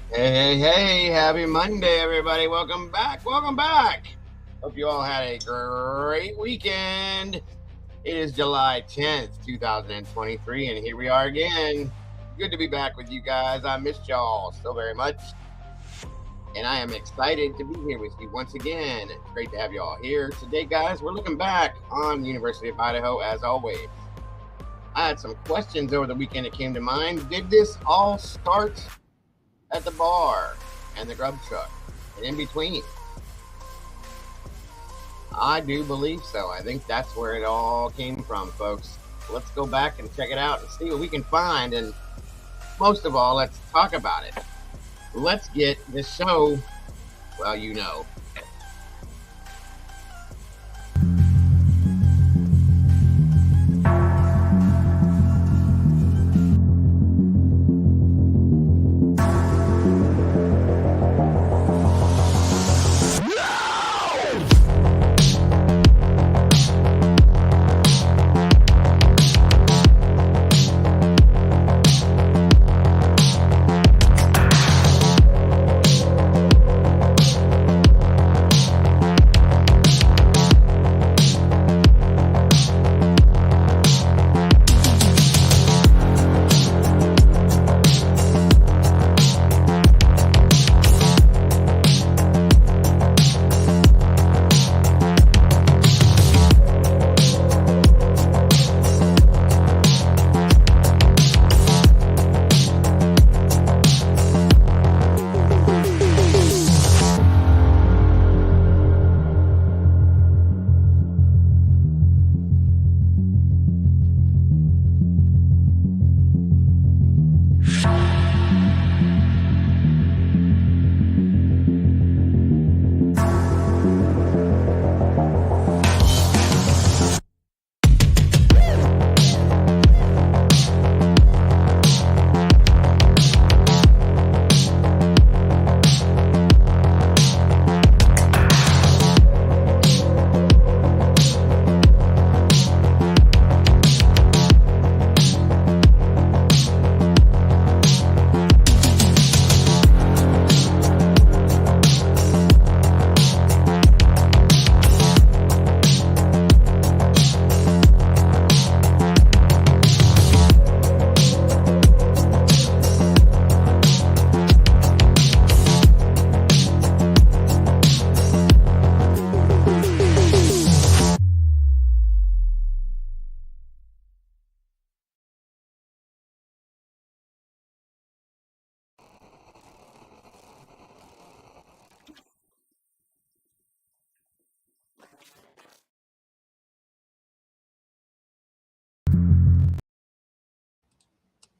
Hey, happy Monday, everybody. Welcome back. Hope you all had a great weekend. It is July 10th, 2023, and here we are again. Good to be back with you guys. I missed y'all so very much, and I am excited to be here with you once again. Great to have you all here. Today, guys, we're looking back on the University of Idaho, as always. I had some questions over the weekend that came to mind. Did this all start at the bar and the grub truck and in between? I do believe so. I think that's where it all came from, folks. Let's go back and check it out and see what we can find. And most of all, let's talk about it. Let's get this show, well, you know.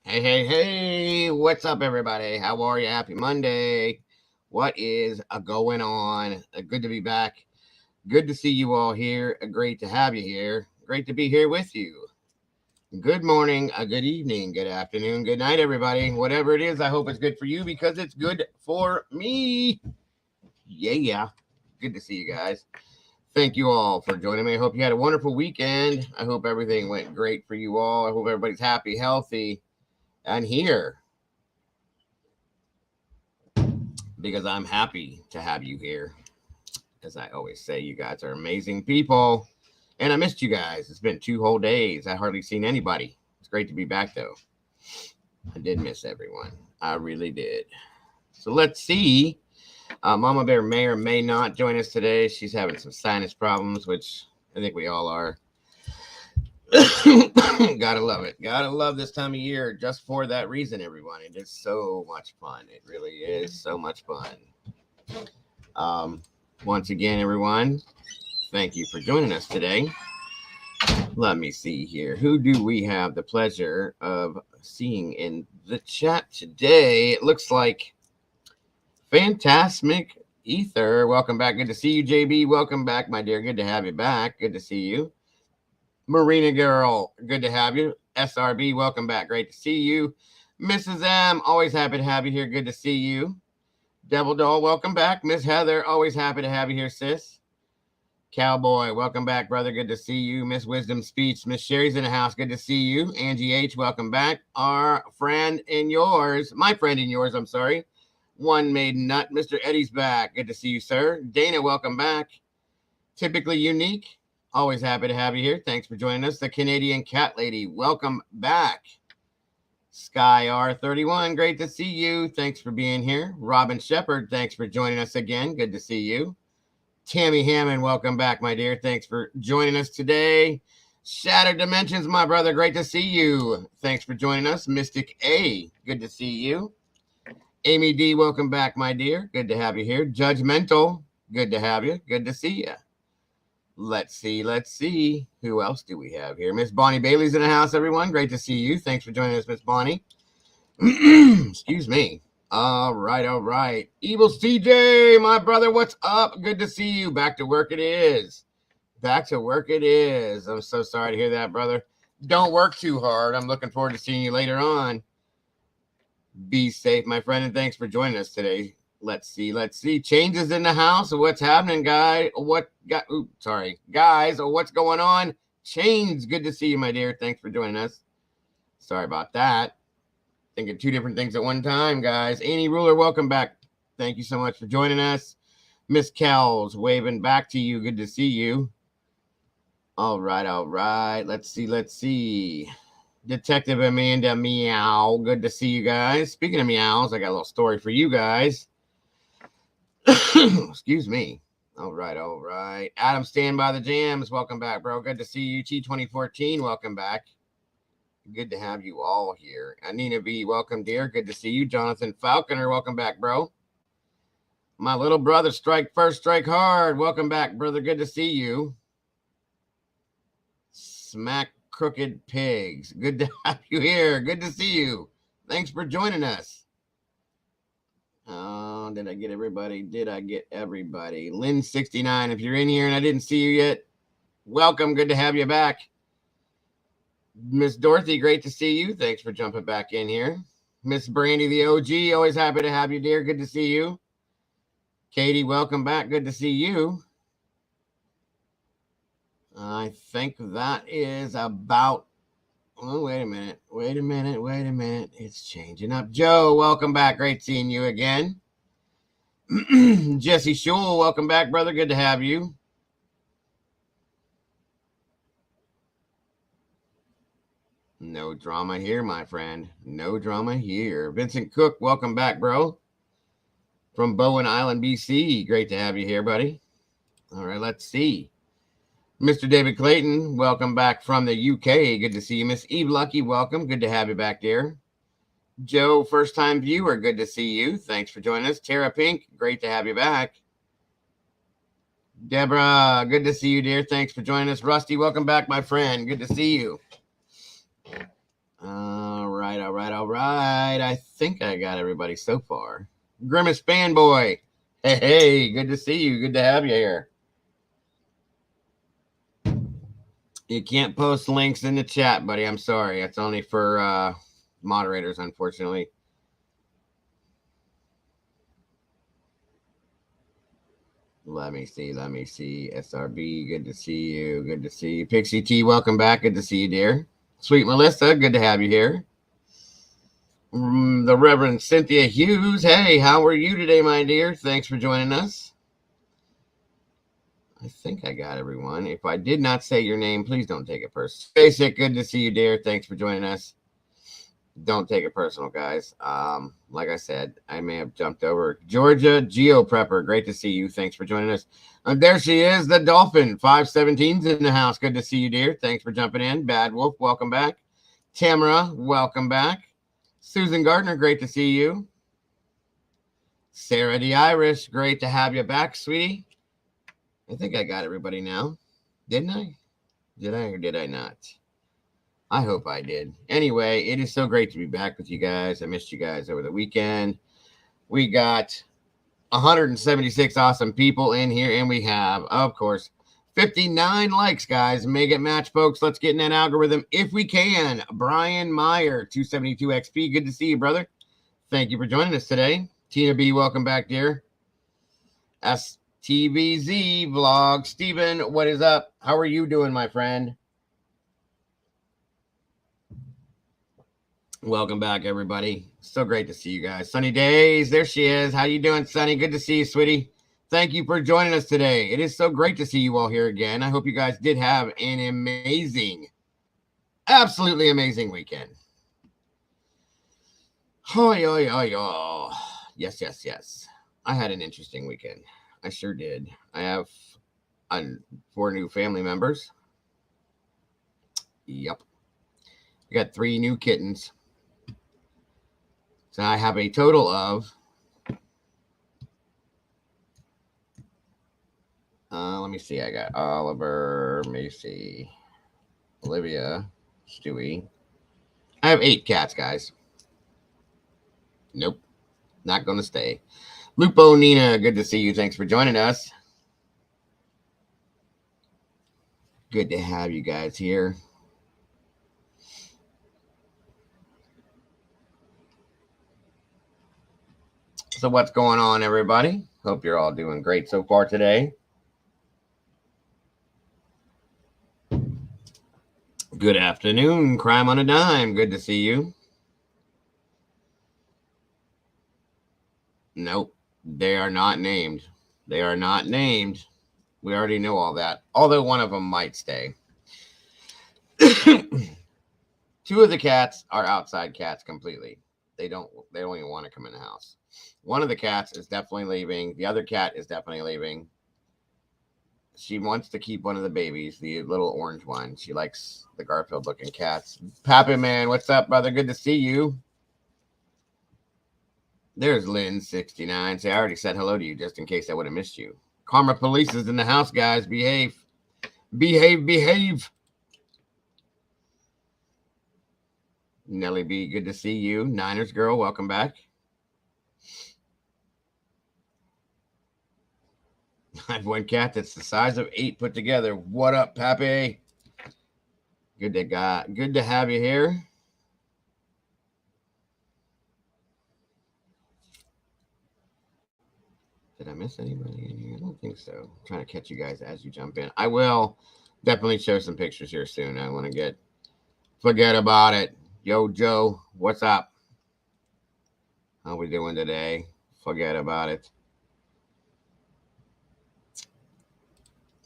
Hey, what's up, everybody? How are you? Happy Monday. What is going on? Good to be back. Good to see you all here. Great to have you here. Great to be here with you. Good morning, good evening, good afternoon, good night, everybody. Whatever it is, I hope it's good for you because it's good for me. Yeah. Good to see you guys. Thank you all for joining me. I hope you had a wonderful weekend. I hope everything went great for you all. I hope everybody's happy, healthy, and here because I'm happy to have you here. As I always say, you guys are amazing people, and I missed you guys. It's been 2 whole days. I hardly seen anybody. It's great to be back, though. I did miss everyone. I really did. So let's see. Mama Bear may or may not join us today. She's having some sinus problems, which I think we all are. Gotta love it. Gotta love this time of year just for that reason, everyone. It is so much fun. It really is so much fun. Um, Once again, everyone, thank you for joining us today. Let me see here. Who do we have the pleasure of seeing in the chat today? It looks like Fantasmic Ether. Welcome back. Good to see you, JB. Welcome back, my dear. Good to have you back. Good to see you. Marina Girl, good to have you. SRB, welcome back. Great to see you. Mrs. M, always happy to have you here. Good to see you. Devil Doll, welcome back. Miss Heather, always happy to have you here, sis. Cowboy, welcome back, brother. Good to see you. Miss Wisdom Speech, Miss Sherry's in the house. Good to see you. Angie H, welcome back. Our friend and yours, my friend and yours, I'm sorry. One Maiden Nut, Mr. Eddie's back. Good to see you, sir. Dana, welcome back. Typically Unique, always happy to have you here. Thanks for joining us. The Canadian Cat Lady, welcome back. Sky R31, great to see you. Thanks for being here. Robin Shepard, thanks for joining us again. Good to see you. Tammy Hammond, welcome back, my dear. Thanks for joining us today. Shattered Dimensions, my brother, great to see you. Thanks for joining us. Mystic A, good to see you. Amy D, welcome back, my dear. Good to have you here. Judgmental, good to have you. Good to see you. Let's see. Who else do we have here? Miss Bonnie Bailey's in the house, everyone. Great to see you. Thanks for joining us, Miss Bonnie. Excuse me. All right. Evil CJ, my brother, what's up? Good to see you. Back to work it is. I'm so sorry to hear that, brother. Don't work too hard. I'm looking forward to seeing you later on. Be safe, my friend, and thanks for joining us today. Let's see. Changes in the house. What's happening, guys? Guys, what's going on? Change. Good to see you, my dear. Thanks for joining us. Sorry about that. Thinking two different things at one time, guys. Annie Ruler, welcome back. Thank you so much for joining us. Miss Kells, waving back to you. Good to see you. All right. Let's see. Detective Amanda Meow. Good to see you guys. Speaking of meows, I got a little story for you guys. Excuse me. All right. Adam, stand by the jams. Welcome back, bro. Good to see you. T2014, welcome back. Good to have you all here. Anina B, welcome, dear. Good to see you. Jonathan Falconer, welcome back, bro. My little brother, strike first, strike hard. Welcome back, brother. Good to see you. Smack Crooked Pigs. Good to have you here. Good to see you. Thanks for joining us. Did I get everybody? Lynn69, if you're in here and I didn't see you yet, welcome. Good to have you back. Miss Dorothy, great to see you. Thanks for jumping back in here. Miss Brandy, the OG, always happy to have you, dear. Good to see you. Katie, welcome back. Good to see you. I think that is about... Oh, wait a minute. It's changing up. Joe, welcome back. Great seeing you again. Jesse Schul, welcome back, brother. Good to have you. No drama here, my friend. No drama here. Vincent Cook, welcome back, bro. From Bowen Island, BC. Great to have you here, buddy. All right, let's see. Mr. David Clayton, welcome back from the UK. Good to see you. Miss Eve Lucky, welcome. Good to have you back, dear. Joe, first-time viewer, good to see you. Thanks for joining us. Tara Pink, great to have you back. Deborah, good to see you, dear. Thanks for joining us. Rusty, welcome back, my friend. Good to see you. All right. I think I got everybody so far. Grimace Fanboy, hey, good to see you. Good to have you here. You can't post links in the chat, buddy. I'm sorry. It's only for moderators, unfortunately. Let me see. SRB, good to see you. Pixie T, welcome back. Good to see you, dear. Sweet Melissa, good to have you here. The Reverend Cynthia Hughes, hey, how are you today, my dear? Thanks for joining us. I think I got everyone. If I did not say your name, please don't take it personally. Basic, good to see you, dear. Thanks for joining us. Don't take it personal, guys. Like I said, I may have jumped over. Georgia Geo Prepper, great to see you. Thanks for joining us. There she is, the Dolphin. 517's in the house. Good to see you, dear. Thanks for jumping in. Bad Wolf, welcome back. Tamara, welcome back. Susan Gardner, great to see you. Sarah the Irish, great to have you back, sweetie. I think I got everybody now. Didn't I? Did I or did I not? I hope I did. Anyway, it is so great to be back with you guys. I missed you guys over the weekend. We got 176 awesome people in here, and we have, of course, 59 likes, guys. Make it match, folks. Let's get in that algorithm if we can. Brian Meyer, 272XP. Good to see you, brother. Thank you for joining us today. Tina B, welcome back, dear. STVZ Vlog. Steven, what is up? How are you doing, my friend? Welcome back, everybody. So great to see you guys. Sunny Days, there she is. How you doing, Sunny? Good to see you, sweetie. Thank you for joining us today. It is so great to see you all here again. I hope you guys did have an amazing, absolutely amazing weekend. Oh. Yes. I had an interesting weekend. I sure did. I have 4 new family members. Yep. We got 3 new kittens. So I have a total of, let me see. I got Oliver, Macy, Olivia, Stewie. I have 8 cats, guys. Nope. Not going to stay. Lupo Nina, good to see you. Thanks for joining us. Good to have you guys here. So what's going on, everybody? Hope you're all doing great so far today. Good afternoon, Crime on a Dime. Good to see you. Nope, they are not named. They are not named. We already know all that. Although one of them might stay. 2 of the cats are outside cats completely. They don't even want to come in the house. One of the cats is definitely leaving. The other cat is definitely leaving. She wants to keep one of the babies, the little orange one. She likes the Garfield looking cats. Pappy Man, what's up, brother? Good to see you. There's Lynn 69. Say, I already said hello to you just in case I would have missed you. Karma Police is in the house, guys. Behave. Nelly B, good to see you. Niners girl, welcome back. I have 1 cat that's the size of 8 put together. What up, Pappy? Good to have you here. Did I miss anybody in here? I don't think so. I'm trying to catch you guys as you jump in. I will definitely show some pictures here soon. I want to forget about it. Yo, Joe, what's up? How we doing today? Forget about it.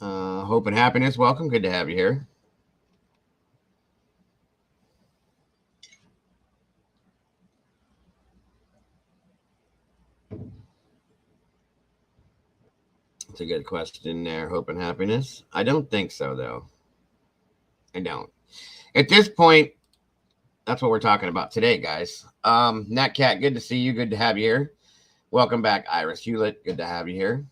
Hope and Happiness, welcome. Good to have you here. It's a good question there. Hope and Happiness. I don't think so, though. I don't. At this point, that's what we're talking about today, guys. Nat Cat, good to see you. Good to have you here. Welcome back, Iris Hewlett. Good to have you here.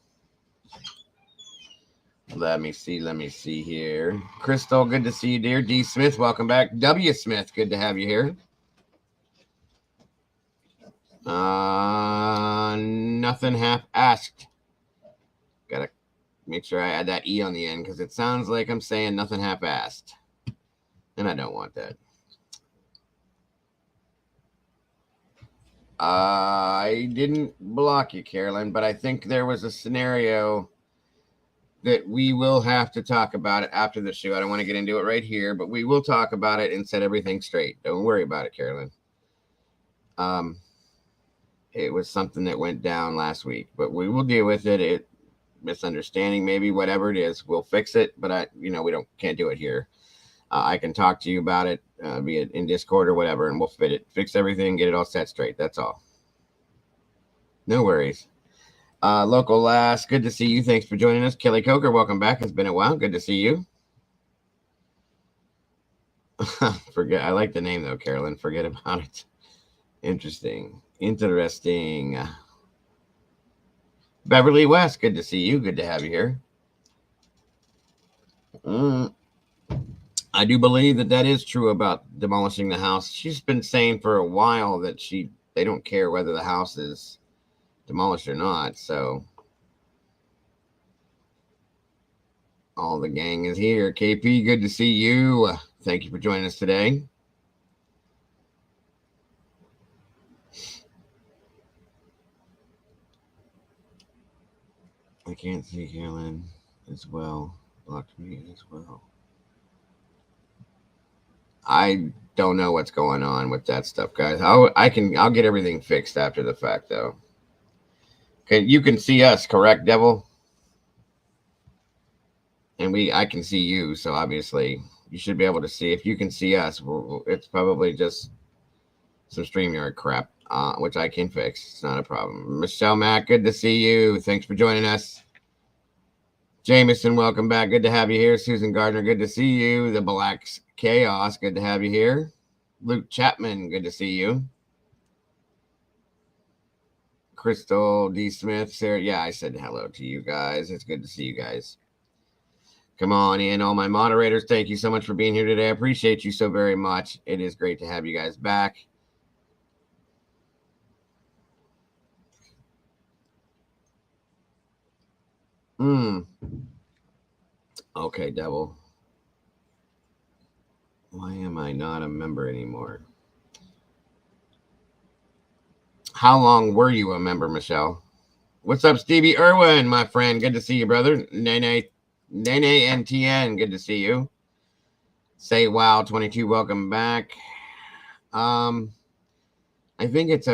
Let me see here. Crystal, good to see you, dear. D. Smith, welcome back. W. Smith, good to have you here. Nothing half asked. Gotta make sure I add that E on the end because it sounds like I'm saying nothing half asked. And I don't want that. I didn't block you, Carolyn, but I think there was a scenario that we will have to talk about it after the show. I don't want to get into it right here, but we will talk about it and set everything straight. Don't worry about it, Carolyn. It was something that went down last week, but we will deal with it. Misunderstanding, maybe, whatever it is, we'll fix it. But we can't do it here. I can talk to you about it, be it in Discord or whatever, and we'll fix everything, get it all set straight. That's all. No worries. Local last, good to see you. Thanks for joining us. Kelly Coker, welcome back. It's been a while. Good to see you. Forget, I like the name though, Carolyn. Forget about it. Interesting. Beverly West, good to see you. Good to have you here. I do believe that is true about demolishing the house. She's been saying for a while that they don't care whether the house is demolished or not. So all the gang is here. KP, good to see you. Thank you for joining us today. I can't see Carolyn as well. Blocked me as well. I don't know what's going on with that stuff, guys. I'll get everything fixed after the fact, though. Okay, you can see us, correct, Devil? And I can see you, so obviously you should be able to see. If you can see us, it's probably just some StreamYard crap, which I can fix. It's not a problem. Michelle Mack, good to see you. Thanks for joining us. Jameson, welcome back. Good to have you here. Susan Gardner, good to see you. The Black's Chaos, good to have you here. Luke Chapman, good to see you. Crystal D. Smith, Sarah. Yeah, I said hello to you guys. It's good to see you guys. Come on in, all my moderators. Thank you so much for being here today. I appreciate you so very much. It is great to have you guys back. Okay, Devil. Why am I not a member anymore? How long were you a member, Michelle? What's up, Stevie Irwin, my friend? Good to see you, brother. Nene NTN, good to see you. Say wow 22, welcome back. I think it's I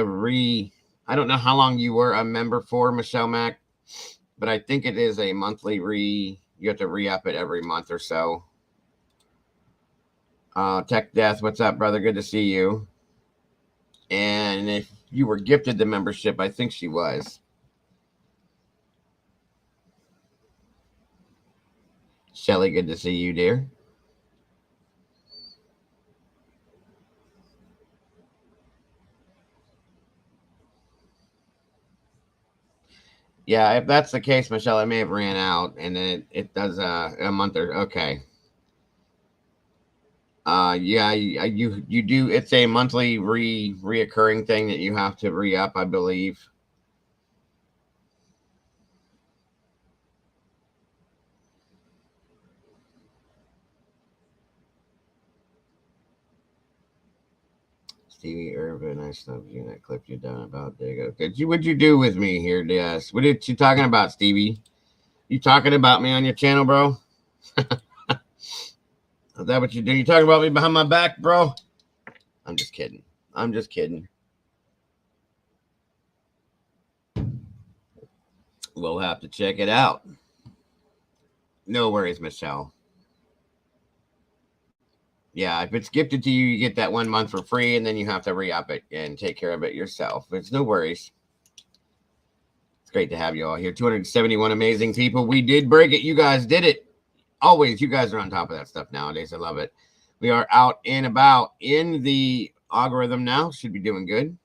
don't know how long you were a member for, Michelle Mack, but I think it is a monthly you have to re-up it every month or so. Tech Death, what's up, brother? Good to see you. And if you were gifted the membership, I think she was. Shelly, good to see you, dear. Yeah, if that's the case, Michelle, I may have ran out, and then it does a month or okay. Yeah, you do. It's a monthly reoccurring thing that you have to re-up, I believe. Stevie Irvin, I snubbed you and I clipped you down about Dago. What'd you do with me here, Des? What did you talking about, Stevie? You talking about me on your channel, bro? Is that what you do? You talking about me behind my back, bro? I'm just kidding. I'm just kidding. We'll have to check it out. No worries, Michelle. Yeah, if it's gifted to you, you get that 1 month for free, and then you have to re-up it and take care of it yourself. It's no worries. It's great to have you all here. 271 amazing people. We did break it. You guys did it. Always, you guys are on top of that stuff nowadays. I love it. We are out and about in the algorithm now. Should be doing good.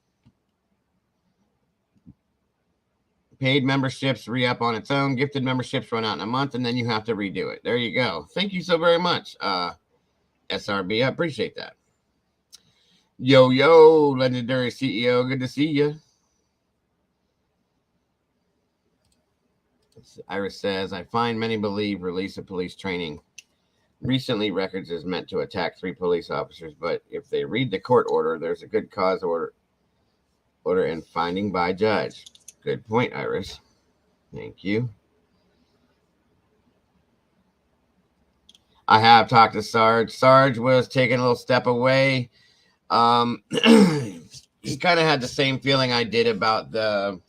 Paid memberships re-up on its own. Gifted memberships run out in a month, and then you have to redo it. There you go. Thank you so very much, SRB. I appreciate that. Yo, legendary CEO. Good to see you. Iris says, I find many believe release of police training. Recently, records is meant to attack 3 police officers, but if they read the court order, there's a good cause order and finding by judge. Good point, Iris. Thank you. I have talked to Sarge. Sarge was taking a little step away. He kind of had the same feeling I did about the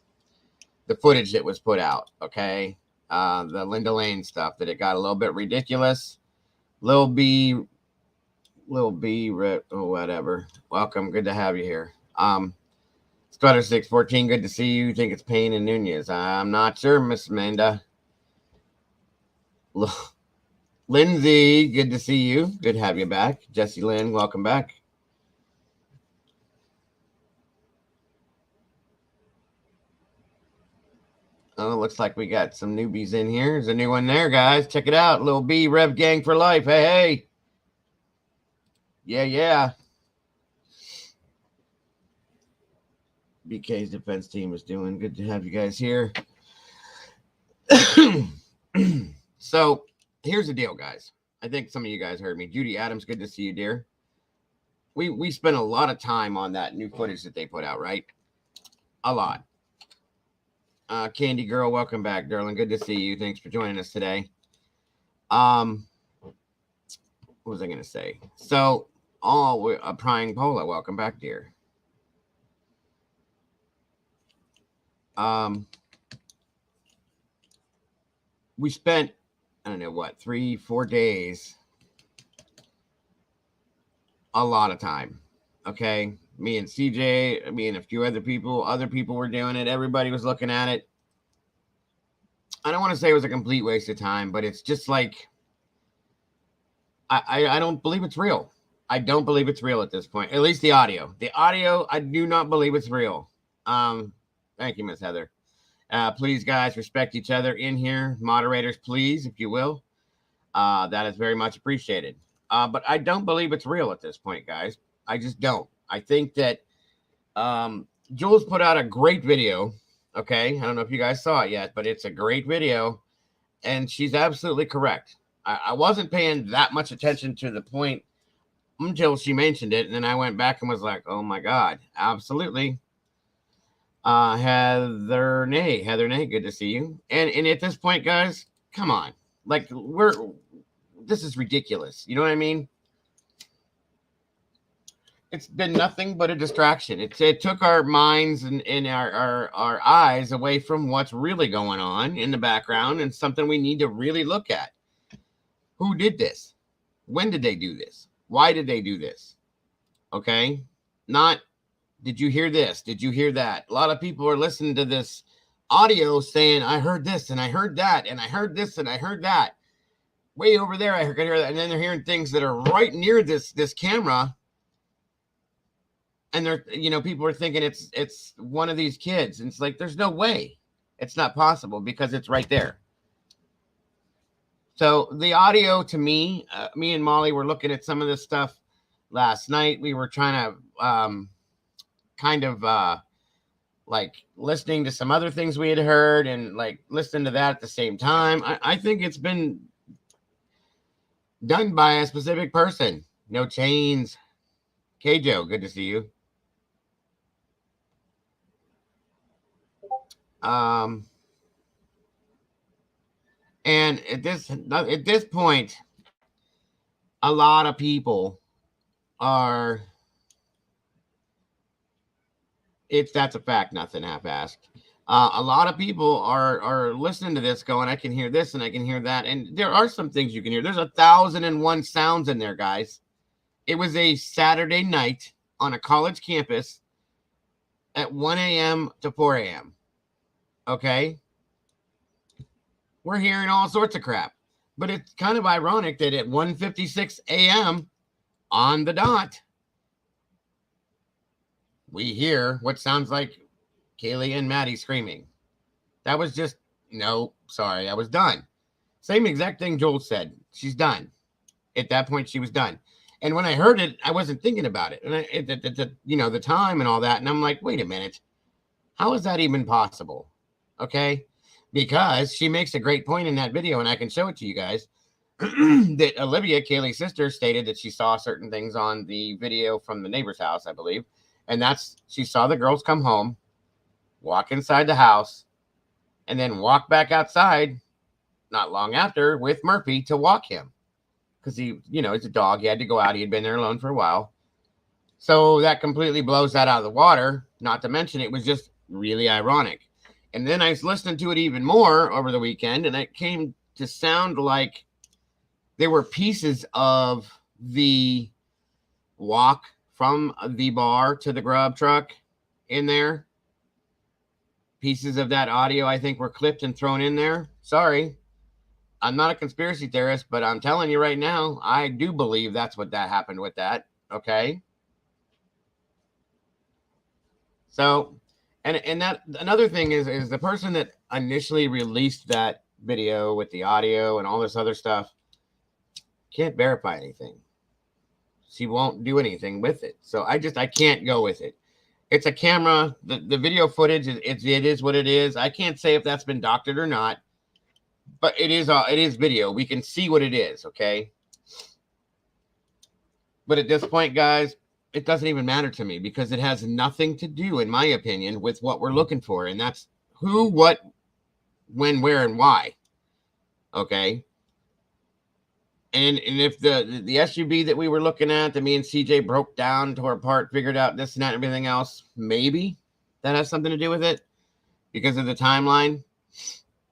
footage that was put out. Okay, the Linda Lane stuff, that it got a little bit ridiculous. Lil B Little B, or whatever. Welcome. Good to have you here. Stutter 614. Good to see you. Think it's Payne and Nunez. I'm not sure, Miss Amanda. Lindsay, good to see you. Good to have you back. Jesse Lynn, welcome back. Oh, looks like we got some newbies in here. There's a new one there, guys. Check it out. Little B, Rev Gang for life. Hey, hey. Yeah. BK's defense team is doing. Good to have you guys here. So, here's the deal, guys. I think some of you guys heard me. Judy Adams, good to see you, dear. We spent a lot of time on that new footage that they put out, right? A lot. Candy Girl, welcome back, darling. Good to see you. Thanks for joining us today. What was I going to say? So, Prying Pola, welcome back, dear. We spent, I don't know what, 3-4 days, a lot of time. Okay. Me and CJ, me and a few other people were doing it. Everybody was looking at it. I don't want to say it was a complete waste of time, but it's just like, I don't believe it's real. I don't believe it's real at this point. At least the audio. The audio, I do not believe it's real. Thank you, Miss Heather. Please, guys, respect each other in here. Moderators, please, if you will. That is very much appreciated. But I don't believe it's real at this point, guys. I just don't. I think that Jules put out a great video. Okay. I don't know if you guys saw it yet, but it's a great video. And she's absolutely correct. I wasn't paying that much attention to the point until she mentioned it. And then I went back and was like, oh, my God. Absolutely. Heather Nay, good to see you. And at this point, guys, come on. Like, this is ridiculous. You know what I mean? It's been nothing but a distraction. It took our minds and our eyes away from what's really going on in the background and something we need to really look at. Who did this? When did they do this? Why did they do this? Okay? Not, did you hear this? Did you hear that? A lot of people are listening to this audio saying, I heard this and I heard that and I heard this and I heard that. Way over there, I could hear that. And then they're hearing things that are right near this camera. And they're, people are thinking it's one of these kids. And it's like, there's no way. It's not possible because it's right there. So the audio, to me, me and Molly were looking at some of this stuff last night. We were trying to kind of like listening to some other things we had heard and like listening to that at the same time. I think it's been done by a specific person. No chains. K-Joe, good to see you. And at this point, a lot of people are, that's a fact, nothing half-assed. A lot of people are listening to this going, I can hear this and I can hear that. And there are some things you can hear. There's 1,001 sounds in there, guys. It was a Saturday night on a college campus at 1 a.m. to 4 a.m. Okay? We're hearing all sorts of crap. But it's kind of ironic that at 1:56 a.m. on the dot, we hear what sounds like Kaylee and Maddie screaming. That was just, no, sorry, I was done. Same exact thing Joel said. She's done. At that point, she was done. And when I heard it, I wasn't thinking about it. And the time and all that. And I'm like, wait a minute. How is that even possible? Okay. Because she makes a great point in that video, and I can show it to you guys, that Olivia, Kaylee's sister, stated that she saw certain things on the video from the neighbor's house, I believe. And she saw the girls come home, walk inside the house, and then walk back outside not long after with Murphy to walk him. Because he, he's a dog. He had to go out. He had been there alone for a while. So that completely blows that out of the water. Not to mention, it was just really ironic. And then I was listening to it even more over the weekend, and it came to sound like there were pieces of the walk from the bar to the grub truck in there. Pieces of that audio, I think, were clipped and thrown in there. Sorry. I'm not a conspiracy theorist, but I'm telling you right now, I do believe that's what that happened with that. Okay. So, and that another thing is the person that initially released that video with the audio and all this other stuff can't verify anything. She won't do anything with it. So I can't go with it. It's a camera. The video footage it is what it is. I can't say if that's been doctored or not, but it is video. We can see what it is. Okay. But at this point, guys, it doesn't even matter to me because it has nothing to do, in my opinion, with what we're looking for. And that's who, what, when, where, and why. Okay. And if the SUV that we were looking at, that me and CJ broke down, tore apart, figured out this and that and everything else, maybe that has something to do with it because of the timeline.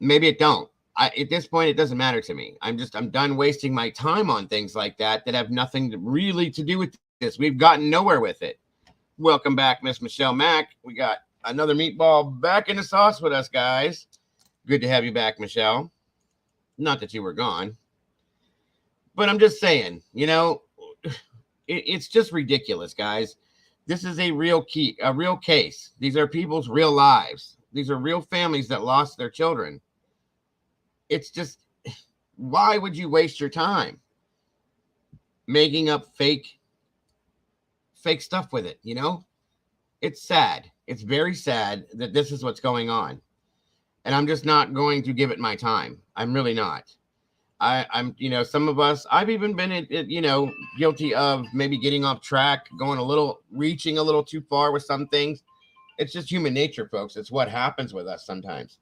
Maybe it don't. At this point, it doesn't matter to me. I'm done wasting my time on things like that have nothing really to do with this. We've gotten nowhere with it. Welcome back, Miss Michelle Mack. We got another meatball back in the sauce with us, guys. Good to have you back, Michelle. Not that you were gone. But I'm just saying, it's just ridiculous, guys. This is a real case. These are people's real lives. These are real families that lost their children. It's just, why would you waste your time making up fake stuff with it? It's sad. It's very sad that this is what's going on. And I'm just not going to give it my time. I'm really not. I'm, some of us, I've even been, guilty of maybe getting off track, reaching a little too far with some things. It's just human nature, folks. It's what happens with us sometimes.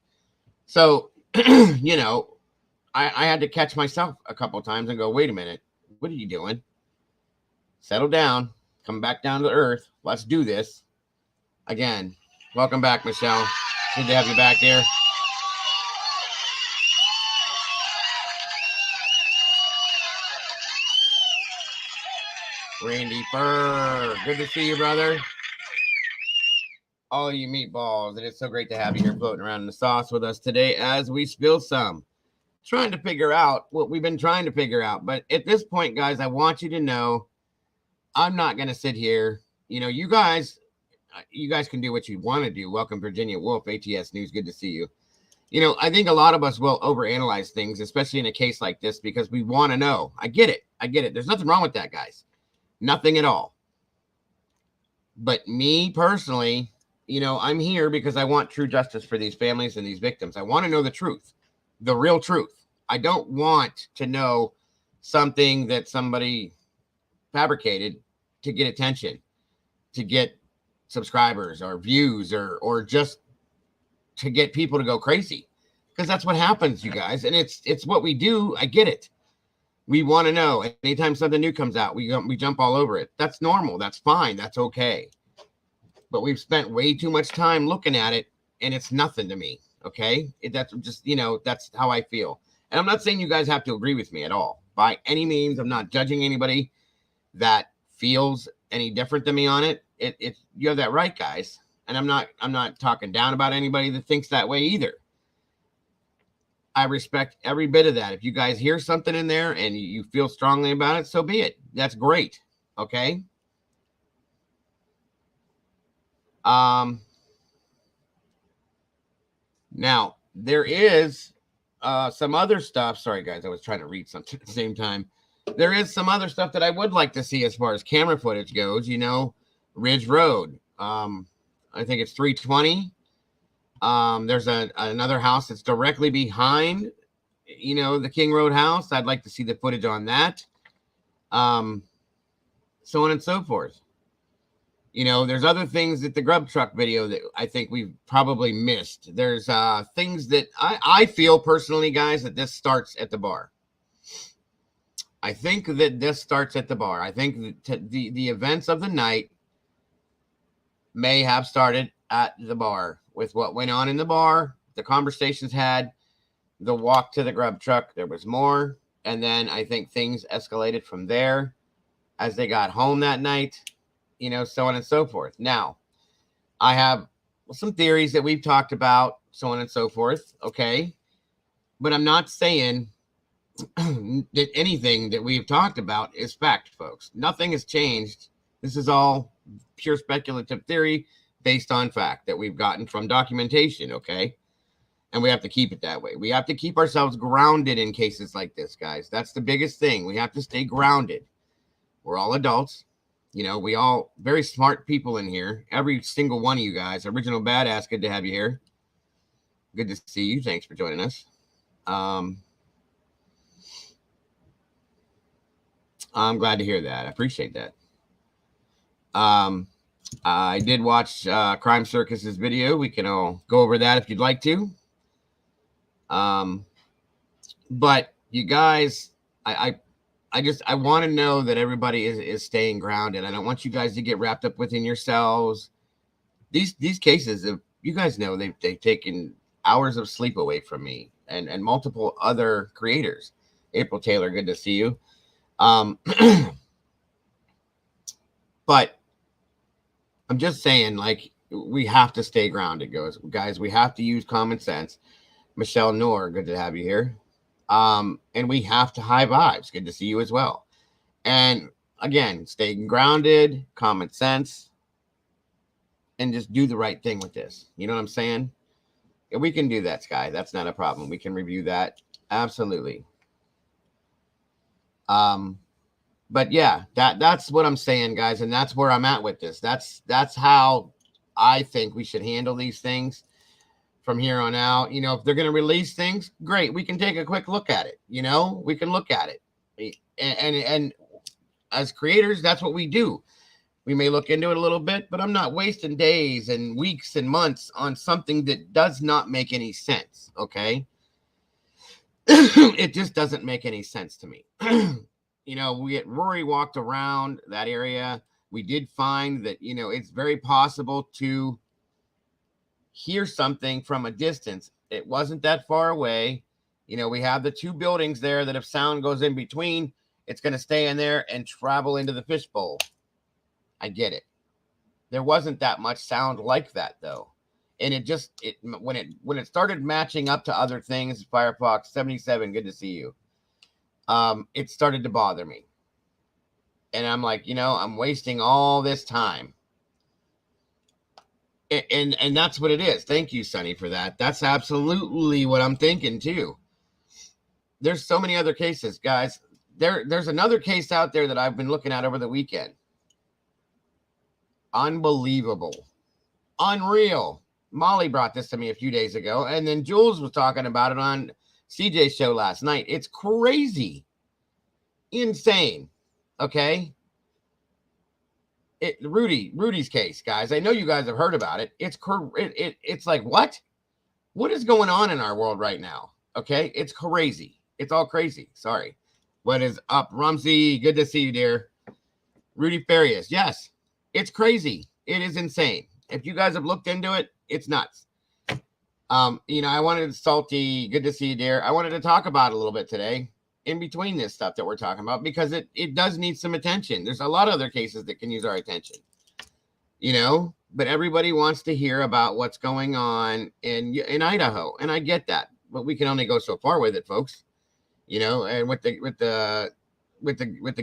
So, I had to catch myself a couple of times and go, wait a minute, what are you doing? Settle down, come back down to earth. Let's do this. Again, welcome back, Michelle. Good to have you back here. Randy Furr, good to see you, brother. All you meatballs, it is so great to have you here floating around in the sauce with us today as we spill some. Trying to figure out what we've been trying to figure out. But at this point, guys, I want you to know I'm not going to sit here. You guys can do what you want to do. Welcome, Virginia Wolf, ATS News. Good to see you. I think a lot of us will overanalyze things, especially in a case like this, because we want to know. I get it. There's nothing wrong with that, guys. Nothing at all. But me personally, I'm here because I want true justice for these families and these victims. I want to know the truth, the real truth. I don't want to know something that somebody fabricated to get attention, to get subscribers or views or just to get people to go crazy. Because that's what happens, you guys. And it's what we do. I get it. We want to know. Anytime something new comes out, we jump all over it. That's normal. That's fine. That's okay. But we've spent way too much time looking at it, and it's nothing to me. Okay? That's just, that's how I feel. And I'm not saying you guys have to agree with me at all. By any means, I'm not judging anybody that feels any different than me on it. You have that right, guys. And I'm not talking down about anybody that thinks that way either. I respect every bit of that. If you guys hear something in there and you feel strongly about it, so be it. That's great. Okay. Now there is some other stuff. Sorry, guys. I was trying to read something at the same time. There is some other stuff that I would like to see as far as camera footage goes. Ridge Road. I think it's 320. There's another house that's directly behind, the King Road house. I'd like to see the footage on that. So on and so forth. There's other things that the Grub truck video that I think we've probably missed. There's things that I feel personally, guys, that this starts at the bar. I think that this starts at the bar. I think that the events of the night may have started at the bar with what went on in the bar, the conversations had, the walk to the Grub truck. There was more. And then I think things escalated from there. as they got home that night, you know, so on and so forth. Now, I have some theories that we've talked about, so on and so forth, okay? But I'm not saying that anything that we've talked about is fact, folks. Nothing has changed. This is all pure speculative theory based on fact that we've gotten from documentation, okay? And we have to keep it that way. We have to keep ourselves grounded in cases like this, guys. That's the biggest thing. We have to stay grounded. We're all adults. You know, we all very smart people in here. Every single one of you guys. Original Badass, good to have you here. Good to see you. Thanks for joining us. I'm glad to hear that. I appreciate that. I did watch Crime Circus's video. We can all go over that if you'd like to. But you guys, I want to know that everybody is staying grounded. I don't want you guys to get wrapped up within yourselves. These cases, you guys know they've taken hours of sleep away from me and multiple other creators. April Taylor, good to see you. But I'm just saying, like, we have to stay grounded, guys. We have to use common sense. Michelle Noor, good to have you here. And we have to high vibes. Good to see you as well. And again, stay grounded, common sense, and just do the right thing with this. You know what I'm saying? Yeah, we can do that, Sky. That's not a problem. We can review that. Absolutely. But yeah, that's what I'm saying, guys. And that's where I'm at with this. That's how I think we should handle these things from here on out. You know, if they're going to release things, great. We can take a quick look at it. You know, we can look at it. And as creators, that's what we do. We may look into it a little bit, but I'm not wasting days and weeks and months on something that does not make any sense. Okay. It just doesn't make any sense to me. You know, Rory walked around that area. We did find that, you know, it's very possible to hear something from a distance. It wasn't that far away. You know, we have the two buildings there that if sound goes in between, it's going to stay in there and travel into the fishbowl. I get it. There wasn't that much sound like that, though. And when it started matching up to other things, Firefox 77, good to see you. It started to bother me. And I'm like, you know, I'm wasting all this time. And that's what it is. Thank you, Sonny, for that. That's absolutely what I'm thinking, too. There's so many other cases, guys. There's another case out there that I've been looking at over the weekend. Unbelievable. Unreal. Molly brought this to me a few days ago, and then Jules was talking about it on CJ's show last night. It's crazy. Insane. Okay? Rudy's case, guys. I know you guys have heard about it. It's like, what? What is going on in our world right now? Okay? It's crazy. It's all crazy. Sorry. What is up, Rumsey? Good to see you, dear. Rudy Farias. Yes. It's crazy. It is insane. If you guys have looked into it, it's nuts. You know, I wanted Salty. Good to see you, dear. I wanted to talk about it a little bit today in between this stuff that we're talking about because it does need some attention. There's a lot of other cases that can use our attention, you know, but everybody wants to hear about what's going on in Idaho. And I get that, but we can only go so far with it, folks, you know, and with the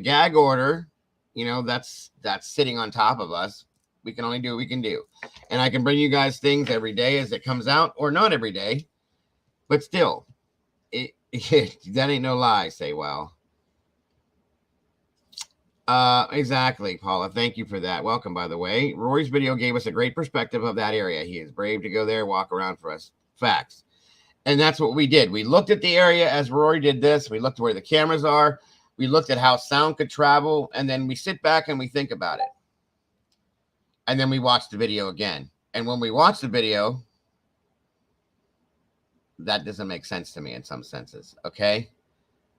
gag order, you know, that's sitting on top of us. We can only do what we can do. And I can bring you guys things every day as it comes out, or not every day, but still, that ain't no lie, say well. Exactly, Paula. Thank you for that. Welcome, by the way. Rory's video gave us a great perspective of that area. He is brave to go there, walk around for us. Facts. And that's what we did. We looked at the area as Rory did this. We looked where the cameras are. We looked at how sound could travel. And then we sit back and we think about it. And then we watch the video again. And when we watch the video, that doesn't make sense to me in some senses. Okay.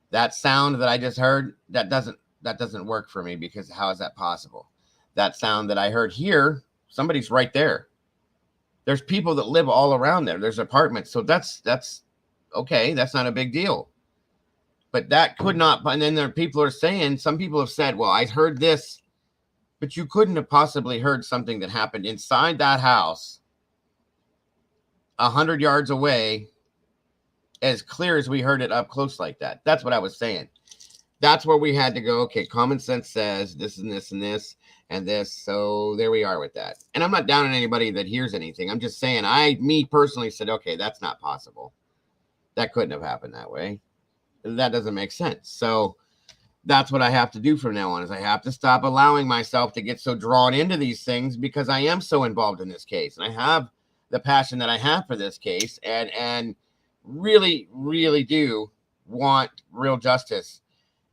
That sound that I just heard, that doesn't work for me because how is that possible? That sound that I heard here, somebody's right there. There's people that live all around there. There's apartments. So that's okay. That's not a big deal. But that could not, and then there are people are saying, some people have said, well, I heard this, but you couldn't have possibly heard something that happened inside that house 100 yards away as clear as we heard it up close like that. That's what I was saying. That's where we had to go, okay, common sense says this and this and this and this. So there we are with that. And I'm not down on anybody that hears anything. I'm just saying, me personally said, okay, that's not possible. That couldn't have happened that way. That doesn't make sense. So that's what I have to do from now on, is I have to stop allowing myself to get so drawn into these things, because I am so involved in this case. And I have the passion that I have for this case, and really, really do want real justice.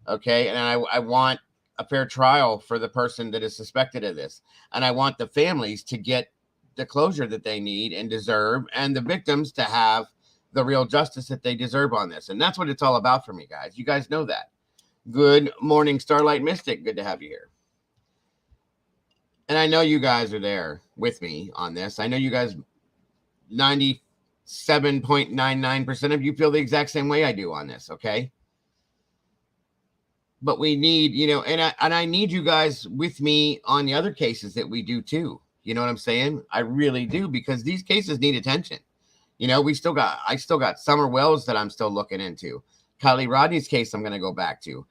Okay. And I want a fair trial for the person that is suspected of this. And I want the families to get the closure that they need and deserve, and the victims to have the real justice that they deserve on this. And that's what it's all about for me, guys. You guys know that. Good morning, Starlight Mystic. Good to have you here. And I know you guys are there with me on this. I know you guys, 97.99% of you feel the exact same way I do on this, okay? But we need, and I need you guys with me on the other cases that we do too. You know what I'm saying? I really do, because these cases need attention. I still got Summer Wells that I'm still looking into. Kylie Rodney's case I'm going to go back to.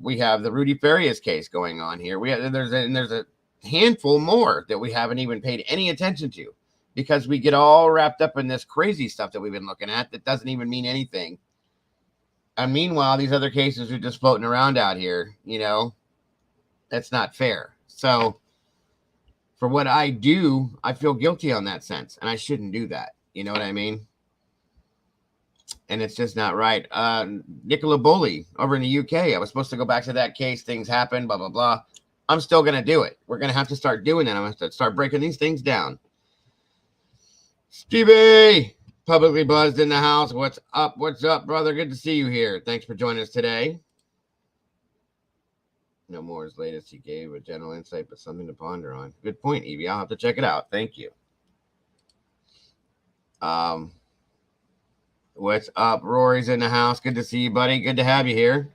We have the Rudy Farias case going on here. There's a handful more that we haven't even paid any attention to, because we get all wrapped up in this crazy stuff that we've been looking at that doesn't even mean anything. And meanwhile, these other cases are just floating around out here. That's not fair. So for what I do, I feel guilty on that sense, and I shouldn't do that. You know what I mean? And it's just not right. Nicola Bully over in the UK. I was supposed to go back to that case. Things happened, blah, blah, blah. I'm still going to do it. We're going to have to start doing that. I'm going to start breaking these things down. Stevie, publicly buzzed in the house. What's up? What's up, brother? Good to see you here. Thanks for joining us today. No more as latest. He gave a general insight, but something to ponder on. Good point, Evie. I'll have to check it out. Thank you. What's up? Rory's in the house. Good to see you, buddy. Good to have you here.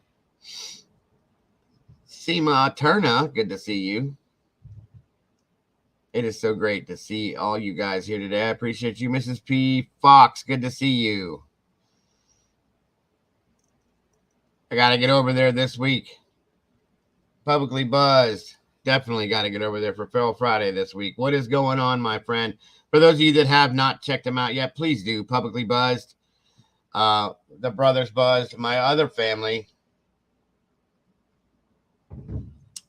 Seema Turner, good to see you. It is so great to see all you guys here today. I appreciate you. Mrs. P. Fox, good to see you. I got to get over there this week. Publicly buzzed. Definitely got to get over there for Feral Friday this week. What is going on, my friend? For those of you that have not checked them out yet, please do. Publicly buzzed. The Brothers Buzzed, my other family,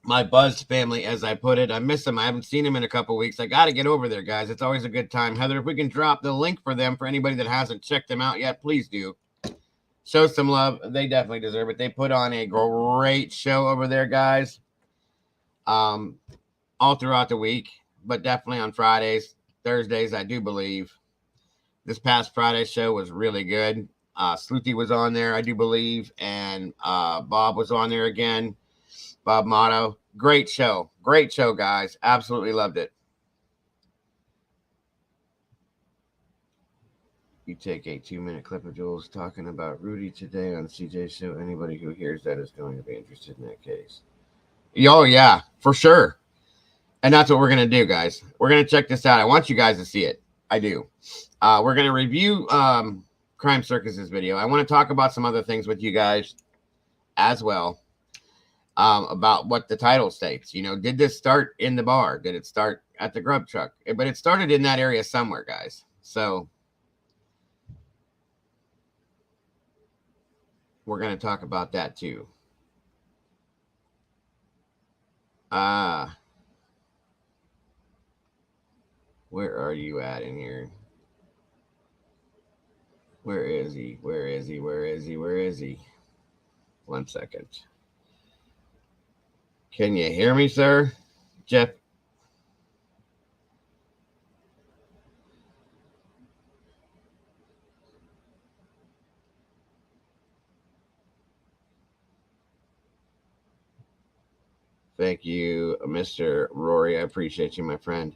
my buzzed family, as I put it. I miss them. I haven't seen them in a couple weeks. I got to get over there, guys. It's always a good time. Heather, if we can drop the link for them for anybody that hasn't checked them out yet, please do. Show some love. They definitely deserve it. They put on a great show over there, guys. All throughout the week, but definitely on Fridays, Thursdays, I do believe. This past Friday's show was really good. Sleuthie was on there, I do believe, and Bob was on there again. Bob Motto. Great show. Great show, guys. Absolutely loved it. You take a 2-minute clip of Jules talking about Rudy today on CJ's show. Anybody who hears that is going to be interested in that case. Oh, yeah, for sure. And that's what we're going to do, guys. We're going to check this out. I want you guys to see it. I do. We're going to review Crime Circus's video. I want to talk about some other things with you guys as well, about what the title states. Did this start in the bar? Did it start at the Grub truck? But it started in that area somewhere, guys. So we're going to talk about that too. Where are you at in here? Where is he? Where is he? Where is he? Where is he? 1 second. Can you hear me, sir? Jeff? Thank you, Mr. Rory. I appreciate you, my friend.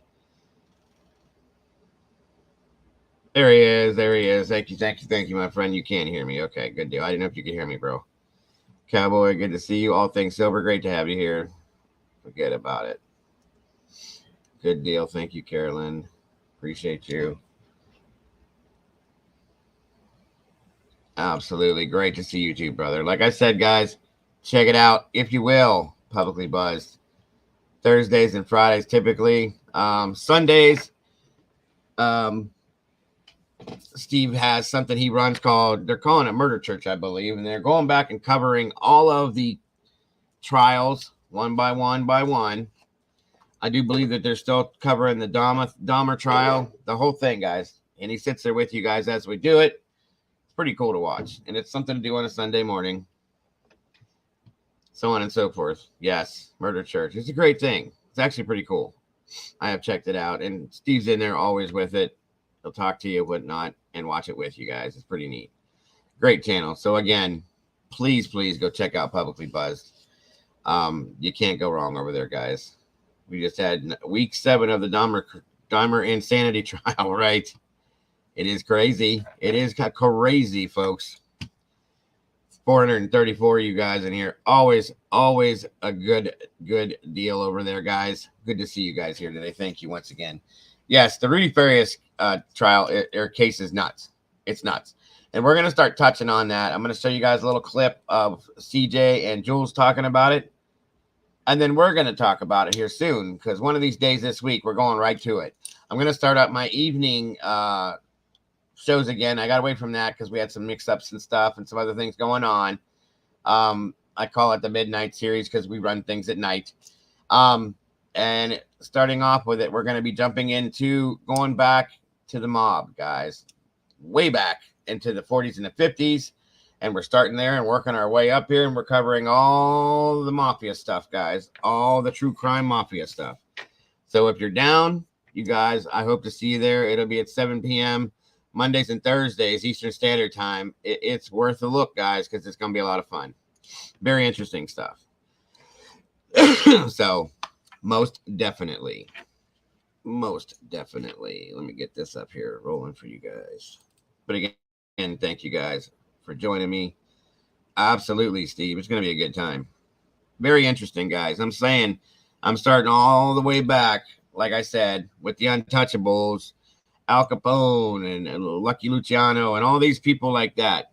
There he is. There he is. Thank you, my friend. You can hear me. Okay, good deal. I didn't know if you could hear me, bro. Cowboy, good to see you. All things silver, great to have you here. Forget about it. Good deal. Thank you, Carolyn. Appreciate you. Absolutely. Great to see you too, brother. Like I said, guys, check it out if you will. Publicly Buzzed. Thursdays and Fridays typically. Sundays, Steve has something he runs called, they're calling it Murder Church, I believe, and they're going back and covering all of the trials one by one by one. I do believe that they're still covering the Dahmer trial, the whole thing, guys. And he sits there with you guys as we do it. It's pretty cool to watch, and it's something to do on a Sunday morning. So on and so forth. Yes, Murder Church. It's a great thing. It's actually pretty cool. I have checked it out, and Steve's in there always with it. He'll talk to you, whatnot, and watch it with you guys. It's pretty neat. Great channel. So again, please go check out Publicly Buzzed. You can't go wrong over there, guys. We just had week 7 of the Dahmer insanity trial, right? It is crazy. It is crazy, folks. 434 you guys in here. Always a good deal over there, guys. Good to see you guys here today. Thank you once again. Yes, the Rudy Farias trial or case is nuts. It's nuts. And we're going to start touching on that. I'm going to show you guys a little clip of CJ and Jules talking about it. And then we're going to talk about it here soon, because one of these days this week, we're going right to it. I'm going to start up my evening shows again. I got away from that because we had some mix-ups and stuff and some other things going on. I call it the Midnight Series because we run things at night. And starting off with it, we're going to be jumping into going back to the mob, guys. Way back into the 40s and the 50s. And we're starting there and working our way up here. And we're covering all the mafia stuff, guys. All the true crime mafia stuff. So if you're down, you guys, I hope to see you there. It'll be at 7 p.m. Mondays and Thursdays, Eastern Standard Time. It's worth a look, guys, because it's going to be a lot of fun. Very interesting stuff. So, most definitely. Let me get this up here rolling for you guys. But again, thank you guys for joining me. Absolutely, Steve. It's going to be a good time. Very interesting, guys. I'm saying I'm starting all the way back, like I said, with the Untouchables, Al Capone and Lucky Luciano and all these people like that.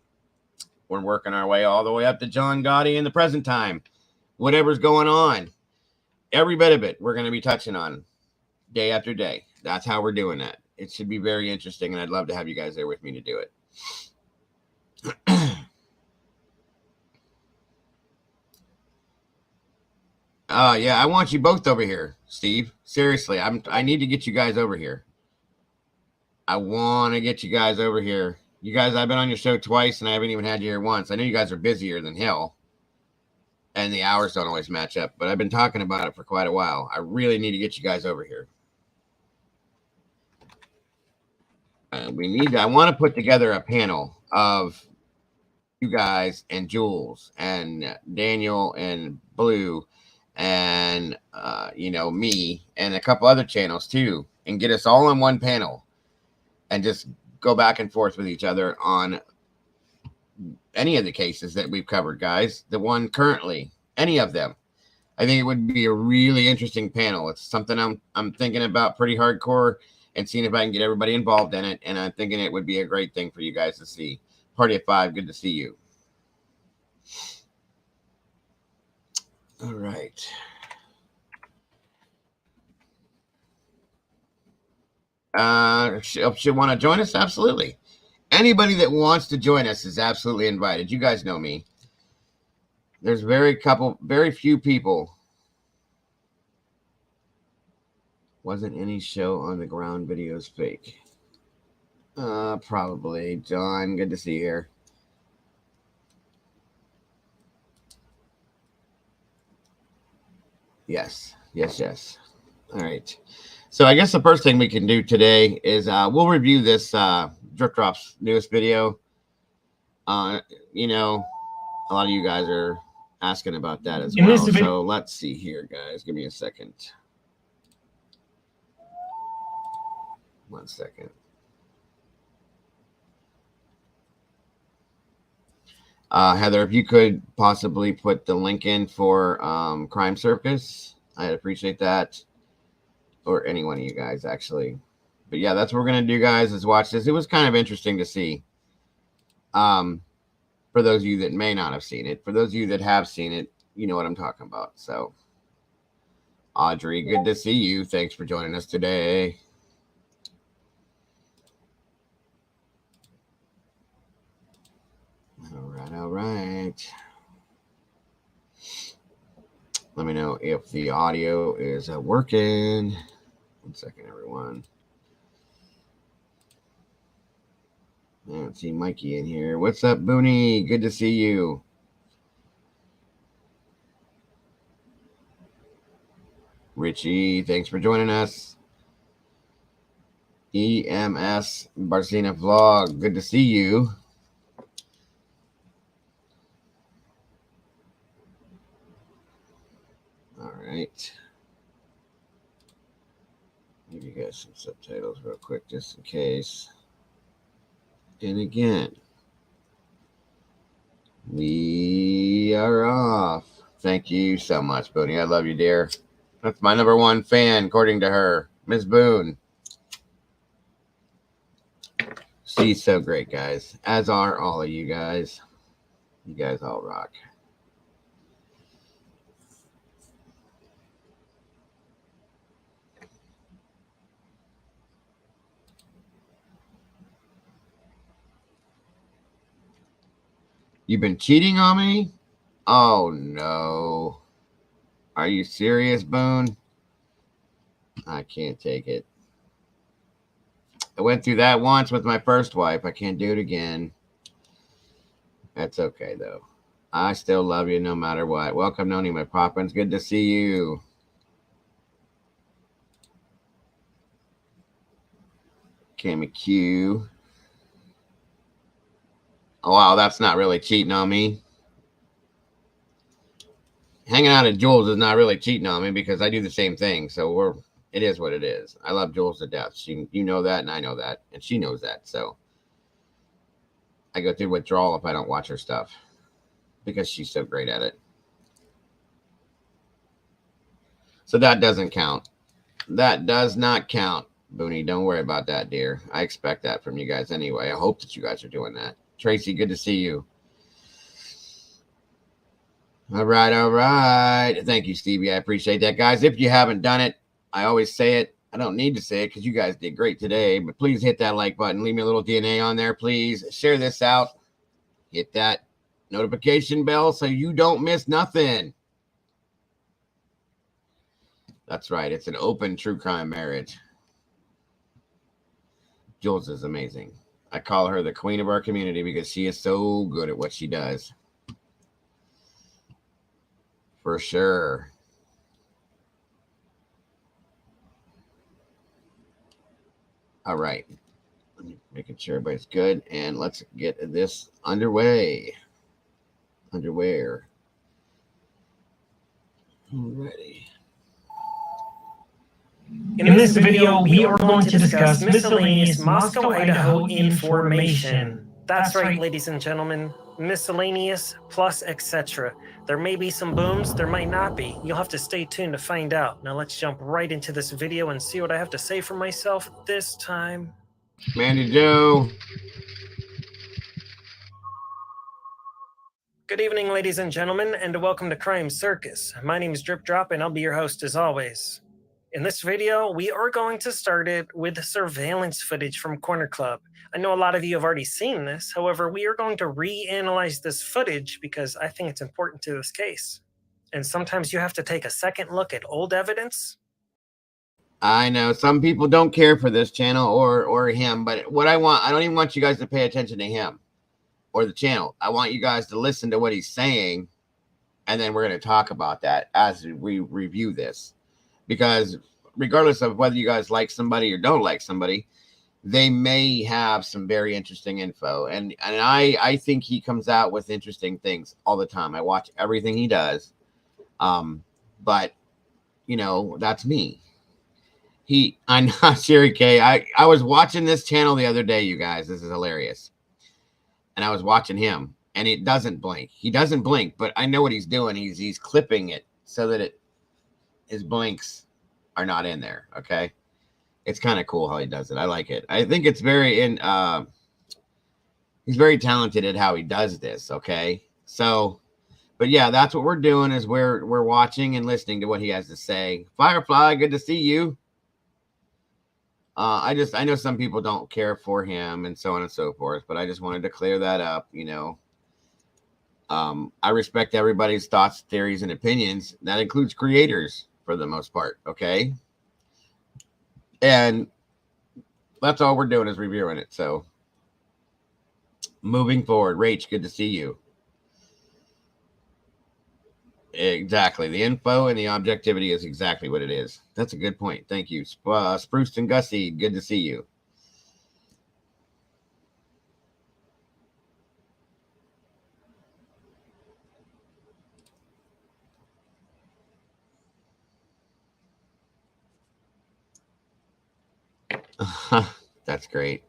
We're working our way all the way up to John Gotti in the present time. Whatever's going on, every bit of it, we're going to be touching on day after day. That's how we're doing that. It should be very interesting, and I'd love to have you guys there with me to do it. Yeah, I want you both over here, Steve. Seriously, I need to get you guys over here. I want to get you guys over here. You guys, I've been on your show twice, and I haven't even had you here once. I know you guys are busier than hell, and the hours don't always match up, but I've been talking about it for quite a while. I really need to get you guys over here. I want to put together a panel of you guys and Jules and Daniel and Blue and, me and a couple other channels too, and get us all on one panel and just go back and forth with each other on any of the cases that we've covered, guys. The one currently, any of them. I think it would be a really interesting panel. It's something I'm thinking about pretty hardcore and seeing if I can get everybody involved in it. And I'm thinking it would be a great thing for you guys to see. Party of 5, good to see you. All right. Should want to join us? Absolutely. Anybody that wants to join us is absolutely invited. You guys know me. There's very few people. Wasn't any show on the ground videos fake? Probably. John, good to see you here. Yes. All right. So I guess the first thing we can do today is we'll review this Drip Drop's newest video. A lot of you guys are asking about that as well. So let's see here, guys. Give me a second. 1 second. Heather, if you could possibly put the link in for Crime Circus, I'd appreciate that. Or any one of you guys, actually. But yeah, that's what we're gonna do, guys. Is watch this. It was kind of interesting to see. For those of you that may not have seen it, for those of you that have seen it, you know what I'm talking about. So, Audrey, good to see you. Thanks for joining us today. All right. Let me know if the audio is working. 1 second, everyone. I don't see Mikey in here. What's up, Booney? Good to see you. Richie, thanks for joining us. EMS Barcina Vlog, good to see you. All right. Give you guys some subtitles real quick just in case. And again, we are off. Thank you so much, Booney. I love you, dear. That's my #1 fan, according to her, Miss Boone. She's so great, guys. As are all of you guys. You guys all rock. You've been cheating on me? Oh, no. Are you serious, Boone? I can't take it. I went through that once with my first wife. I can't do it again. That's okay, though. I still love you no matter what. Welcome, Noni, my Poppins. Good to see you. Cammy Q. Oh, wow, that's not really cheating on me. Hanging out at Jules is not really cheating on me because I do the same thing. So it is what it is. I love Jules to death. You know that, and I know that, and she knows that. So I go through withdrawal if I don't watch her stuff because she's so great at it. So that doesn't count. That does not count, Booney. Don't worry about that, dear. I expect that from you guys anyway. I hope that you guys are doing that. Tracy, good to see you. All right, all right. Thank you, Stevie. I appreciate that, guys. If you haven't done it, I always say it. I don't need to say it because you guys did great today, but please hit that like button. Leave me a little DNA on there, please. Share this out. Hit that notification bell so you don't miss nothing. That's right. It's an open true crime marriage. Jules is amazing. I call her the queen of our community because she is so good at what she does. For sure. All right. Making sure everybody's good. And let's get this underway. Underwear. Alrighty. In this video, we are going to discuss miscellaneous Moscow, Idaho information. That's right, ladies and gentlemen. Miscellaneous plus etc. There may be some booms, there might not be. You'll have to stay tuned to find out. Now let's jump right into this video and see what I have to say for myself this time. Mandy Joe. Good evening, ladies and gentlemen, and welcome to Crime Circus. My name is Drip Drop, and I'll be your host as always. In this video, we are going to start it with surveillance footage from Corner Club. I know a lot of you have already seen this, however, we are going to reanalyze this footage because I think it's important to this case. And sometimes you have to take a second look at old evidence. I know some people don't care for this channel or him, but what I don't even want you guys to pay attention to him or the channel. I want you guys to listen to what he's saying, and then we're going to talk about that as we review this. Because regardless of whether you guys like somebody or don't like somebody, they may have some very interesting info. And I think he comes out with interesting things all the time. I watch everything he does. But, you know, that's me. I'm not Sherry K. I was watching this channel the other day, you guys. This is hilarious. And I was watching him. and it doesn't blink. He doesn't blink, but I know what he's doing. He's clipping it so that his blinks are not in there. Okay, it's kind of cool how he does it. I like it. I think it's he's very talented at how he does this. Okay, so. But yeah, that's what we're doing is we're watching and listening to what he has to say. Firefly, good to see you. I know some people don't care for him and so on and so forth, but I just wanted to clear that up. I respect everybody's thoughts, theories, and opinions. That includes creators for the most part. Okay, and that's all we're doing is reviewing it. So moving forward, Rach, good to see you. Exactly. The info and the objectivity is exactly what it is. That's a good point. Thank you. Spruce and Gussie, good to see you. That's great.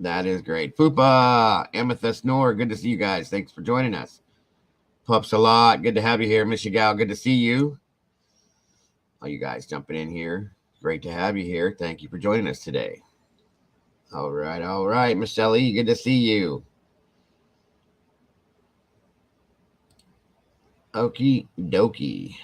That is great. Fupa, Amethyst Nor, good to see you guys. Thanks for joining us. Pups a lot. Good to have you here. Miss you, gal. Good to see you. All you guys jumping in here. Great to have you here. Thank you for joining us today. All right. Michelle E., good to see you. Okie dokie.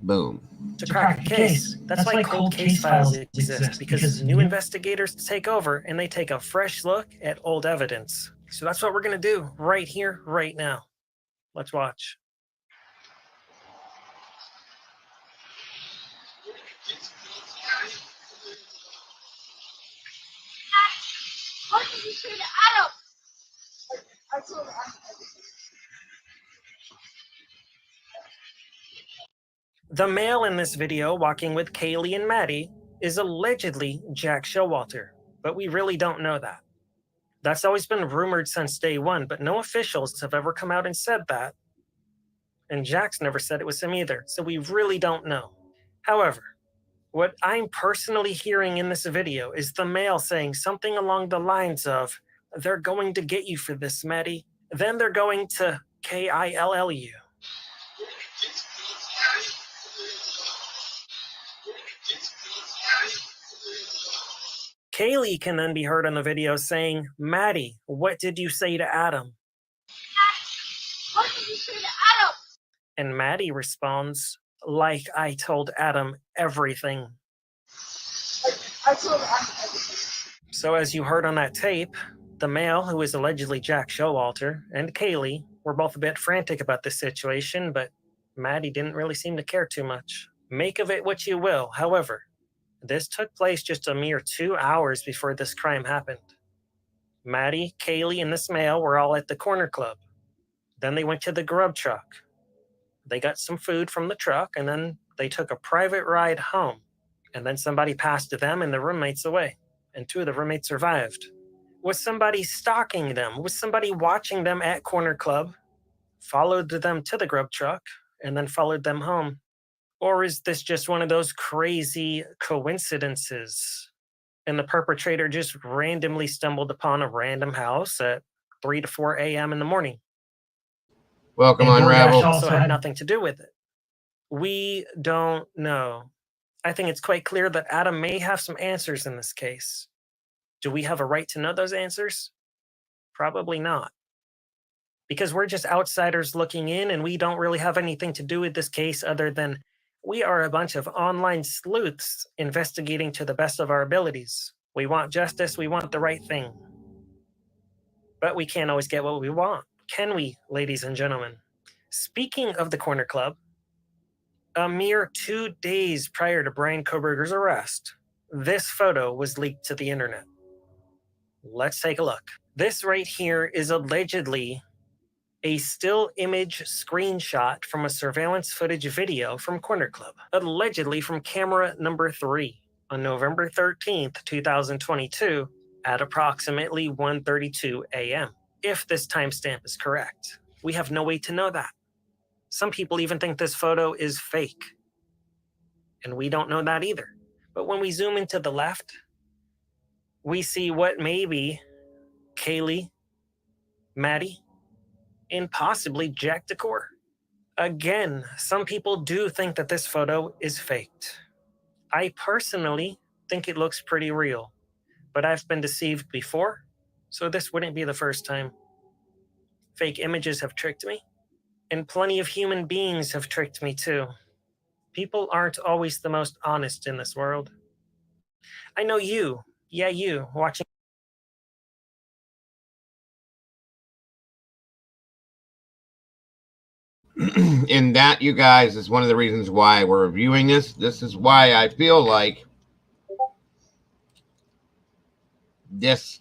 Boom. To crack a case. That's why cold case files exist, because new investigators take over and they take a fresh look at old evidence. So that's what we're going to do right here, right now. Let's watch. What did you say to Adam? I told Adam. The male in this video walking with Kaylee and Maddie is allegedly Jack Showalter, but we really don't know that. That's always been rumored since day one, but no officials have ever come out and said that. And Jack's never said it was him either, so we really don't know. However, what I'm personally hearing in this video is the male saying something along the lines of, "They're going to get you for this, Maddie. Then they're going to kill you." Kaylee can then be heard on the video saying, "Maddie, what did you say to Adam?" What did you say to Adam? And Maddie responds, "Like I told Adam everything." I told Adam everything. So as you heard on that tape, the male, who is allegedly Jack Showalter, and Kaylee were both a bit frantic about this situation, but Maddie didn't really seem to care too much. Make of it what you will. However, this took place just a mere 2 hours before this crime happened. Maddie, Kaylee, and this male were all at the corner club. Then they went to the Grub truck. They got some food from the truck, and then they took a private ride home. And then somebody passed them and the roommates away, and 2 of the roommates survived. Was somebody stalking them? Was somebody watching them at corner club, followed them to the Grub truck, and then followed them home? Or is this just one of those crazy coincidences? And the perpetrator just randomly stumbled upon a random house at 3 to 4 a.m. in the morning. Welcome and on, Rabble. Also had nothing to do with it. We don't know. I think it's quite clear that Adam may have some answers in this case. Do we have a right to know those answers? Probably not. Because we're just outsiders looking in, and we don't really have anything to do with this case other than we are a bunch of online sleuths investigating to the best of our abilities. We want justice, we want the right thing. But we can't always get what we want, can we, ladies and gentlemen? Speaking of the corner club, a mere 2 days prior to Brian Koberger's arrest, this photo was leaked to the internet. Let's take a look. This right here is allegedly a still image screenshot from a surveillance footage video from Corner Club, allegedly from camera number 3 on November 13th, 2022 at approximately 1:32 a.m. If this timestamp is correct. We have no way to know that. Some people even think this photo is fake. And we don't know that either. But when we zoom into the left, we see what may be Kaylee Maddie, and possibly Jack Decor. Again, some people do think that this photo is faked. I personally think it looks pretty real, but I've been deceived before, so this wouldn't be the first time. Fake images have tricked me, and plenty of human beings have tricked me too. People aren't always the most honest in this world. I know you, you, watching. And that, you guys, is one of the reasons why we're reviewing this. This is why I feel like this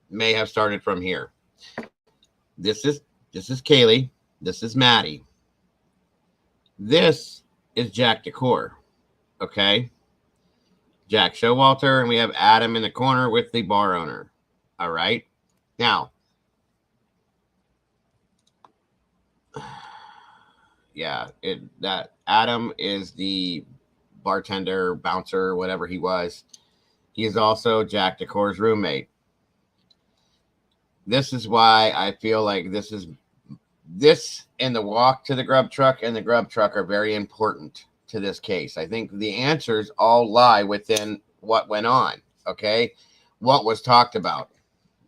may have started from here. This is Kaylee. This is Maddie. This is Jack Decor. Okay. Jack Showalter, and we have Adam in the corner with the bar owner. All right. Now, yeah, that Adam is the bartender, bouncer, whatever he was. He is also Jack Decor's roommate. This is why I feel like this and the walk to the Grub truck and the Grub truck are very important to this case. I think the answers all lie within what went on, okay? What was talked about.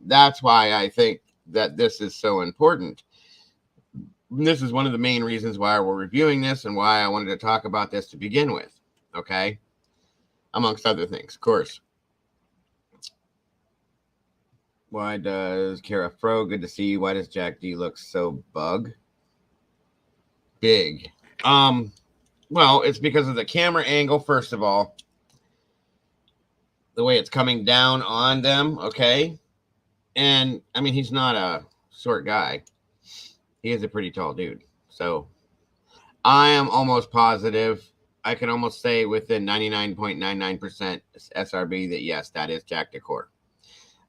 That's why I think that this is so important. This is one of the main reasons why we're reviewing this and why I wanted to talk about this to begin with, okay? Amongst other things, of course. Why does Kara Fro, good to see you. Why does Jack D look so big? Well, it's because of the camera angle, first of all. The way it's coming down on them, okay? And, I mean, he's not a short guy. He is a pretty tall dude. So, I am almost positive. I can almost say within 99.99% SRB that, yes, that is Jack Decor.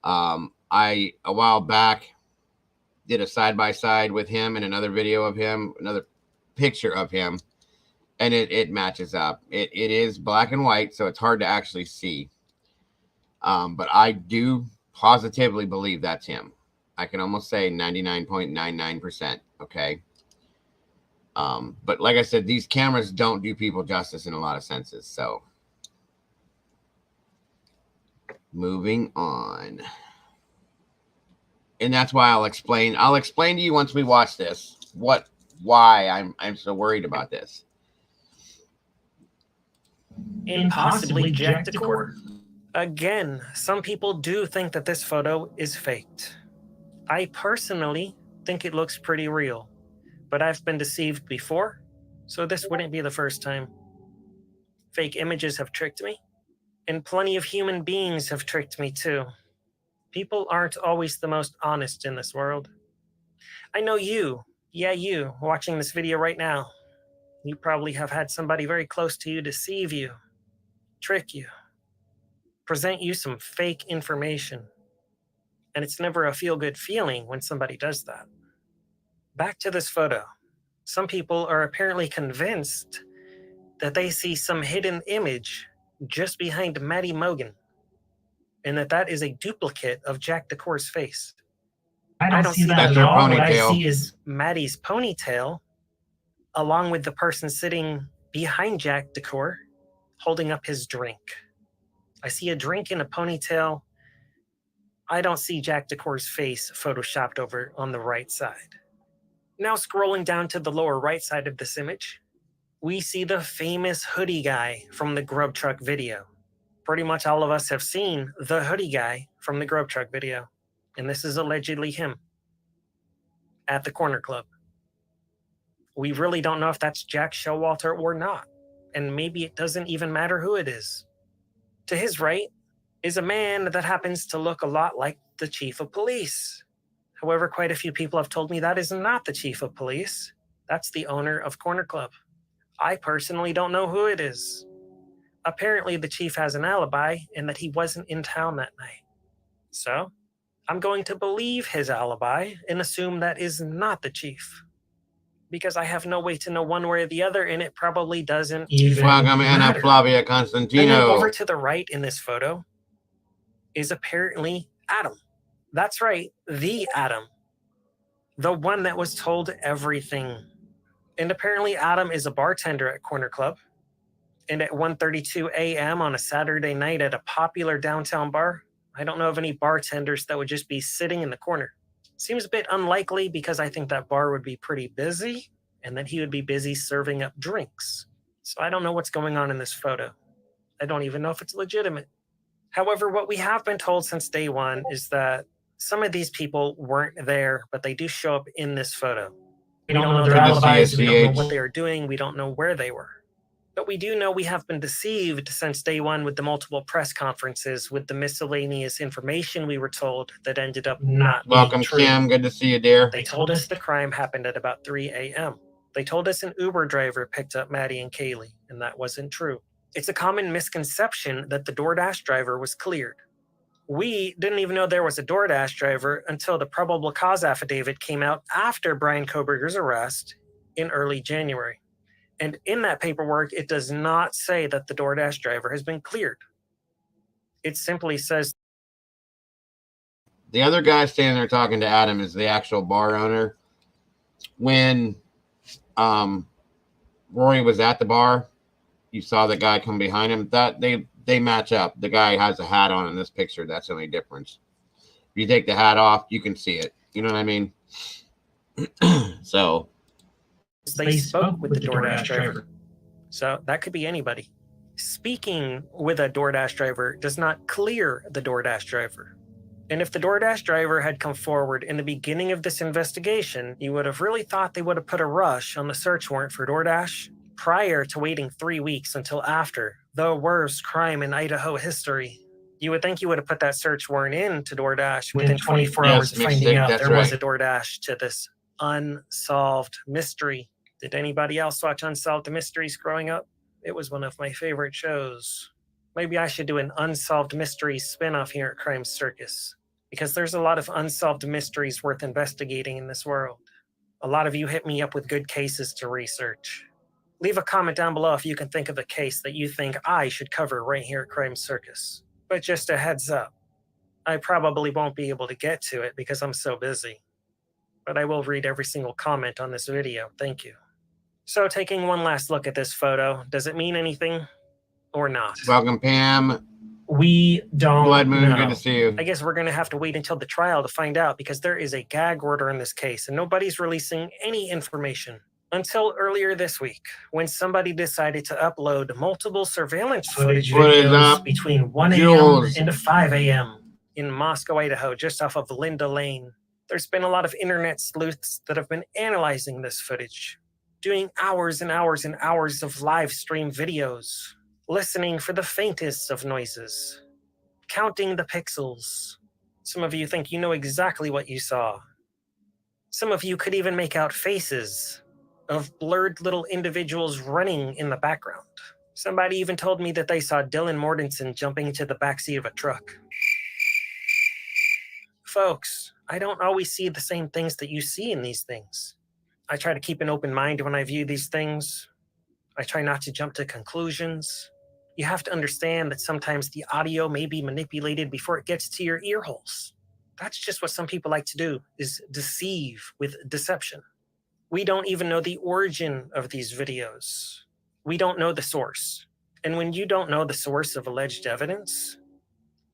I, a while back, did a side-by-side with him in another video of him, another picture of him, and it matches up. It is black and white, so it's hard to actually see. But I do positively believe that's him. I can almost say 99.99%, okay? But like I said, these cameras don't do people justice in a lot of senses, so. Moving on. And that's why I'll explain to you once we watch this why I'm so worried about this. And possibly Jack Decor. Again, some people do think that this photo is faked. I personally think it looks pretty real, but I've been deceived before, so this wouldn't be the first time. Fake images have tricked me, and plenty of human beings have tricked me too. People aren't always the most honest in this world. I know you, you, watching this video right now. You probably have had somebody very close to you deceive you, trick you, present you some fake information. And it's never a feel-good feeling when somebody does that. Back to this photo. Some people are apparently convinced that they see some hidden image just behind Maddie Mogan, and that is a duplicate of Jack Decor's face. I don't see that at all. What I see is Maddie's ponytail, along with the person sitting behind Jack Decor, holding up his drink. I see a drink in a ponytail. I don't see Jack Decor's face photoshopped over on the right side. Now scrolling down to the lower right side of this image, we see the famous hoodie guy from the Grub Truck video. Pretty much all of us have seen the hoodie guy from the Grub Truck video, and this is allegedly him at the Corner Club. We really don't know if that's Jack Showalter or not, and maybe it doesn't even matter who it is. To his right is a man that happens to look a lot like the chief of police. However, quite a few people have told me that is not the chief of police. That's the owner of Corner Club. I personally don't know who it is. Apparently, the chief has an alibi and that he wasn't in town that night. So, I'm going to believe his alibi and assume that is not the chief. Because I have no way to know one way or the other, and it probably doesn't even Welcome, Anna matter. Flavia And then Constantino. over to the right in this photo is apparently Adam. That's right, the Adam. The one that was told everything. And apparently Adam is a bartender at Corner Club. And at 1:32 a.m. on a Saturday night at a popular downtown bar, I don't know of any bartenders that would just be sitting in the corner. Seems a bit unlikely because I think that bar would be pretty busy and that he would be busy serving up drinks. So I don't know what's going on in this photo. I don't even know if it's legitimate. However, what we have been told since day one is that some of these people weren't there, but they do show up in this photo. We don't know their alibis, we don't know what they are doing, we don't know where they were. But we do know we have been deceived since day one with the multiple press conferences, with the miscellaneous information we were told that ended up not Welcome, being true. Kim. Good to see you, dear. They told us the crime happened at about 3 a.m. They told us an Uber driver picked up Maddie and Kaylee, and that wasn't true. It's a common misconception that the DoorDash driver was cleared. We didn't even know there was a DoorDash driver until the probable cause affidavit came out after Brian Koberger's arrest in early January. And in that paperwork, it does not say that the DoorDash driver has been cleared. It simply says... The other guy standing there talking to Adam is the actual bar owner. When Rory was at the bar, you saw the guy come behind him. That they match up. The guy has a hat on in this picture. That's the only difference. If you take the hat off, you can see it. You know what I mean? So they spoke with the DoorDash driver. So that could be anybody. Speaking with a DoorDash driver does not clear the DoorDash driver. And if the DoorDash driver had come forward in the beginning of this investigation, you would have really thought they would have put a rush on the search warrant for DoorDash prior to waiting 3 weeks until after the worst crime in Idaho history. You would think you would have put that search warrant in to DoorDash within 24 hours of finding out there was a DoorDash to this unsolved mystery. Did anybody else watch Unsolved Mysteries growing up? It was one of my favorite shows. Maybe I should do an Unsolved Mysteries spinoff here at Crime Circus, because there's a lot of unsolved mysteries worth investigating in this world. A lot of you hit me up with good cases to research. Leave a comment down below if you can think of a case that you think I should cover right here at Crime Circus. But just a heads up, I probably won't be able to get to it because I'm so busy. But I will read every single comment on this video, thank you. So taking one last look at this photo, does it mean anything or not? welcome, Pam. We don't Blood Moon, know. good to see you. I guess we're going to have to wait until the trial to find out, because there is a gag order in this case and nobody's releasing any information. Until earlier this week, when somebody decided to upload multiple surveillance footage videos between 1 a.m. and 5 a.m. in Moscow, Idaho, just off of Linda Lane. There's been a lot of internet sleuths that have been analyzing this footage, doing hours and hours and hours of live stream videos, listening for the faintest of noises, counting the pixels. Some of you think you know exactly what you saw. Some of you could even make out faces of blurred little individuals running in the background. Somebody even told me that they saw Dylan Mortensen jumping into the backseat of a truck. Folks, I don't always see the same things that you see in these things. I try to keep an open mind when I view these things. I try not to jump to conclusions. You have to understand that sometimes the audio may be manipulated before it gets to your ear holes. That's just what some people like to do, is deceive with deception. We don't even know the origin of these videos. We don't know the source. And when you don't know the source of alleged evidence,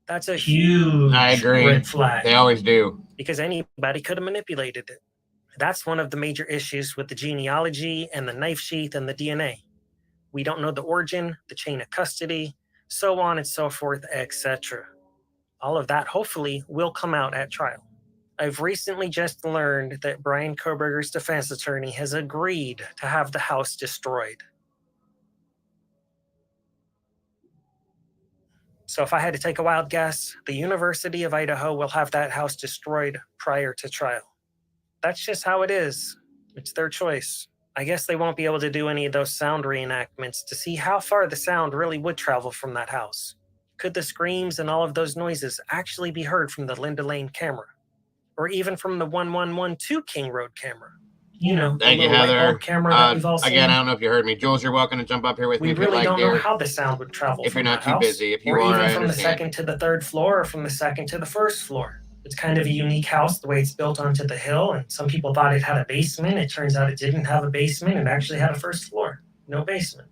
that's a huge red flag. They always do. Because anybody could have manipulated it. That's one of the major issues with the genealogy and the knife sheath and the DNA. We don't know the origin, the chain of custody, so on and so forth, etc. All of that hopefully will come out at trial. I've recently just learned that Brian Koberger's defense attorney has agreed to have the house destroyed. So if I had to take a wild guess, the University of Idaho will have that house destroyed prior to trial. That's just how it is. It's their choice. I guess they won't be able to do any of those sound reenactments to see how far the sound really would travel from that house. Could the screams and all of those noises actually be heard from the Linda Lane camera? Or even from the 1112 King Road camera? You know, Thank the you, little light Heather. bulb camera that we've all seen. Again, I don't know if you heard me. Jules, you're welcome to jump up here with me We if you really like, don't know dear. how the sound would travel If from you're not that too house, busy. If you or are, even I from the understand. second to the third floor, or from the second to the first floor. It's kind of a unique house the way it's built onto the hill, and some people thought it had a basement. It turns out it didn't have a basement. It actually had a first floor, no basement.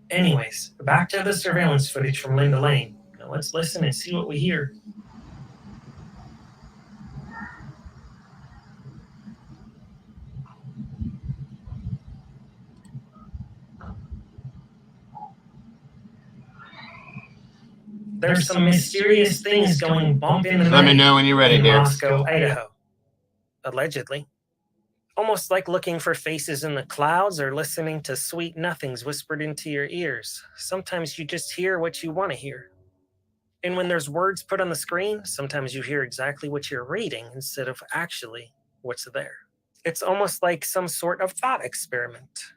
Anyways, back to the surveillance footage from Linda Lane. Now let's listen and see what we hear. There's some mysterious things going bump in the night. Let me know when you're ready, in dear. Moscow, Idaho. Allegedly. Almost like looking for faces in the clouds or listening to sweet nothings whispered into your ears. Sometimes you just hear what you want to hear. And when there's words put on the screen, sometimes you hear exactly what you're reading instead of actually what's there. It's almost like some sort of thought experiment.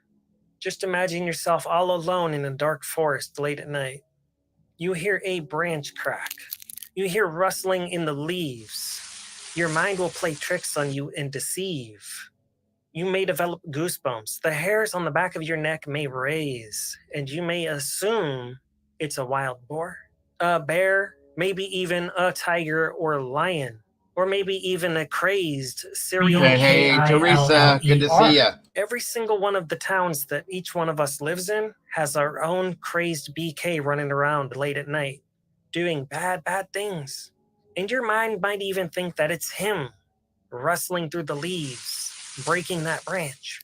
Just imagine yourself all alone in a dark forest late at night. You hear a branch crack. You hear rustling in the leaves. Your mind will play tricks on you and deceive. You may develop goosebumps. The hairs on the back of your neck may raise, and you may assume it's a wild boar, a bear, maybe even a tiger or lion, or maybe even a crazed serial killer. Hey, Teresa, good to see you. Every single one of the towns that each one of us lives in has our own crazed BK running around late at night, doing bad things. And your mind might even think that it's him, rustling through the leaves, breaking that branch.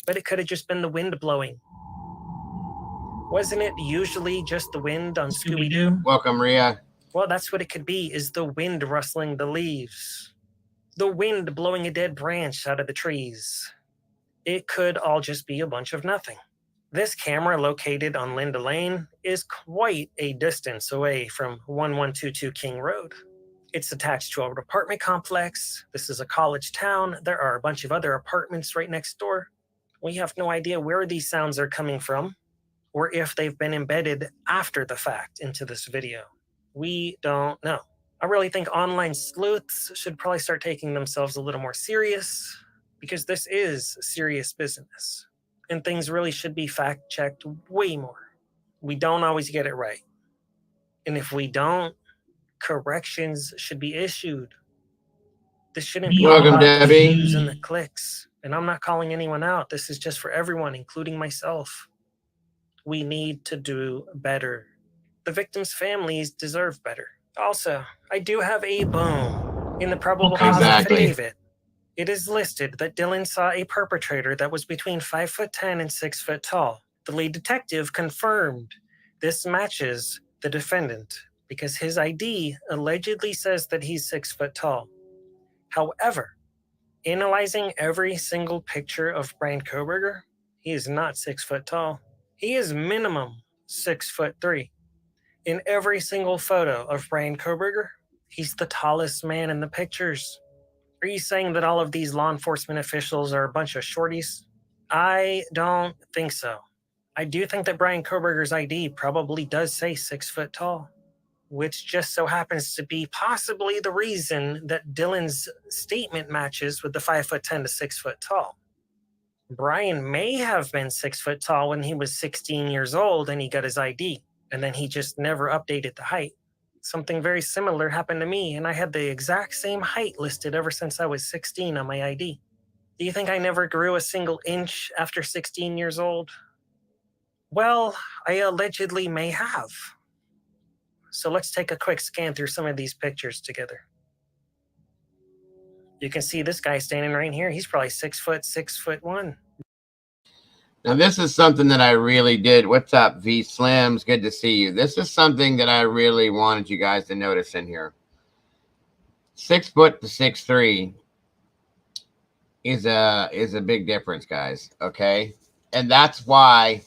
But it could have just been the wind blowing. Wasn't it usually just the wind on Scooby-Doo? Welcome, Rhea. Well, that's what it could be, is the wind rustling the leaves. The wind blowing a dead branch out of the trees. It could all just be a bunch of nothing. This camera, located on Linda Lane, is quite a distance away from 1122 King Road. It's attached to an apartment complex. This is a college town. There are a bunch of other apartments right next door. We have no idea where these sounds are coming from, or if they've been embedded after the fact into this video. We don't know. I really think online sleuths should probably start taking themselves a little more serious, because this is serious business, and things really should be fact-checked way more. We don't always get it right. And if we don't, corrections should be issued. This shouldn't be Welcome, about the Debbie. views and the clicks. And I'm not calling anyone out. This is just for everyone, including myself. We need to do better. The victims' families deserve better. Also, I do have a boom in the probable cause affidavit. It is listed that Dylan saw a perpetrator that was between 5'10" and 6 foot tall. The lead detective confirmed this matches the defendant because his ID allegedly says that he's 6 foot tall. However, analyzing every single picture of Brian Koberger, he is not 6 foot tall. He is minimum 6'3". In every single photo of Brian Koberger, he's the tallest man in the pictures. Are you saying that all of these law enforcement officials are a bunch of shorties? I don't think so. I do think that Brian Koberger's ID probably does say 6 foot tall, which just so happens to be possibly the reason that Dylan's statement matches with the 5'10" to 6 foot tall. Brian may have been 6 foot tall when he was 16 years old and he got his ID, and then he just never updated the height. Something very similar happened to me, and I had the exact same height listed ever since I was 16 on my ID. Do you think I never grew a single inch after 16 years old? Well, I allegedly may have. So let's take a quick scan through some of these pictures together. You can see this guy standing right here. He's probably 6'1". Now, this is something that I really did. What's up, V Slims? Good to see you. This is something that I really wanted you guys to notice in here. 6 foot to 6'3" is a big difference, guys. Okay, and that's why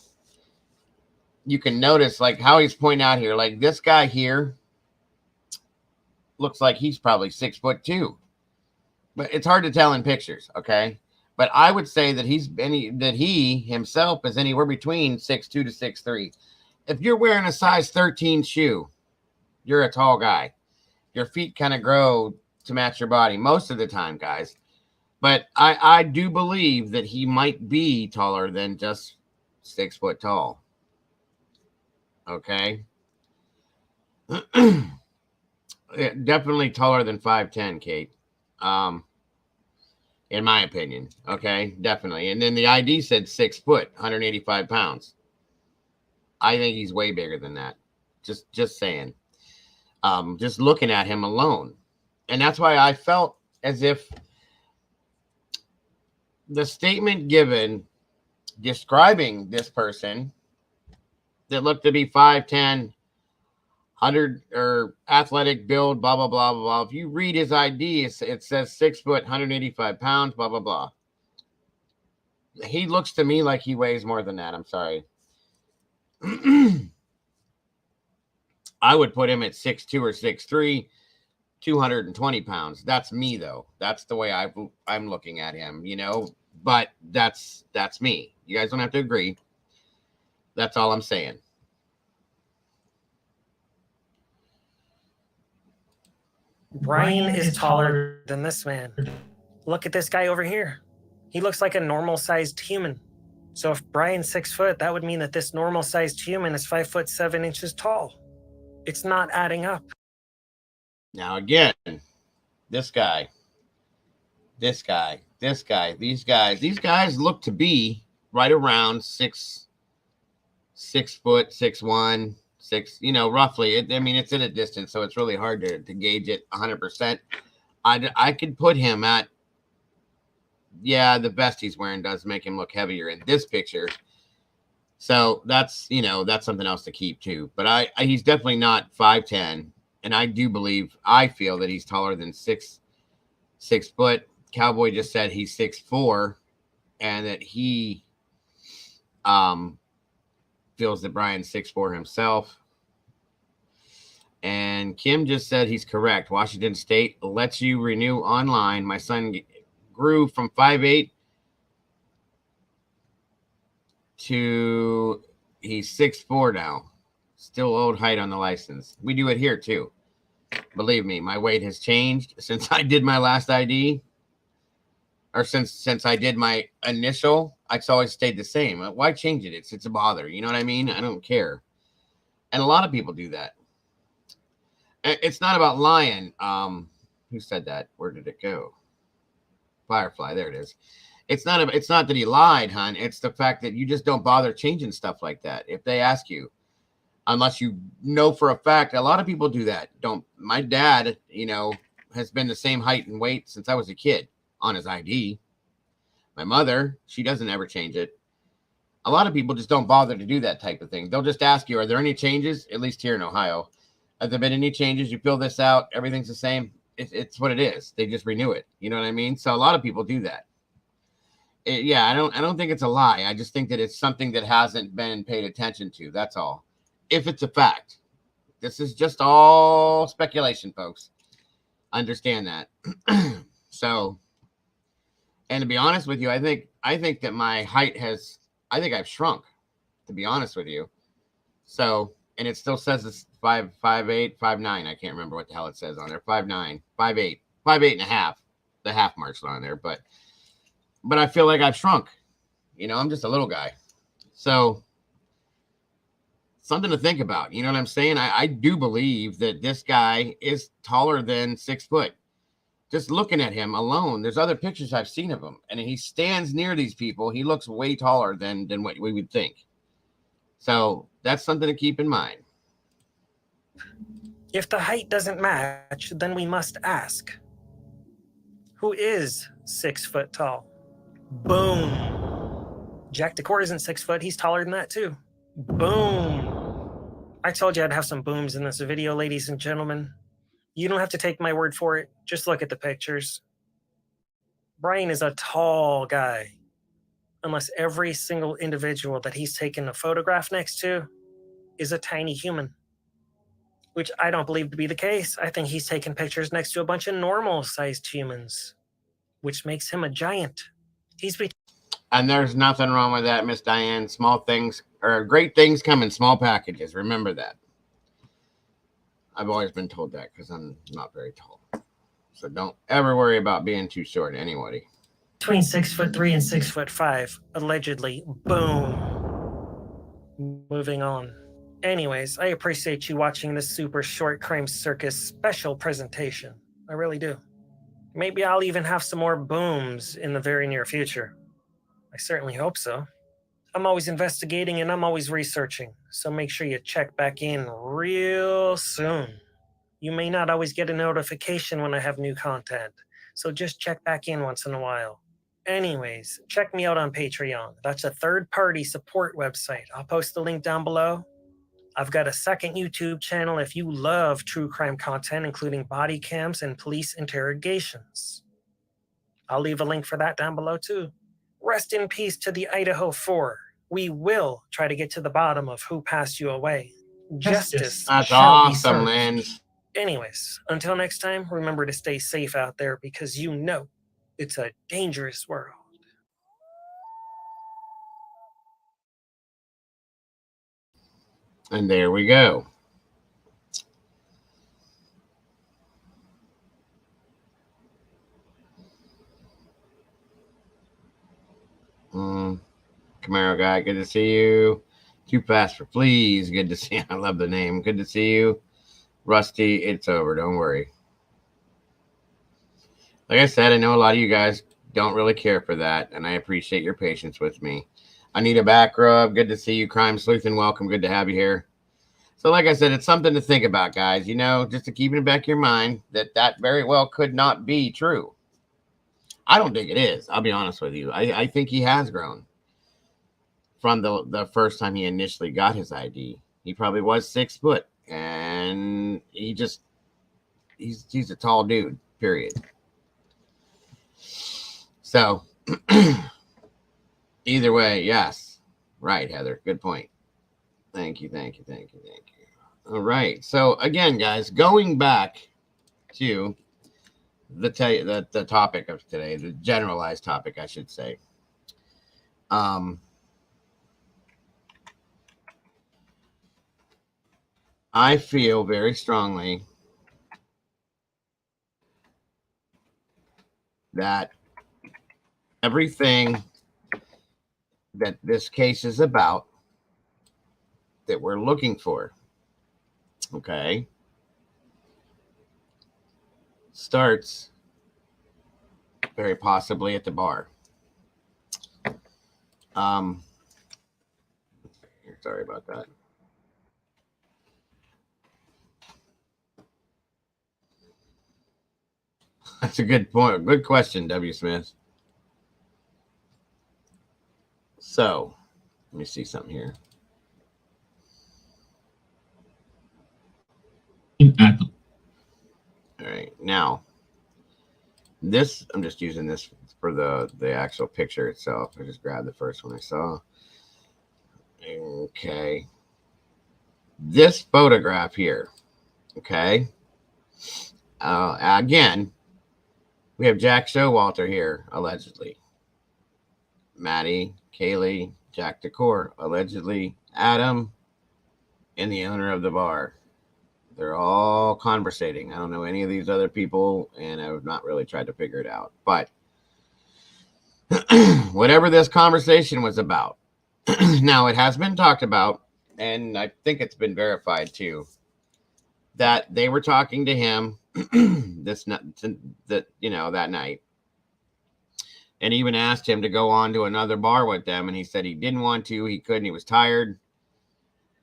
you can notice, like how he's pointing out here, like this guy here looks like he's probably 6'2", but it's hard to tell in pictures. Okay. But I would say that he himself is anywhere between 6'2" to 6'3". If you're wearing a size 13 shoe, you're a tall guy. Your feet kind of grow to match your body most of the time, guys. But I do believe that he might be taller than just 6 foot tall. Okay. definitely taller than 5'10", Kate. In my opinion. Okay, definitely. And then the ID said 6 foot, 185 pounds. I think he's way bigger than that. Just saying. Just looking at him alone. And that's why I felt as if the statement given describing this person that looked to be 5'10", 100 or athletic build, blah, blah, blah, blah, blah. If you read his ID, it says 6 foot, 185 pounds, blah, blah, blah. He looks to me like he weighs more than that. I'm sorry. I would put him at 6'2" or 6'3", 220 pounds. That's me, though. That's the way I'm looking at him, you know. But that's me. You guys don't have to agree. That's all I'm saying. Brian is taller than this man. Look at this guy over here. He looks like a normal-sized human. So if Brian's 6 foot, that would mean that this normal-sized human is 5'7" tall. It's not adding up. Now again, these guys look to be right around 6 foot, 6'1", 6, you know, roughly. I mean, it's in a distance, so it's really hard to gauge it 100%. I could put him at, yeah, the vest he's wearing does make him look heavier in this picture. So that's, you know, that's something else to keep too. But he's definitely not 5'10", and I feel that he's taller than 6 foot. Cowboy just said he's 6'4", and that he feels that Brian's 6'4" himself. And Kim just said he's correct. Washington State lets you renew online. My son grew from 5'8" to he's 6'4" now. Still old height on the license. We do it here too. Believe me, my weight has changed since I did my last ID. Or since I did my initial, it's always stayed the same. Why change it? It's a bother. You know what I mean? I don't care. And a lot of people do that. It's not about lying. Who said that? Where did it go? Firefly. There it is. It's not that he lied, hon. It's the fact that you just don't bother changing stuff like that. If they ask you, unless you know for a fact, a lot of people do that. My dad, you know, has been the same height and weight since I was a kid on his ID. My mother, she doesn't ever change it. A lot of people just don't bother to do that type of thing. They'll just ask you, are there any changes? At least here in Ohio. Have there been any changes? You fill this out, everything's the same. It's what it is. They just renew it. You know what I mean? So a lot of people do that. Yeah, I don't think it's a lie. I just think that it's something that hasn't been paid attention to. That's all. If it's a fact. This is just all speculation, folks. Understand that. So, and to be honest with you, I think that my height I've shrunk, to be honest with you. So, and it still says it's 5'8", 5'9". I can't remember what the hell it says on there. 5'9", 5'8", 5'8" and a half. The half mark's on there, but I feel like I've shrunk. You know, I'm just a little guy. So, something to think about. You know what I'm saying? I do believe that this guy is taller than 6 foot. Just looking at him alone, there's other pictures I've seen of him, and he stands near these people. He looks way taller than what we would think. So that's something to keep in mind. If the height doesn't match, then we must ask, who is 6 foot tall? Boom. Jack Decor isn't 6 foot. He's taller than that too. Boom. I told you I'd have some booms in this video, ladies and gentlemen. You don't have to take my word for it. Just look at the pictures. Brian is a tall guy. Unless every single individual that he's taken a photograph next to is a tiny human. Which I don't believe to be the case. I think he's taken pictures next to a bunch of normal-sized humans. Which makes him a giant. And there's nothing wrong with that, Miss Diane. Small things, or great things come in small packages. Remember that. I've always been told that because I'm not very tall. So don't ever worry about being too short, anybody. Between 6'3" and 6'5", allegedly. Boom. Moving on. Anyways, I appreciate you watching this super short Crime Circus special presentation. I really do. Maybe I'll even have some more booms in the very near future. I certainly hope so. I'm always investigating and I'm always researching, so make sure you check back in real soon. You may not always get a notification when I have new content, so just check back in once in a while. Anyways, check me out on Patreon. That's a third-party support website. I'll post the link down below. I've got a second YouTube channel if you love true crime content, including body cams and police interrogations. I'll leave a link for that down below too. Rest in peace to the Idaho 4. We will try to get to the bottom of who passed you away. Justice That's shall be awesome, served. Lynn. Anyways, until next time, remember to stay safe out there because you know it's a dangerous world. And there we go. Camaro guy, good to see you. Too fast for fleas. Good to see you. I love the name. Good to see you. Rusty, it's over. Don't worry. Like I said, I know a lot of you guys don't really care for that, and I appreciate your patience with me. I need a back rub. Good to see you, Crime Sleuth, and welcome. Good to have you here. So like I said, it's something to think about, guys. You know, just to keep in the back of your mind that that very well could not be true. I don't think it is. I'll be honest with you. I think he has grown from the first time he initially got his ID. He probably was 6 foot, and he's a tall dude, period. So either way, yes. Right, Heather. Good point. Thank you. All right. So again, guys, going back to the topic of today, the generalized topic, I should say. I feel very strongly that everything that this case is about, that we're looking for, okay, starts very possibly at the bar. Sorry about that. That's a good point. Good question, W. Smith. So, let me see something here. All right, now this, I'm just using this for the actual picture itself. I just grabbed the first one I saw. Okay, this photograph here. Okay, again, we have Jack Showalter here, allegedly. Maddie, Kaylee, Jack Decor, allegedly. Adam, and the owner of the bar. They're all conversating. I don't know any of these other people, and I've not really tried to figure it out. But whatever this conversation was about, now it has been talked about, and I think it's been verified too, that they were talking to him that night, and even asked him to go on to another bar with them, and he said he didn't want to, he couldn't, he was tired,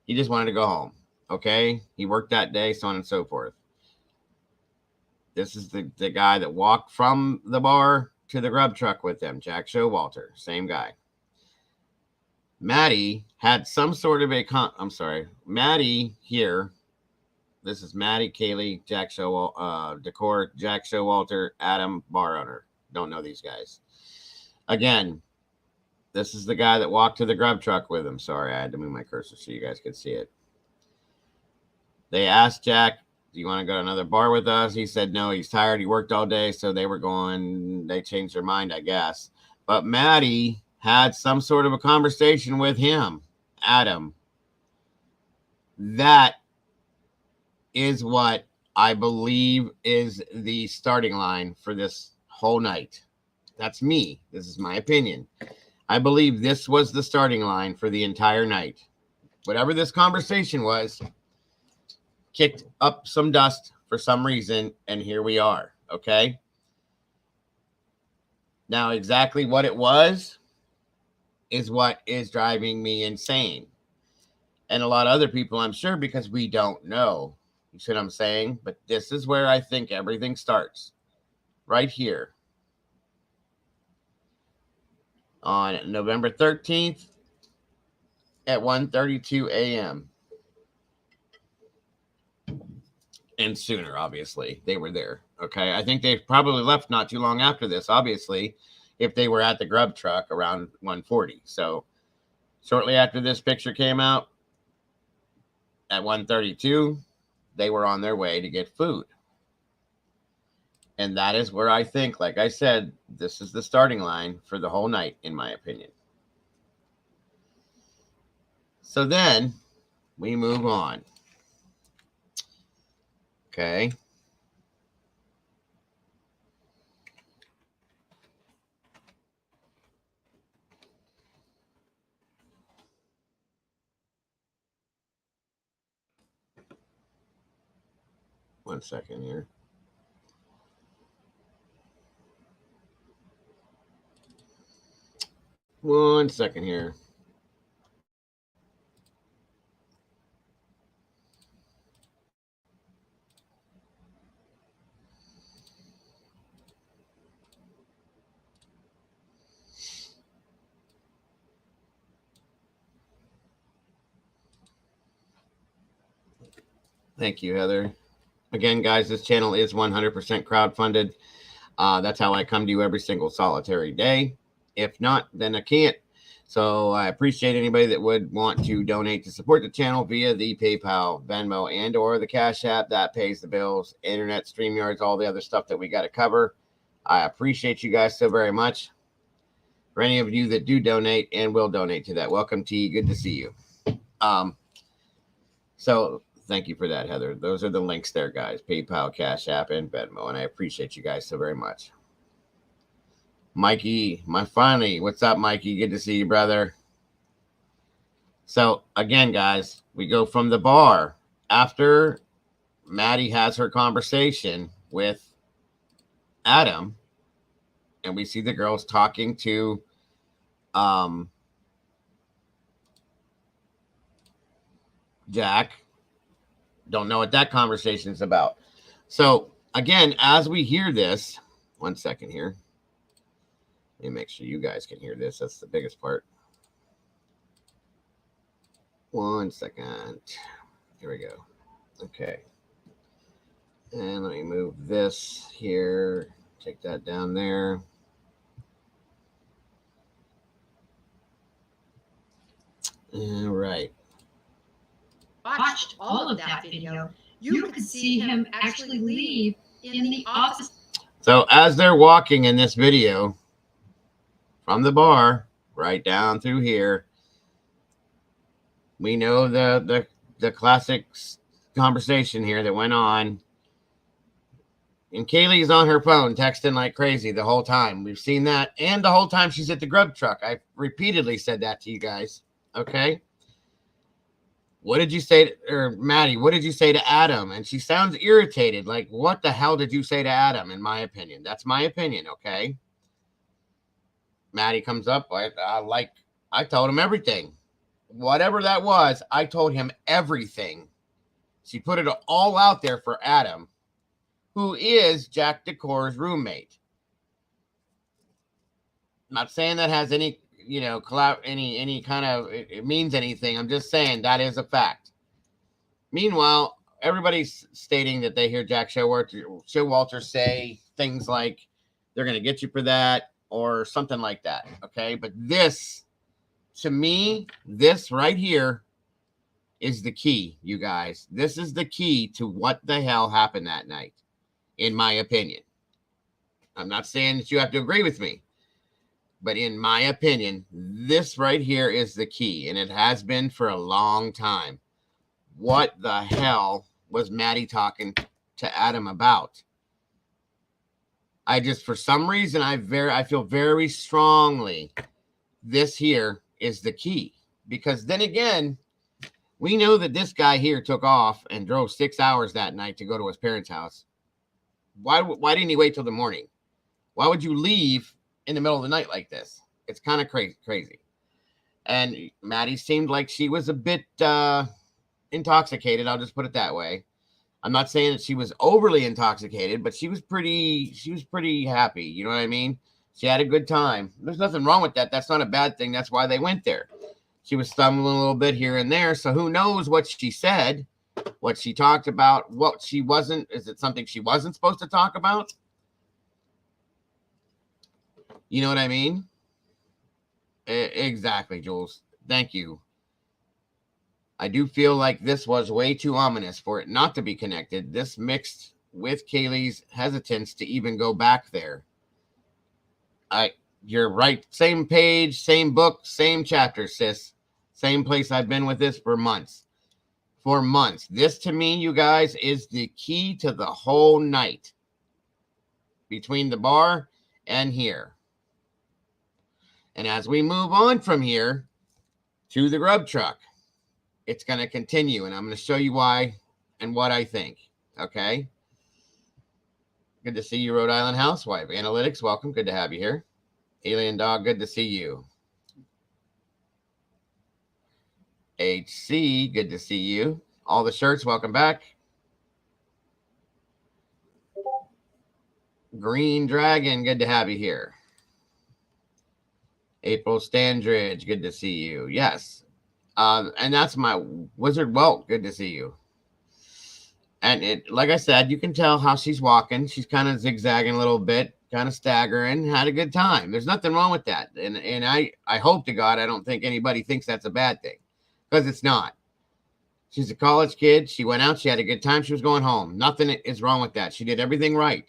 he just wanted to go home. Okay, he worked that day, so on and so forth. This is the guy that walked from the bar to the grub truck with them, Jack Showalter, same guy. Maddie had some sort of Maddie here. This is Maddie, Kaylee, Jack Decor, Jack Showalter, Adam, bar owner. Don't know these guys. Again, this is the guy that walked to the grub truck with him. Sorry, I had to move my cursor so you guys could see it. They asked Jack, do you want to go to another bar with us? He said no, he's tired. He worked all day, so they changed their mind, I guess. But Maddie had some sort of a conversation with him, Adam. That is what I believe is the starting line for this whole night. That's me. This is my opinion. I believe this was the starting line for the entire night. whatever this conversation was, kicked up some dust for some reason, and here we are, okay? Now, exactly what it was is what is driving me insane. And a lot of other people, I'm sure, because we don't know. You see what I'm saying? But this is where I think everything starts. Right here. On November 13th at 1:32 a.m. And sooner, obviously. They were there. Okay. I think they probably left not too long after this, obviously, if they were at the Grub truck around 1:40. So shortly after this picture came out, at 1:32, they were on their way to get food. And that is where I think, like I said, this is the starting line for the whole night, in my opinion. So then we move on. Okay. One second here. One second here. Thank you, Heather. Again, guys, this channel is 100% crowdfunded. That's how I come to you every single solitary day. If not, then I can't. So I appreciate anybody that would want to donate to support the channel via the PayPal, Venmo, and or the Cash App. That pays the bills, internet, StreamYards, all the other stuff that we got to cover. I appreciate you guys so very much. For any of you that do donate and will donate to that, welcome to you. Good to see you. So thank you for that, Heather. Those are the links there, guys. PayPal, Cash App, and Venmo. And I appreciate you guys so very much. Mikey, my funny. What's up, Mikey? Good to see you, brother. So, again, guys, we go from the bar after Maddie has her conversation with Adam, and we see the girls talking to Jack. Don't know what that conversation is about. So, again, as we hear this, one second here. Let me make sure you guys can hear this. That's the biggest part. One second. Here we go. Okay. And let me move this here. Take that down there. All right. Watched all of that video. You could see him actually leave in the office. So as they're walking in this video from the bar right down through here, we know the classic conversation here that went on. And Kaylee's on her phone texting like crazy the whole time. We've seen that. And the whole time she's at the Grub truck. I repeatedly said that to you guys. Okay. What did you say or Maddie, what did you say to Adam? And she sounds irritated. Like, what the hell did you say to Adam, in my opinion? That's my opinion, okay? Maddie comes up. I told him everything. Whatever that was, I told him everything. She put it all out there for Adam, who is Jack Decor's roommate. I'm not saying that has any, any kind of, it means anything. I'm just saying that is a fact. Meanwhile, everybody's stating that they hear Jack Showalter say things like they're going to get you for that or something like that. Okay. But this, to me, this right here is the key, you guys. This is the key to what the hell happened that night, in my opinion. I'm not saying that you have to agree with me, but in my opinion, this right here is the key, and it has been for a long time. What the hell was Maddie talking to Adam about? I just, for some reason, I feel very strongly this here is the key. Because then again, We know that this guy here took off and drove 6 hours that night to go to his parents' house. Why didn't he wait till the morning? Why would you leave in the middle of the night like this? It's kind of crazy. And Maddie seemed like she was a bit intoxicated. I'll just put it that way. I'm not saying that she was overly intoxicated, but she was pretty happy. You know what I mean? She had a good time. There's nothing wrong with that. That's not a bad thing. That's why they went there. She was stumbling a little bit here and there. So who knows what she said, what she talked about, what she wasn't. Is it something she wasn't supposed to talk about? You know what I mean? Exactly, Jules. Thank you. I do feel like this was way too ominous for it not to be connected. This mixed with Kaylee's hesitance to even go back there. You're right. Same page, same book, same chapter, sis. Same place I've been with this for months. For months. This, to me, you guys, is the key to the whole night. Between the bar and here. And as we move on from here to the Grub truck, it's going to continue, and I'm going to show you why and what I think. Okay? Good to see you, Rhode Island housewife. Analytics, welcome. Good to have you here. Alien Dog, good to see you. HC, good to see you. All the shirts, welcome back. Green Dragon, good to have you here. April Standridge, good to see you. Yes. And that's my Wizard Welt. Good to see you. And it, like I said, you can tell how she's walking. She's kind of zigzagging a little bit, kind of staggering, had a good time. There's nothing wrong with that. And I hope to God, I don't think anybody thinks that's a bad thing, because it's not. She's a college kid. She went out. She had a good time. She was going home. Nothing is wrong with that. She did everything right.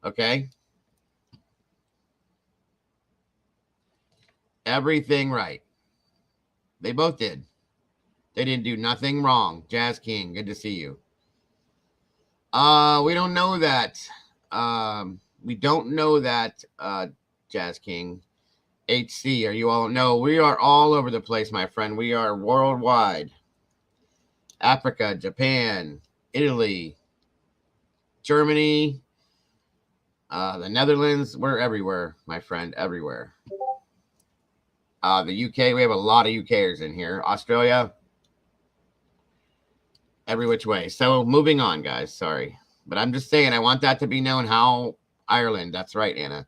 Okay. Everything right. They both did. They didn't do nothing wrong. Jazz King, good to see you. We don't know that. We don't know that, Jazz King. HC, are you all? No, we are all over the place, my friend. We are worldwide. Africa, Japan, Italy, Germany, the Netherlands. We're everywhere, my friend, everywhere. The UK, we have a lot of UKers in here. Australia, every which way. So moving on, guys. Sorry. But I'm just saying, I want that to be known. How Ireland. That's right, Anna.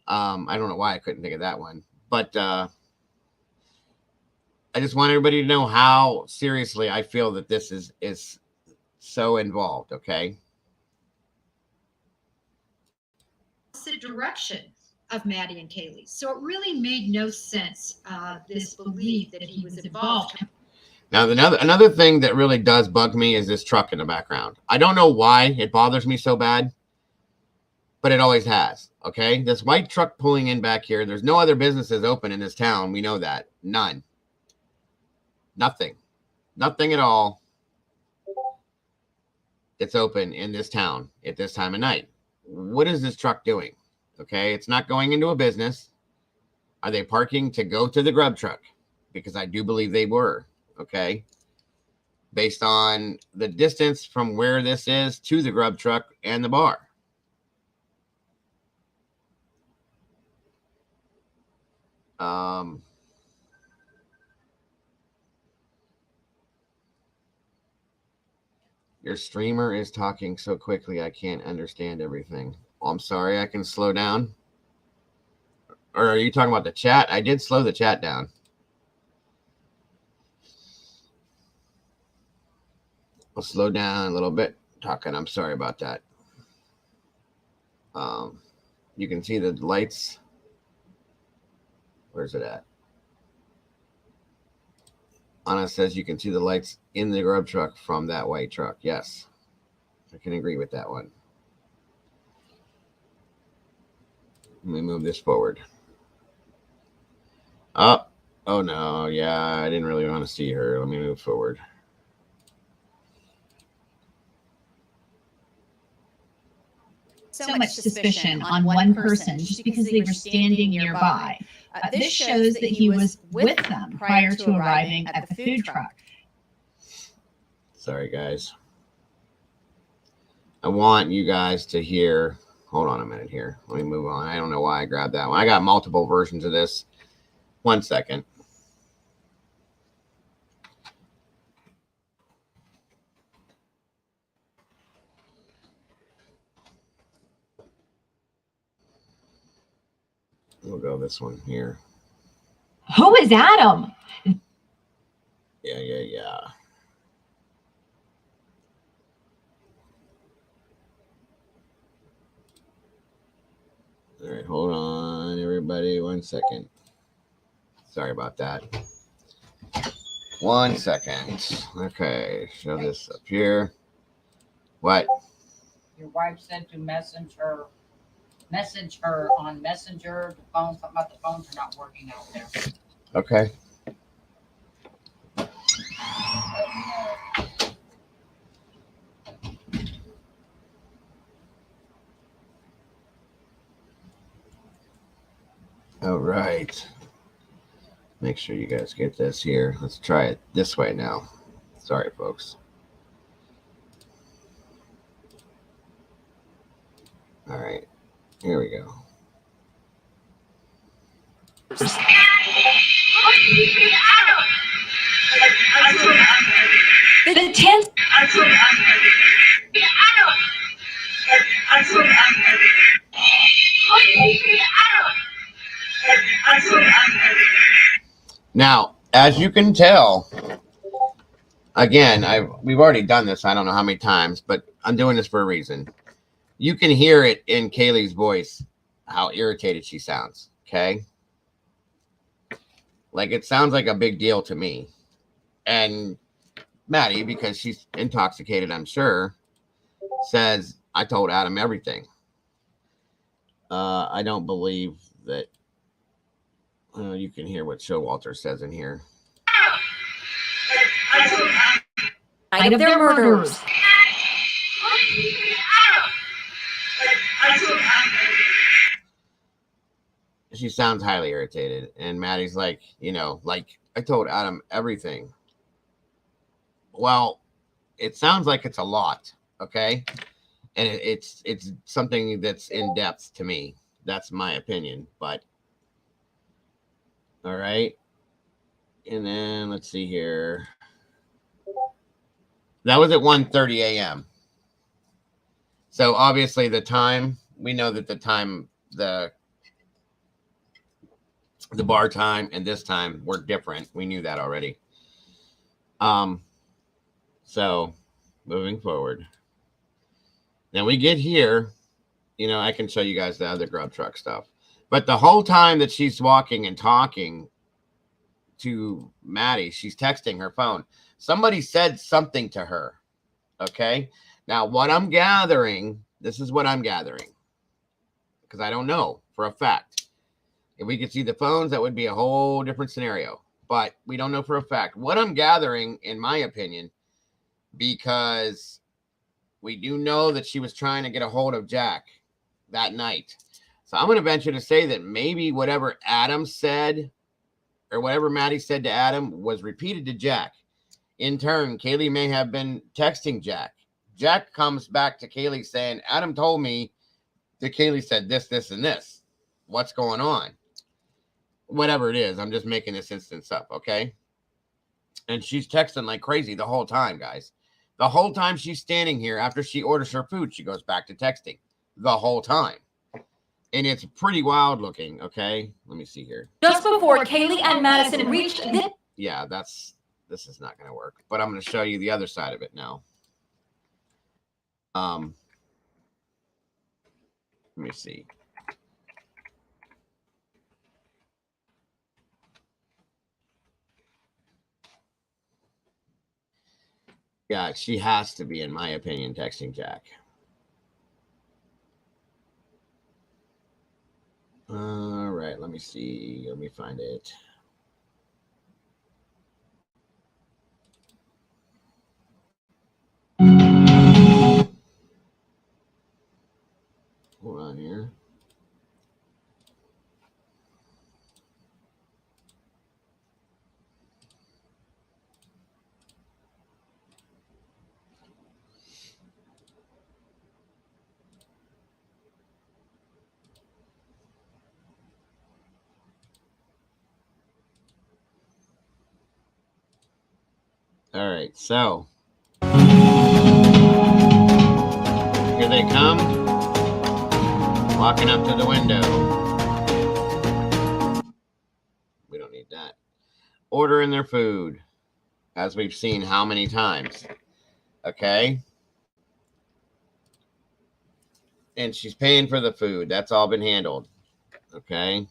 I don't know why I couldn't think of that one. But I just want everybody to know how seriously I feel that this is so involved, okay? The direction of Maddie and Kaylee. So it really made no sense, this belief that he was involved. Now, another thing that really does bug me is this truck in the background. I don't know why it bothers me so bad, but it always has, okay? This white truck pulling in back here, there's no other businesses open in this town. We know that. None. Nothing. Nothing at all. It's open in this town at this time of night. What is this truck doing? Okay, it's not going into a business. Are they parking to go to the Grub truck? Because I do believe they were, okay? Based on the distance from where this is to the Grub truck and the bar. Your streamer is talking so quickly I can't understand everything. Oh, I'm sorry, I can slow down. Or are you talking about the chat? I did slow the chat down. I'll slow down a little bit talking. I'm sorry about that. You can see the lights. Where's it at? Anna says you can see the lights in the Grub truck from that white truck. Yes, I can agree with that one. Let me move this forward. Oh no. Yeah, I didn't really want to see her. Let me move forward. So much suspicion on one person just because they were standing nearby. This shows that he was with them prior to arriving at the food truck. Sorry, guys. I want you guys to hear. Hold on a minute here. Let me move on. I don't know why I grabbed that one. I got multiple versions of this. 1 second. We'll go this one here. Who is Adam? Yeah. All right, hold on, everybody. 1 second. Sorry about that. 1 second. Okay, show this up here. What? Your wife said to message her on Messenger. The phone, something about the phones are not working out there. Okay. All right. Make sure you guys get this here. Let's try it this way now. Sorry, folks. All right. Here we go. The 10th. Now, as you can tell, again, we've already done this. I don't know how many times, but I'm doing this for a reason. You can hear it in Kaylee's voice, how irritated she sounds. Okay. Like, it sounds like a big deal to me. And Maddie, because she's intoxicated, I'm sure, says, I told Adam everything. I don't believe that. You can hear what Showalter says in here. Night of their murders. She sounds highly irritated. And Maddie's like, like, I told Adam everything. Well, it sounds like it's a lot, okay? And it's something that's in depth to me. That's my opinion, but all right. And then let's see here. That was at 1:30 a.m. So obviously the time, we know that the time, the bar time and this time were different. We knew that already. So moving forward. Now we get here, I can show you guys the other Grub truck stuff. But the whole time that she's walking and talking to Maddie, she's texting her phone. Somebody said something to her. Okay. Now, what I'm gathering, this is what I'm gathering, because I don't know for a fact. If we could see the phones, that would be a whole different scenario. But we don't know for a fact. What I'm gathering, in my opinion, because we do know that she was trying to get a hold of Jack that night. So I'm going to venture to say that maybe whatever Adam said or whatever Maddie said to Adam was repeated to Jack. In turn, Kaylee may have been texting Jack. Jack comes back to Kaylee saying, Adam told me that Kaylee said this, this, and this. What's going on? Whatever it is, I'm just making this instance up, okay? And she's texting like crazy the whole time, guys. The whole time she's standing here after she orders her food, she goes back to texting the whole time. And it's pretty wild looking, okay? Let me see here. Just before Kaylee and Madison reached the... Yeah, this is not going to work. But I'm going to show you the other side of it now. Let me see. Yeah, she has to be, in my opinion, texting Jack. All right, let me see. Let me find it. Hold on here. All right, so here they come, walking up to the window. We don't need that. Ordering their food, as we've seen how many times. Okay. And she's paying for the food. That's all been handled. Okay.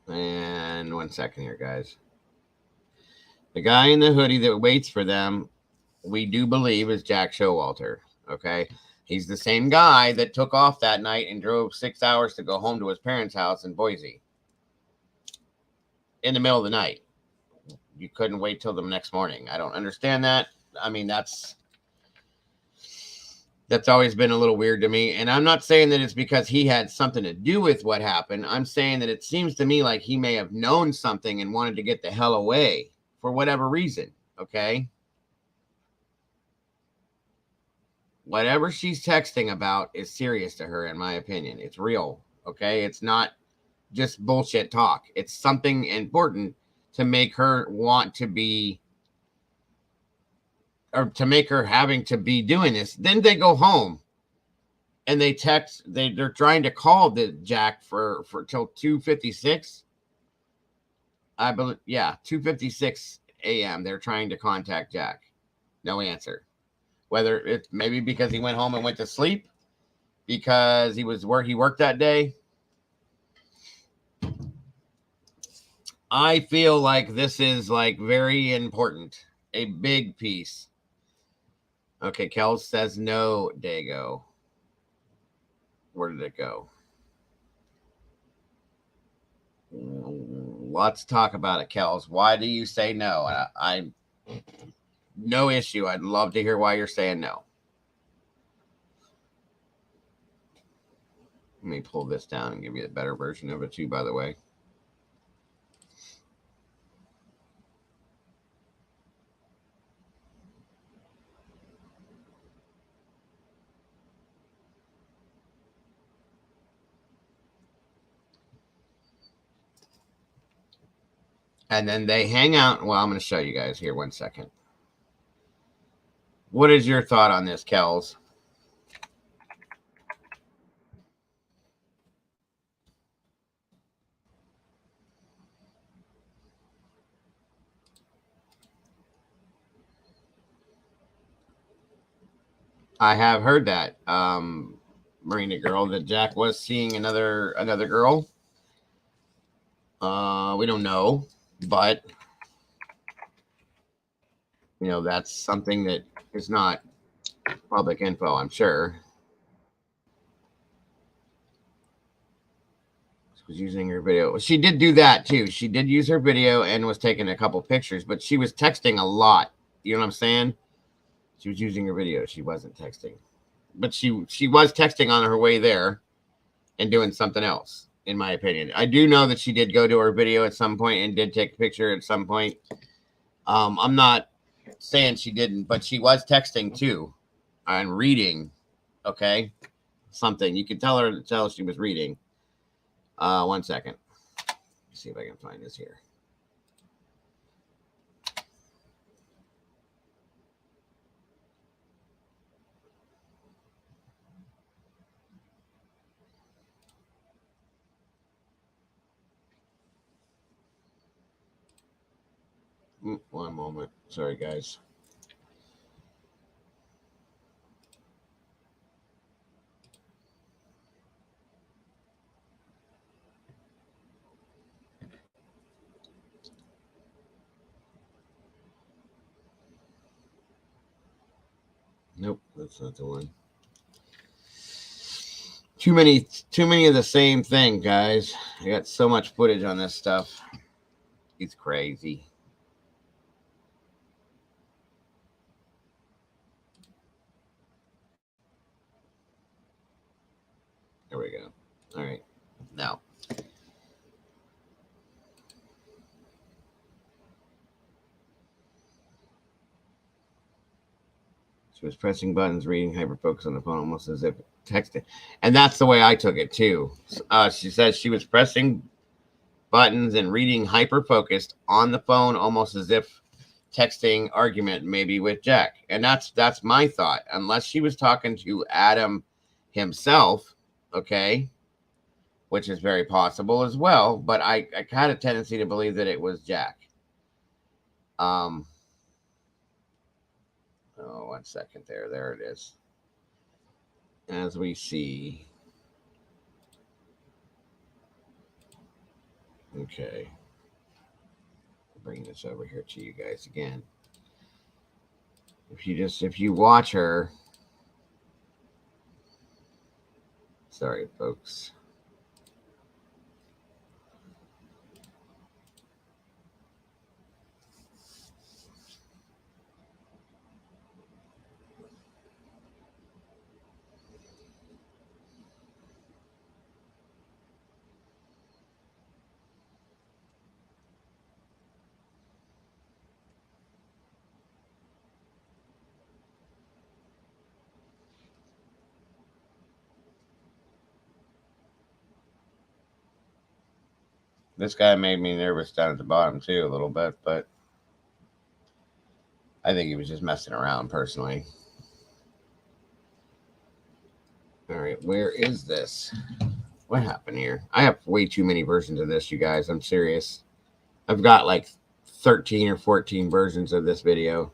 And 1 second here, guys. The guy in the hoodie that waits for them, we do believe is Jack Showalter. Okay. He's the same guy that took off that night and drove 6 hours to go home to his parents' house in Boise. In the middle of the night. You couldn't wait till the next morning. I don't understand that. I mean, that's always been a little weird to me. And I'm not saying that it's because he had something to do with what happened. I'm saying that it seems to me like he may have known something and wanted to get the hell away for whatever reason. Okay. Whatever she's texting about is serious to her, in my opinion. It's real. Okay. It's not just bullshit talk. It's something important to make her want to be, or to make her having to be doing this. Then they go home and they text, they're trying to call the Jack for till 2:56. I believe, yeah, 2:56 a.m. They're trying to contact Jack. No answer. Whether it's maybe because he went home and went to sleep, because he worked that day. I feel like this is like very important, a big piece. Okay, Kels says no, Dago. Where did it go? Let's talk about it, Kels. Why do you say no? I no issue. I'd love to hear why you're saying no. Let me pull this down and give you a better version of it too, by the way. And then they hang out. Well, I'm going to show you guys here 1 second. What is your thought on this, Kels? I have heard that, Marina girl, that Jack was seeing another girl. We don't know, but you know, that's something that is not public info, I'm sure. She was using her video. She did do that too. She did use her video and was taking a couple pictures, but she was texting a lot. You know what I'm saying? She was using her video. She wasn't texting, but she was texting on her way there and doing something else, in my opinion. I do know that she did go to her video at some point and did take a picture at some point. I'm not saying she didn't, but she was texting too and reading. Okay. Something you could tell she was reading. 1 second. Let's see if I can find this here. One moment. Sorry, guys. Nope, that's not the one. Too many of the same thing, guys. I got so much footage on this stuff. It's crazy. There we go. All right. Now. She was pressing buttons, reading, hyper-focus on the phone, almost as if texting. And that's the way I took it, too. She says she was pressing buttons and reading hyper-focused on the phone, almost as if texting argument maybe with Jack. And that's my thought. Unless she was talking to Adam himself, okay, which is very possible as well. But I had a tendency to believe that it was Jack. Oh, 1 second there. There it is. As we see. Okay. Bring this over here to you guys again. If you watch her. Sorry, folks. This guy made me nervous down at the bottom too a little bit, but I think he was just messing around personally. All right, where is this? What happened here? I have way too many versions of this, you guys. I'm serious. I've got like 13 or 14 versions of this video.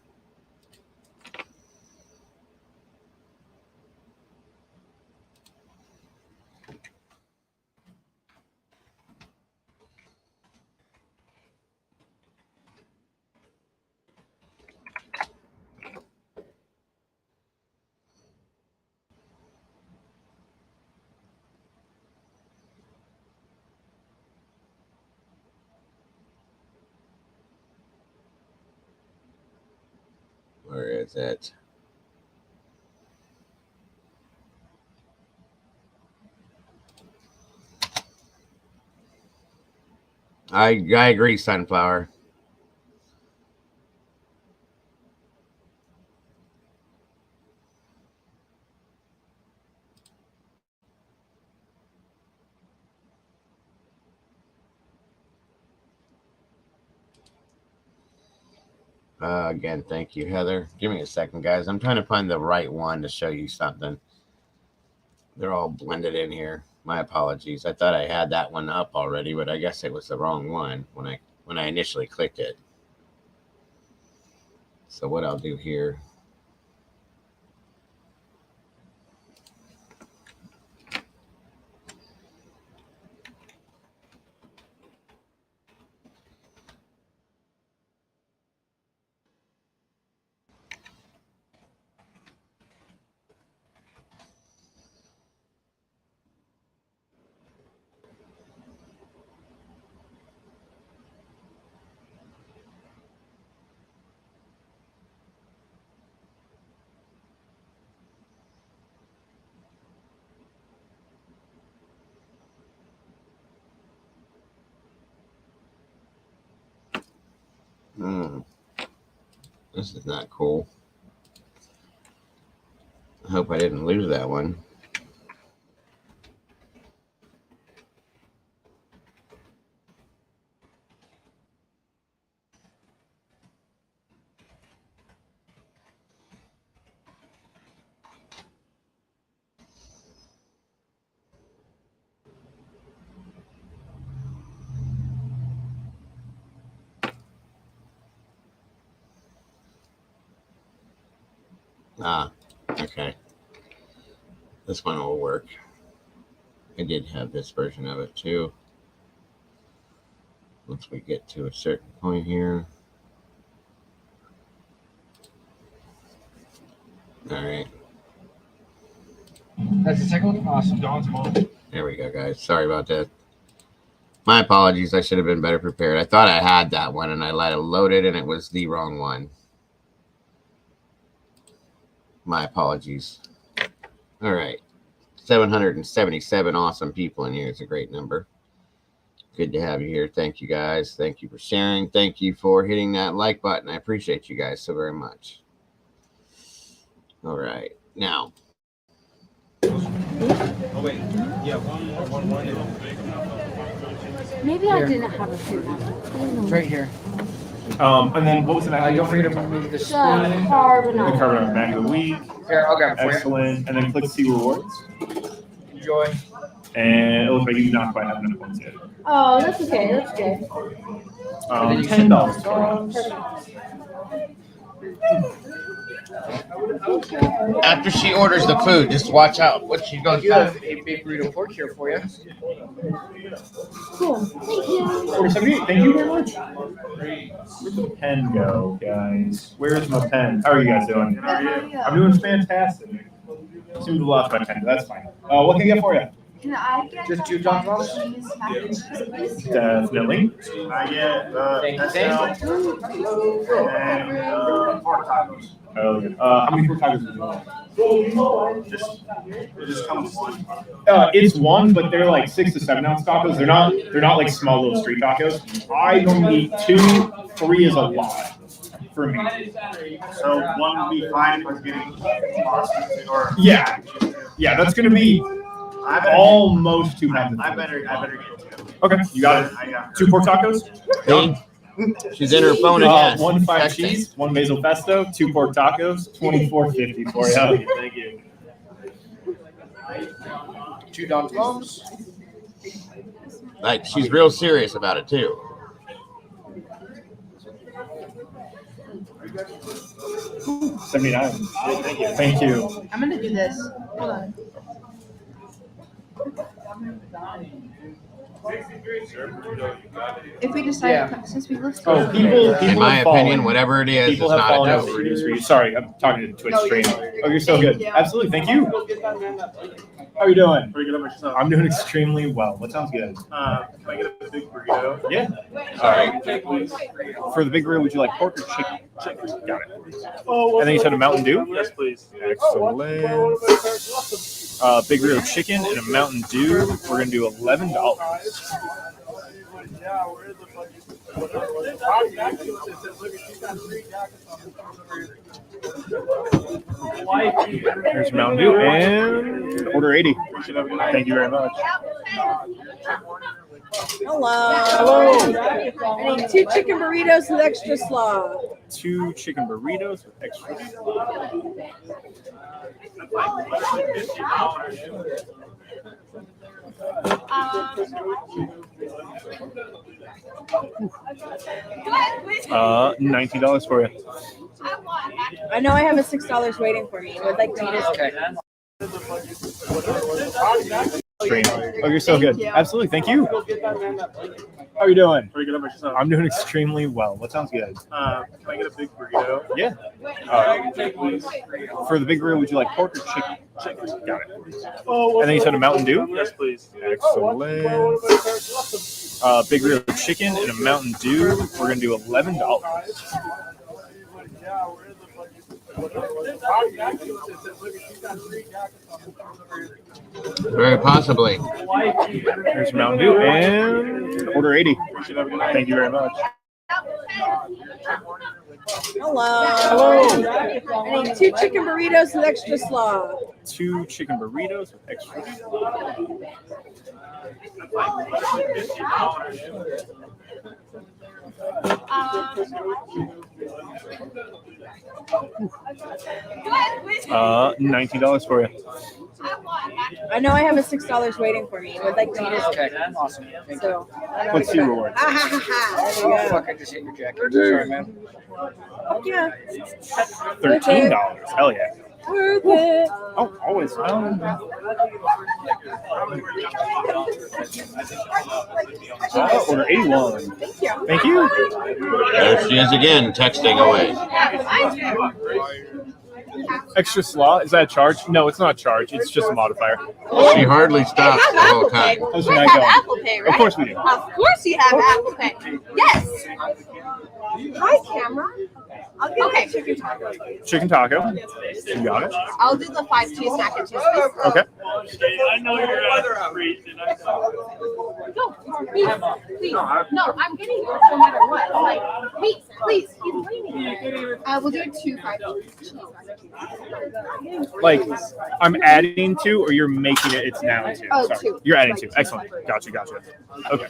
Where is it? I agree, Sunflower. Again, thank you, Heather. Give me a second, guys. I'm trying to find the right one to show you something. They're all blended in here. My apologies. I thought I had that one up already, but I guess it was the wrong one when I initially clicked it. So what I'll do here. This is not cool. I hope I didn't lose that one. Okay. This one will work. I did have this version of it too. Once we get to a certain point here. All right. That's the second one? Awesome. Dawn's mom. There we go, guys. Sorry about that. My apologies. I should have been better prepared. I thought I had that one and I let it load it and it was the wrong one. My apologies. All right. 777 awesome people in here. It's a great number. Good to have you here. Thank you, guys. Thank you for sharing. Thank you for hitting that like button. I appreciate you guys so very much. All right. Now. wait. Yeah, one. Maybe I didn't have a food. It's right here. And then what was the next? Don't forget to remove the The spoon. The carbonara. carbonara bag of the week. Here, I'll grab it for you. Excellent. And then click see rewards. Enjoy. And it looks like you do not quite have enough points yet. Oh, that's okay. That's good. $10. After she orders the food, just watch out what she's going You to have say. a big burrito pork here for you. Cool. Thank you. $4.78. Thank you very much. Where'd the pen go, guys? Where's my pen? How are you guys doing? I'm doing fantastic. Seems to have lost my pen, but that's fine. What can I get for you? Can I get Just 2 John Rolls? cheese mac and cheese, please? Definitely. I get Thank you. and 4 tacos. Oh, yeah. How many pork tacos do you want? It just comes one. It's one, but they're like 6 to 7 ounce tacos. They're not like small little street tacos. I normally eat 2, 3 is a lot for me. So one would be fine if I was getting lost or Yeah, that's gonna be I better almost 2 pounds. I better get 2. Okay, you got it. I got 2 pork tacos. See? She's in her phone again. 1 5 Texting. cheese, 1 basil pesto, 2 pork tacos, $24.50 for you. Thank you. 2 Don Tom's. Like, she's real serious about it, too. $79. Thank you. I'm gonna do this. Hold on. If we decide, Yeah. since we live Oh, people In my have opinion, fallen. whatever it is, it's People have not a fallen out no. for reduce for you. Sorry, I'm talking to Twitch No, stream. you're good. Oh, you're so good. Thank you. Absolutely. Thank you. How are you doing? Pretty good about yourself. I'm doing extremely well. What sounds good? Can I get a big burrito? Yeah. All right. For the big grill, would you like pork or chicken? Chicken. Got it. And then you said a Mountain Dew? Yes, please. Excellent. Big grill chicken and a Mountain Dew. We're going to do $11. There's Mountain Dew and order 80. Thank you very much. Hello. I need 2 chicken burritos with extra slaw. 2 chicken burritos with extra. $90 for you. I know I have a $6 waiting for me. I would like to eat it. Okay. Stream. Oh, you're so good. Thank you. Absolutely. Thank you. How are you doing? Pretty good about yourself. I'm doing extremely well. What sounds good? Can I get a big burrito? Yeah. For the big grill, would you like pork or chicken? Chicken. Got it. And then you said a Mountain Dew? Yes, please. Excellent. Big grill chicken and a Mountain Dew. We're going to do $11. Very possibly. There's Mountain Dew and order 80. Thank you very much. Hello. I need 2 chicken burritos with extra slaw. 2 chicken burritos with extra. $90 for you. I know I have a $6 waiting for me. I would like to eat it. Okay. Awesome. Thank you. So, Let's see rewards. there you Oh, go. fuck, I just hit your jacket. Sorry, man. Yeah, $13. Hell yeah. worth it. Oh, always. Order 81. Thank you. Thank you. There she is again, texting away. Extra slaw? Is that a charge? No, it's not a charge. It's just a modifier. She hardly stops the whole time. How's We your night have going? Apple Pay, right? Of course we do. Of course you have Apple Pay. Yes. Hi, camera. I'll get Okay. a chicken taco. Chicken taco. You got it. I'll do the 5 cheese mac and cheese, please. Okay. I know you're out freezing. No, please, please. No, I'm getting yours no matter what. Like, please, please, he's waiting. We'll do 2 5 cheese Like, I'm adding 2, or you're making it. It's now 2. Oh, Sorry. 2. You're adding 2. Excellent. Gotcha. Okay.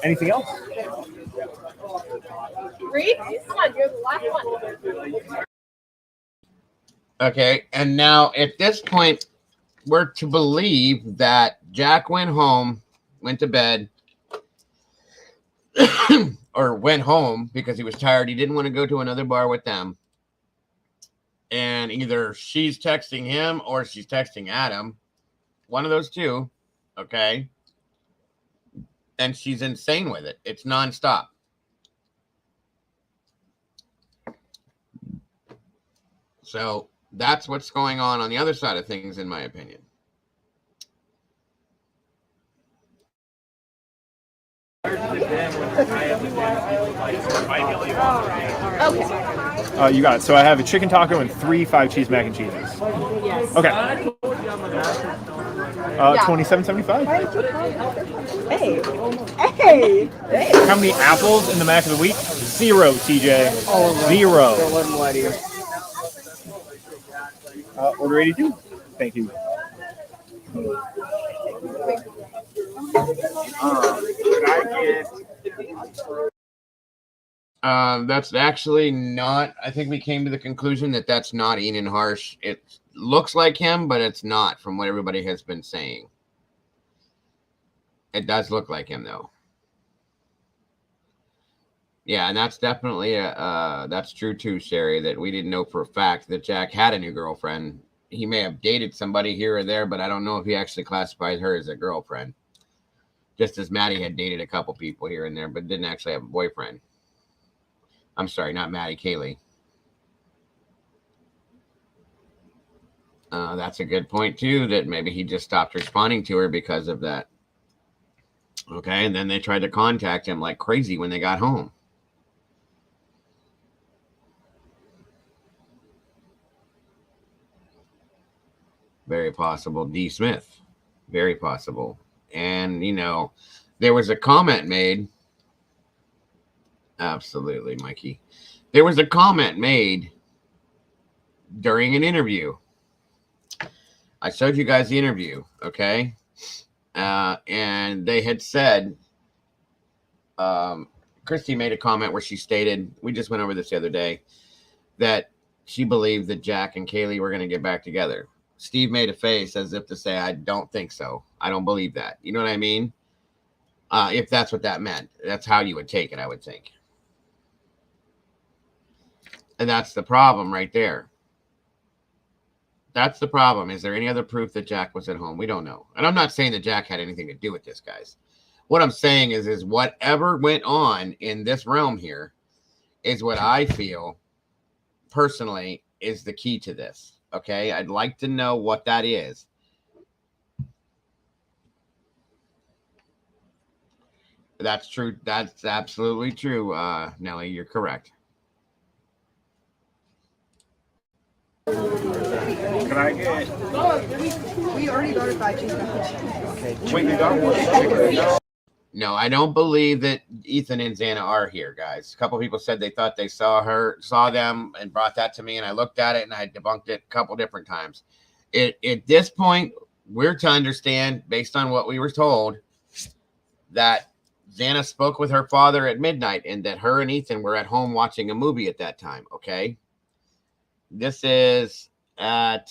Anything else? Reed, come on, you're the last one. Okay, and now at this point, we're to believe that Jack went home, went to bed, or went home because he was tired. He didn't want to go to another bar with them. And either she's texting him or she's texting Adam. One of those two. Okay. And she's insane with it. It's nonstop. So that's what's going on the other side of things, in my opinion. Okay. You got it. So I have a chicken taco and 3 5 cheese mac and cheeses. Yes. Okay. $27.75. Hey. How many apples in the mac of the week? 0, TJ. 0. Order 82. Thank you. That's actually not. I think we came to the conclusion that that's not Enan Harsh. It looks like him, but it's not, from what everybody has been saying. It does look like him, though. Yeah, and that's definitely that's true too, Sherry. That we didn't know for a fact that Jack had a new girlfriend. He may have dated somebody here or there, but I don't know if he actually classifies her as a girlfriend. Just as Maddie had dated a couple people here and there, but didn't actually have a boyfriend. I'm sorry, not Maddie, Kaylee. That's a good point, too, that maybe he just stopped responding to her because of that. Okay, and then they tried to contact him like crazy when they got home. Very possible. D. Smith. Very possible. And, you know, there was a comment made. Absolutely, Mikey. There was a comment made during an interview. I showed you guys the interview, okay? And they had said, Christy made a comment where she stated, we just went over this the other day, that she believed that Jack and Kaylee were going to get back together. Steve made a face as if to say, I don't think so. I don't believe that. You know what I mean? If that's what that meant. That's how you would take it, I would think. And that's the problem right there. That's the problem. Is there any other proof that Jack was at home? We don't know. And I'm not saying that Jack had anything to do with this, guys. What I'm saying is whatever went on in this realm here is what I feel personally is the key to this. Okay? I'd like to know what that is. That's true. That's absolutely true, Nellie. You're correct. Can I get? We already got a 5 cheese mac. Okay. Wait, you got one? No, I don't believe that Ethan and Xana are here, guys. A couple people said they thought they saw them, and brought that to me, and I looked at it and I debunked it a couple different times. At this point, we're to understand, based on what we were told, that Xana spoke with her father at midnight and that her and Ethan were at home watching a movie at that time, okay? This is at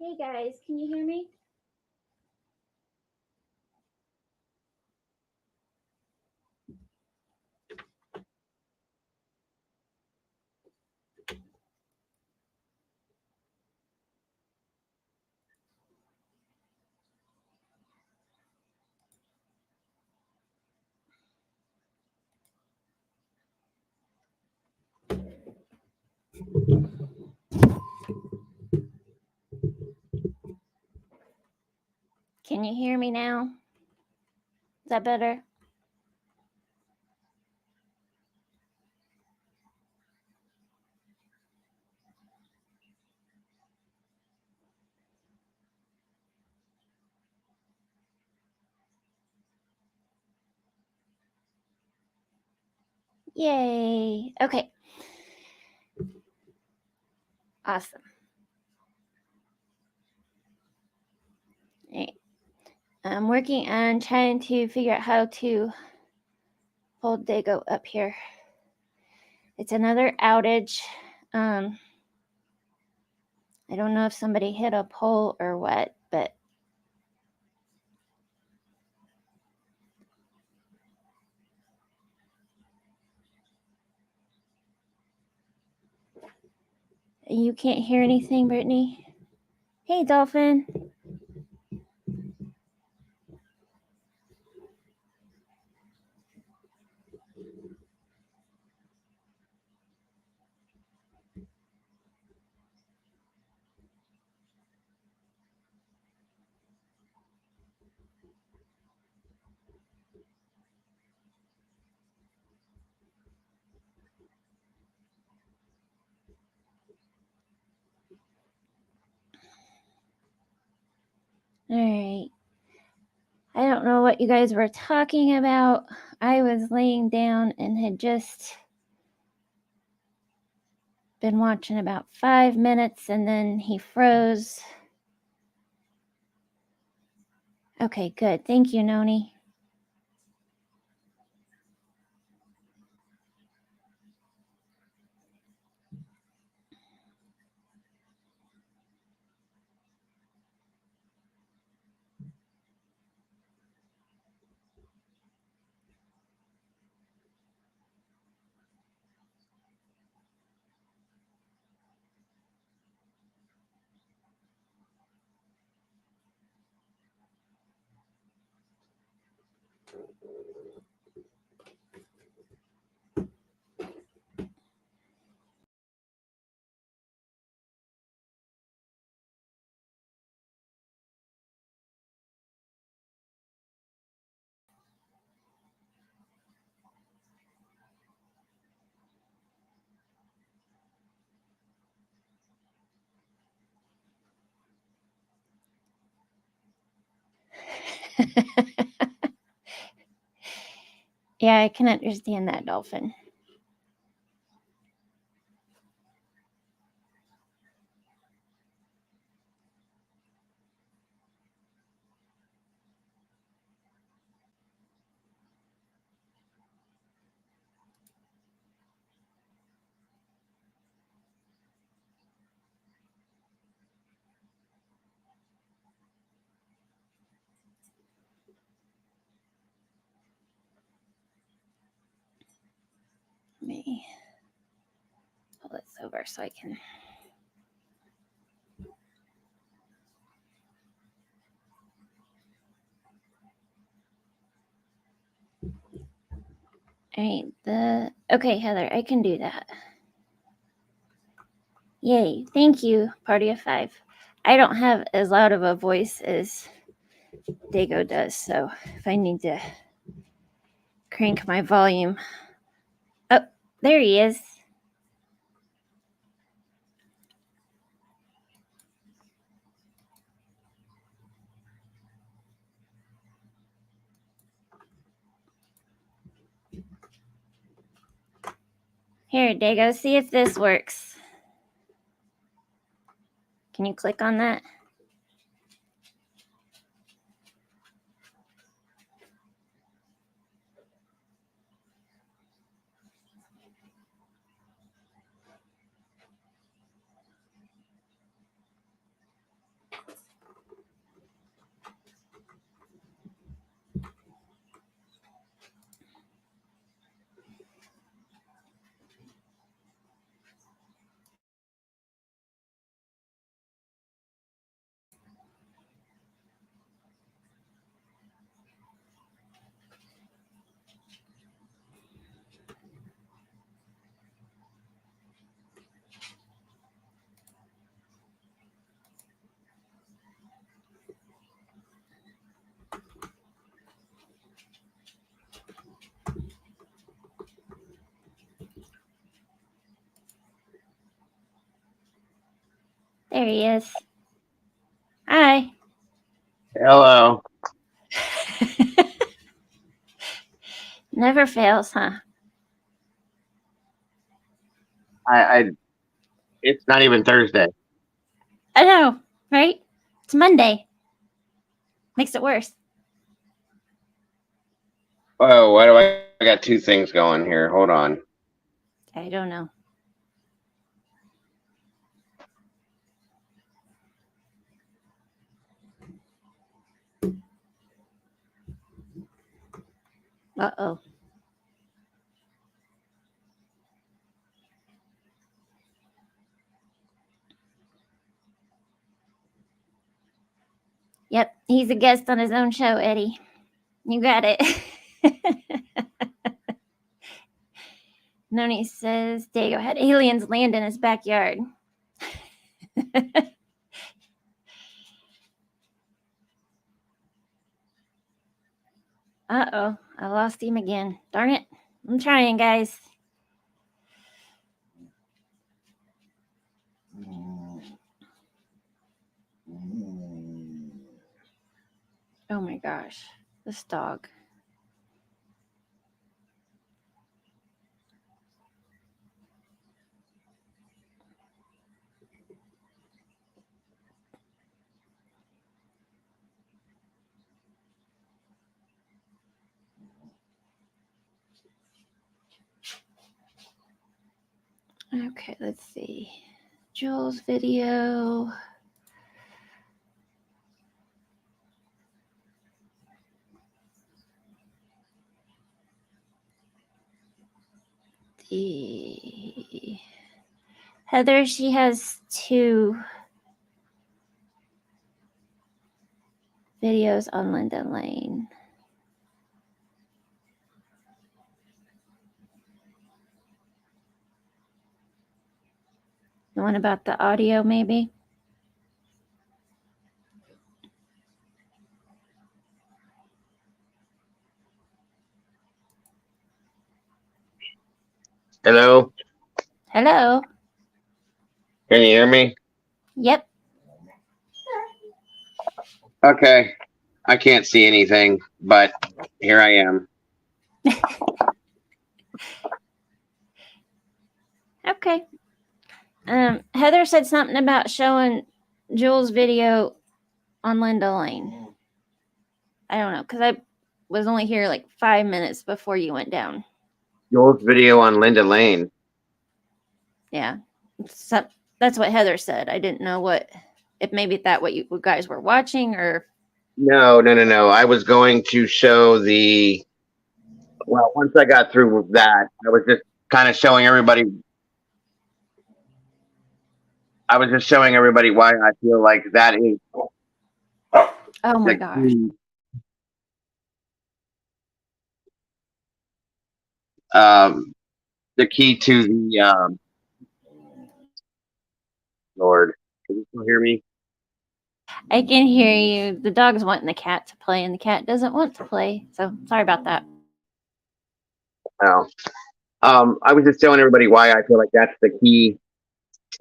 Hey guys, can you hear me? Can you hear me now? Is that better? Yay. Okay. Awesome. All right. I'm working on trying to figure out how to pull Dago up here. It's another outage. I don't know if somebody hit a pole or what, but you can't hear anything, Brittany? Hey, Dolphin. All right. I don't know what you guys were talking about. I was laying down and had just been watching about 5 minutes and then he froze. Okay, good. Thank you, Noni. Yeah, I can understand that, Dolphin. Let me pull this over so I can. All right, okay, Heather, I can do that. Yay, thank you, Party of 5. I don't have as loud of a voice as Dago does, so if I need to crank my volume. Oh, there he is. Here, Dago, see if this works. Can you click on that? There he is. Hi. Hello. Never fails, huh? It's not even Thursday. I know, right? It's Monday. Makes it worse. Oh, why do I got two things going here? Hold on. I don't know. Uh-oh. Yep, he's a guest on his own show, Eddie. You got it. Noni says Dago had aliens land in his backyard. Uh-oh, I lost him again. Darn it. I'm trying, guys. Oh my gosh, this dog. Okay, let's see. Jules video. The Heather, she has 2 videos on Linda Lane. The one about the audio, maybe? Hello? Hello? Can you hear me? Yep. Okay. I can't see anything, but here I am. Okay. Heather said something about showing Jules' video on Linda Lane. I don't know, because I was only here like 5 minutes before you went down. Joel's video on Linda Lane. Yeah. So, that's what Heather said. I didn't know if maybe that what you guys were watching or. No. I was going to show well, once I got through with that, I was just kind of showing everybody. I was just showing everybody why I feel like that is. Oh my gosh. The key to the Lord. Can you still hear me? I can hear you. The dog's wanting the cat to play, and the cat doesn't want to play. So sorry about that. Oh. I was just telling everybody why I feel like that's the key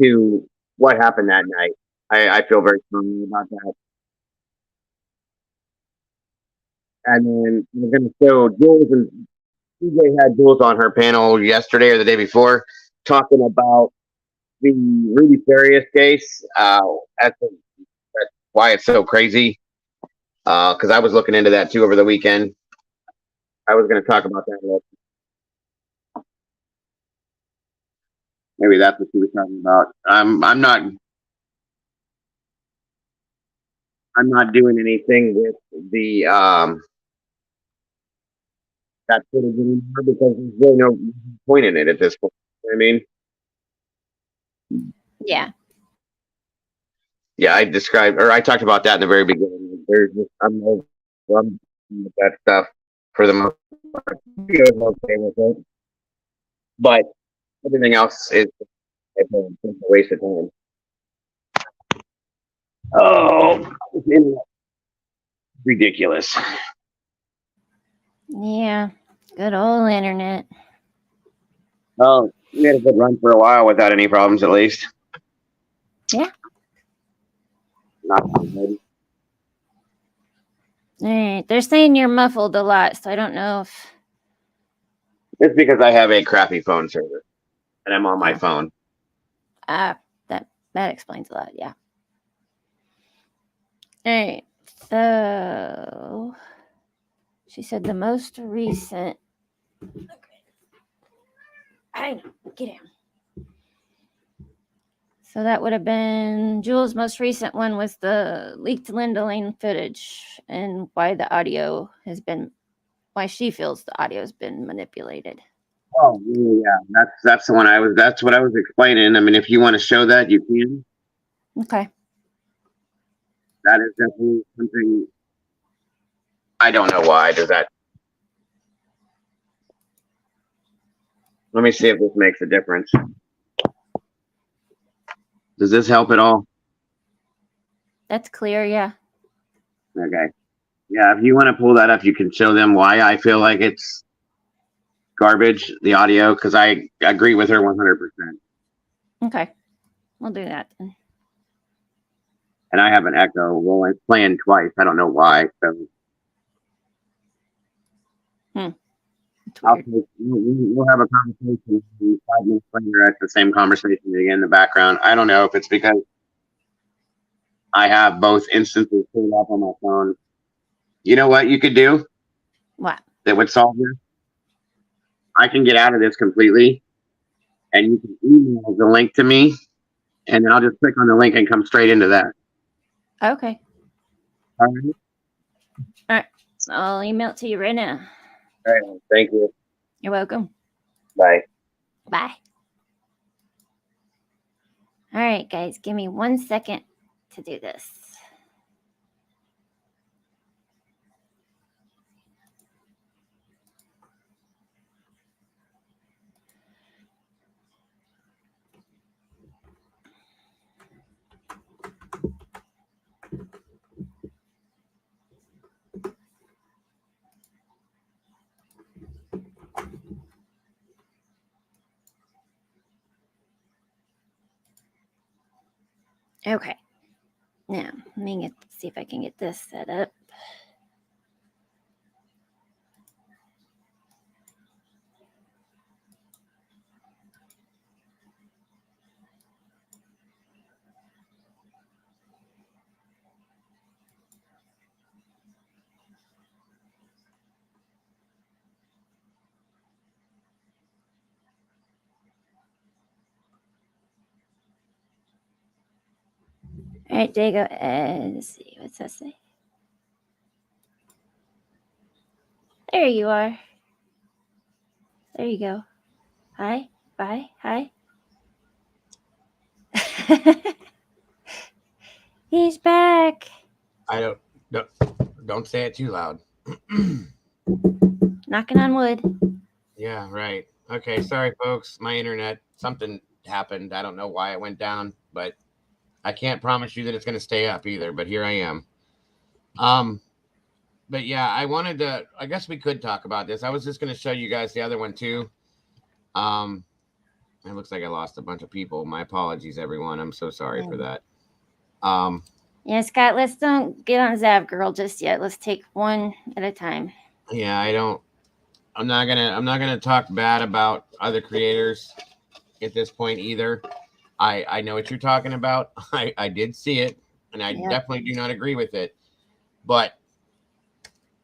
to what happened that night. I feel very strongly about that. And then we're going to show Jules, and CJ had Jules on her panel yesterday or the day before. talking about the Rudy Farias case. That's why it's so crazy. Because I was looking into that too over the weekend. I was going to talk about that a little. Maybe that's what she was talking about. I'm not doing anything with the that footage anymore because there's really no point in it at this point. You know what I mean, Yeah. yeah, I talked about that in the very beginning. I'm with that stuff for the most part. He was okay with it, but everything else is a waste of time. Oh, ridiculous. Yeah. Good old internet. Oh, we had a good run for a while without any problems, at least. Yeah. Not good. All right. They're saying you're muffled a lot, so I don't know if. It's because I have a crappy phone service and I'm on my phone. That explains a lot. Yeah. All right. So she said the most recent. Okay. I know. Get in. So that would have been Jules' most recent one was the leaked Linda Lane footage and why she feels the audio has been manipulated. Oh yeah, that's the one that's what I was explaining. I mean, if you want to show that, you can. Okay. That is definitely something. I don't know why does that. Let me see if this makes a difference. Does this help at all? That's clear, yeah. Okay. Yeah, if you want to pull that up, you can show them why I feel like it's garbage, the audio, because I agree with her 100%. Okay. We'll do that then. And I have an echo. Well, it's playing twice. I don't know why. So we'll have a conversation 5 minutes later at the same conversation again in the background. I don't know if it's because I have both instances pulled up on my phone. You know what you could do? What? That would solve this? I can get out of this completely, and you can email the link to me, and then I'll just click on the link and come straight into that. Okay. All right. All right. I'll email it to you right now. All right. Thank you. You're welcome. Bye. Bye. All right, guys, give me 1 second to do this. Okay. Now, see if I can get this set up. All right, there you go. Let's see. What's that say? There you are. There you go. Hi. Bye. Hi. He's back. I don't say it too loud. Knocking on wood. Yeah, right. Okay, sorry folks. My internet, something happened. I don't know why it went down, but I can't promise you that it's going to stay up either, but here I am. But yeah, I guess we could talk about this. I was just going to show you guys the other one too. It looks like I lost a bunch of people. My apologies, everyone. I'm so sorry for that. Yeah, Scott, let's don't get on Zav Girl just yet. Let's take one at a time. Yeah, I'm not gonna talk bad about other creators at this point either. I know what you're talking about. I did see it, and I definitely do not agree with it. But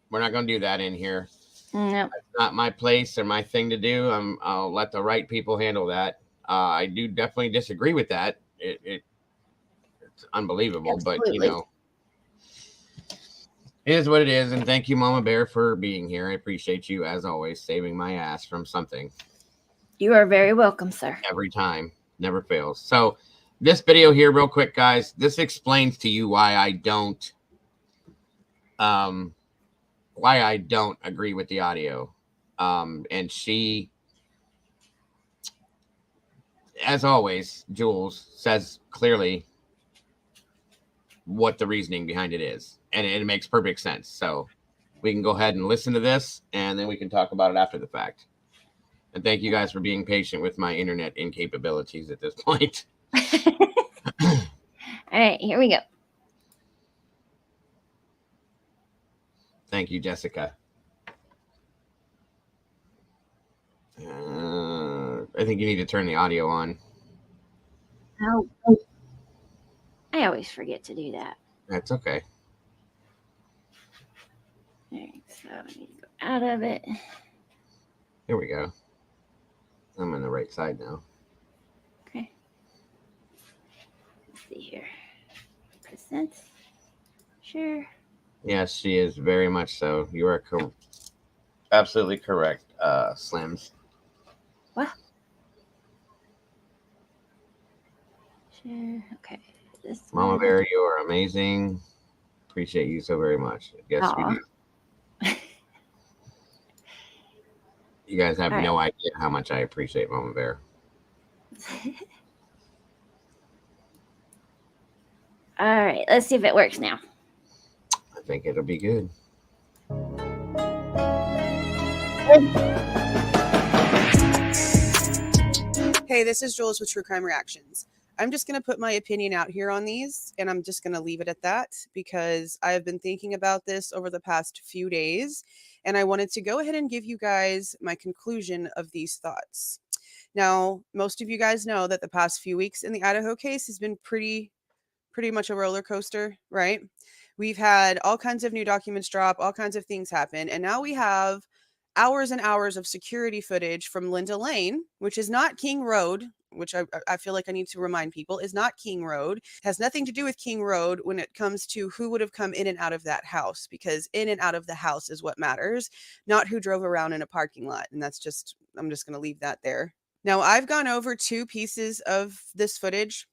we're not going to do that in here. No. It's not my place or my thing to do. I'll let the right people handle that. I do definitely disagree with that. It's unbelievable, Absolutely. but you know, it is what it is. And thank you, Mama Bear, for being here. I appreciate you as always, saving my ass from something. You are very welcome, sir. Every time, never fails. So, this video here, real quick, guys. This explains to you why I don't agree with the audio. And she, as always, Jules says clearly what the reasoning behind it is, and it makes perfect sense. So we can go ahead and listen to this, and then we can talk about it after the fact. And thank you guys for being patient with my internet incapabilities at this point. All right, here we go. Thank you, Jessica. I think you need to turn the audio on. Oh, I always forget to do that. That's okay. All right, so I need to go out of it. Here we go. I'm on the right side now. Okay. Let's see here. Percent. Sure. Yes, she is very much so. You are absolutely correct, Slims. What? Sure. Okay. This Mama one. Bear, you are amazing. Appreciate you so very much. Yes, we Aw. do. You guys have All no idea how much I appreciate Mama Bear. All right, let's see if it works now. I think it'll be good. Hey, this is Jules with True Crime Reactions. I'm just going to put my opinion out here on these, and I'm just going to leave it at that because I have been thinking about this over the past few days, and I wanted to go ahead and give you guys my conclusion of these thoughts. Now, most of you guys know that the past few weeks in the Idaho case has been pretty much a roller coaster, right? We've had all kinds of new documents drop, all kinds of things happen, and now we have hours and hours of security footage from Linda Lane, which is not King Road, which I feel like I need to remind people is not King Road, has nothing to do with King Road when it comes to who would have come in and out of that house, because in and out of the house is what matters, not who drove around in a parking lot. And that's just, I'm just going to leave that there. Now, I've gone over 2 pieces of this footage.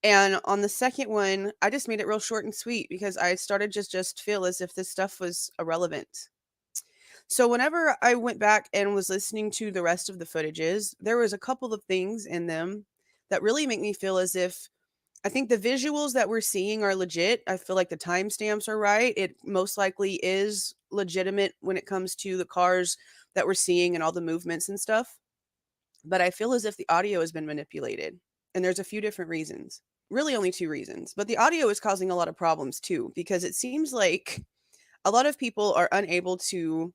And on the second one, I just made it real short and sweet because I started just feel as if this stuff was irrelevant. So whenever I went back and was listening to the rest of the footages, there was a couple of things in them that really make me feel as if I think the visuals that we're seeing are legit. I feel like the timestamps are right. It most likely is legitimate when it comes to the cars that we're seeing and all the movements and stuff. But I feel as if the audio has been manipulated. And there's a few different reasons. Really only 2 reasons. But the audio is causing a lot of problems too, because it seems like a lot of people are unable to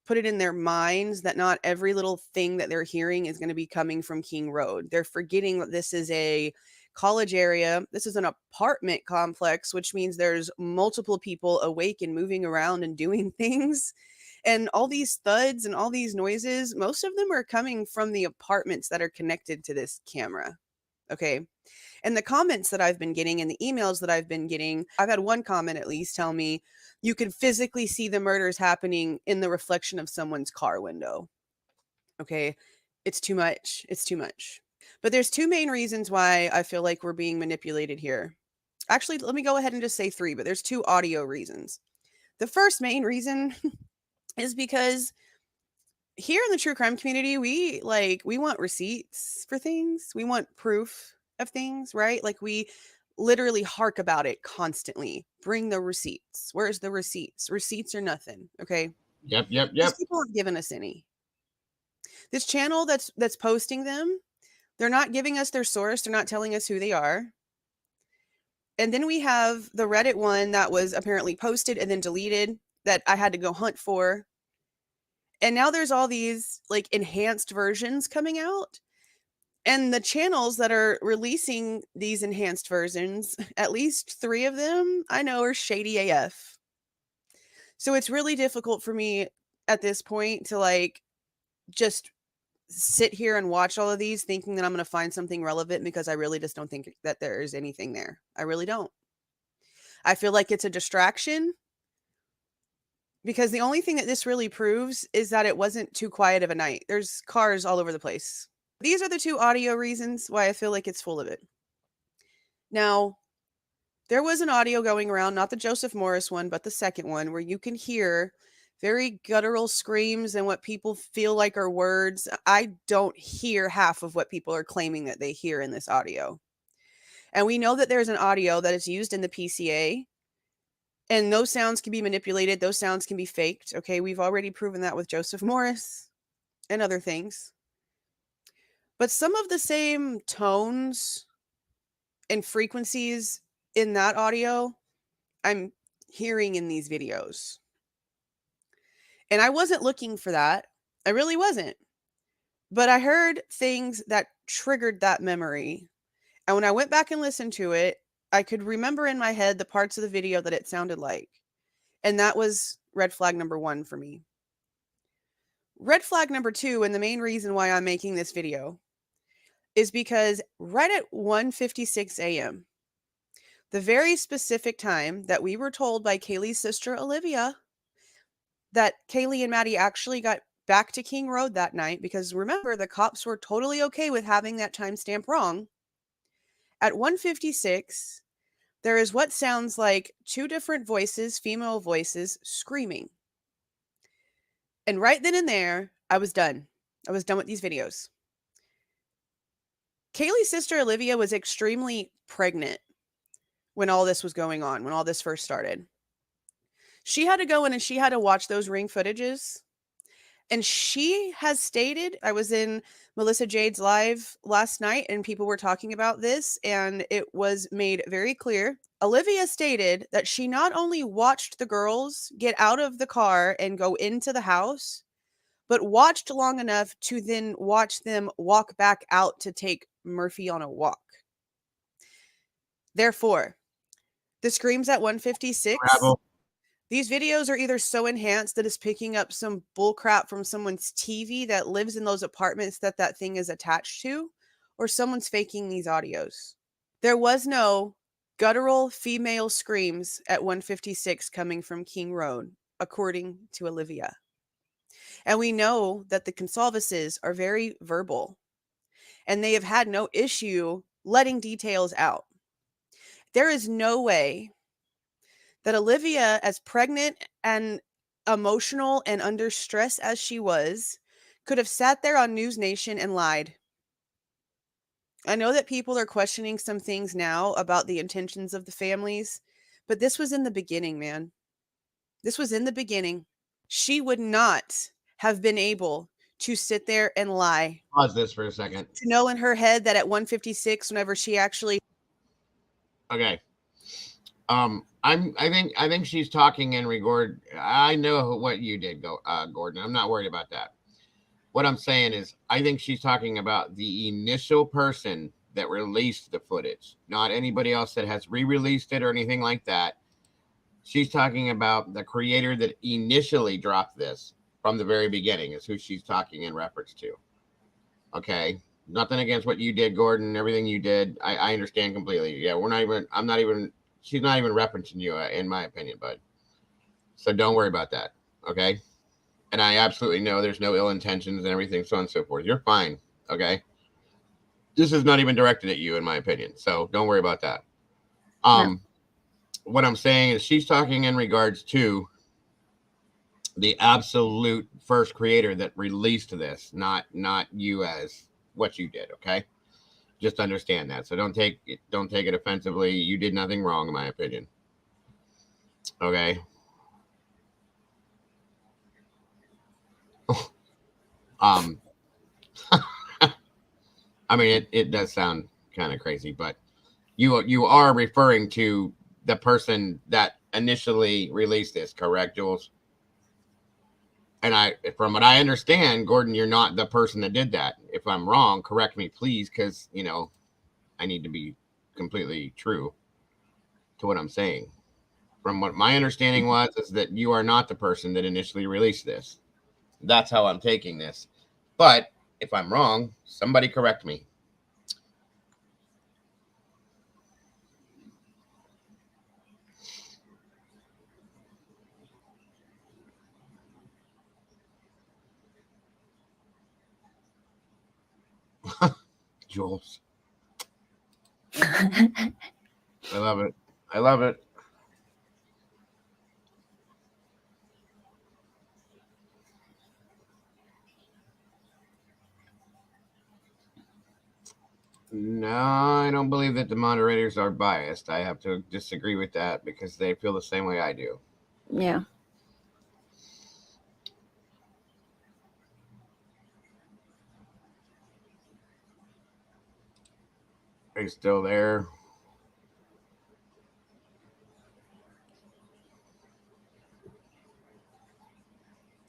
put it in their minds that not every little thing that they're hearing is going to be coming from King Road. They're forgetting that this is a college area. This is an apartment complex, which means there's multiple people awake and moving around and doing things. And all these thuds and all these noises, most of them are coming from the apartments that are connected to this camera. Okay. And the comments that I've been getting and the emails that I've been getting, I've had one comment at least tell me you can physically see the murders happening in the reflection of someone's car window. Okay. It's too much. It's too much. But there's 2 main reasons why I feel like we're being manipulated here. Actually, let me go ahead and just say 3, but there's 2 audio reasons. The first main reason is because here in the true crime community, we want receipts for things. We want proof of things, right? Like we literally hark about it constantly. Bring the receipts. Where's the receipts? Receipts or nothing. Okay. Yep. These people aren't giving us any. This channel that's posting them, they're not giving us their source. They're not telling us who they are. And then we have the Reddit one that was apparently posted and then deleted that I had to go hunt for. And now there's all these like enhanced versions coming out. And the channels that are releasing these enhanced versions, at least 3 of them I know are shady AF. So it's really difficult for me at this point to like just sit here and watch all of these thinking that I'm going to find something relevant, because I really just don't think that there is anything there. I really don't. I feel like it's a distraction, because the only thing that this really proves is that it wasn't too quiet of a night. There's cars all over the place. These are the 2 audio reasons why I feel like it's full of it. Now, there was an audio going around, not the Joseph Morris one, but the second one, where you can hear very guttural screams and what people feel like are words. I don't hear half of what people are claiming that they hear in this audio. And we know that there's an audio that is used in the PCA, and those sounds can be manipulated. Those sounds can be faked. Okay, we've already proven that with Joseph Morris and other things. But some of the same tones and frequencies in that audio, I'm hearing in these videos. And I wasn't looking for that. I really wasn't. But I heard things that triggered that memory. And when I went back and listened to it, I could remember in my head the parts of the video that it sounded like. And that was red flag number 1 for me. Red flag number 2, and the main reason why I'm making this video, is because right at 1:56 a.m., the very specific time that we were told by Kaylee's sister Olivia that Kaylee and Maddie actually got back to King Road that night, because remember, the cops were totally okay with having that timestamp wrong. At 1:56, there is what sounds like 2 different voices, female voices, screaming. And right then and there, I was done. I was done with these videos. Kaylee's sister Olivia was extremely pregnant when all this was going on, when all this first started. She had to go in and she had to watch those ring footages. And she has stated, I was in Melissa Jade's live last night and people were talking about this, and it was made very clear. Olivia stated that she not only watched the girls get out of the car and go into the house, but watched long enough to then watch them walk back out to take Murphy on a walk. Therefore, the screams at 1:56, Bravo. these videos are either so enhanced that it's picking up some bullcrap from someone's TV that lives in those apartments that that thing is attached to, or someone's faking these audios. There was no guttural female screams at 1:56 coming from King Road, according to Olivia. And we know that the Consalvases are very verbal, and they have had no issue letting details out. There is no way that Olivia, as pregnant and emotional and under stress as she was, could have sat there on News Nation and lied. I know that people are questioning some things now about the intentions of the families, but this was in the beginning, man. This was in the beginning. She would not have been able to sit there and lie. Pause this for a second. To know in her head that at 1:56, whenever she actually... Okay. I think she's talking in regard. I know what you did, Gordon. I'm not worried about that. What I'm saying is, I think she's talking about the initial person that released the footage, not anybody else that has re-released it or anything like that. She's talking about the creator that initially dropped this from the very beginning is who she's talking in reference to. Okay. Nothing against what you did, Gordon, everything you did. I understand completely. Yeah, she's not even referencing you, in my opinion, bud. So don't worry about that. Okay. And I absolutely know there's no ill intentions and everything, so on and so forth. You're fine. Okay. This is not even directed at you, in my opinion. So don't worry about that. No. What I'm saying is she's talking in regards to the absolute first creator that released this, not you as what you did. Okay. Just understand that. So don't take it offensively. You did nothing wrong, in my opinion. Okay. I mean, it does sound kind of crazy, but you are referring to the person that initially released this, correct, Jules? And from what I understand, Gordon, you're not the person that did that. If I'm wrong, correct me, please, because, I need to be completely true to what I'm saying. From what my understanding was, is that you are not the person that initially released this. That's how I'm taking this. But if I'm wrong, somebody correct me. Jules. I love it. I love it. No, I don't believe that the moderators are biased. I have to disagree with that because they feel the same way I do. Yeah. Are you still there?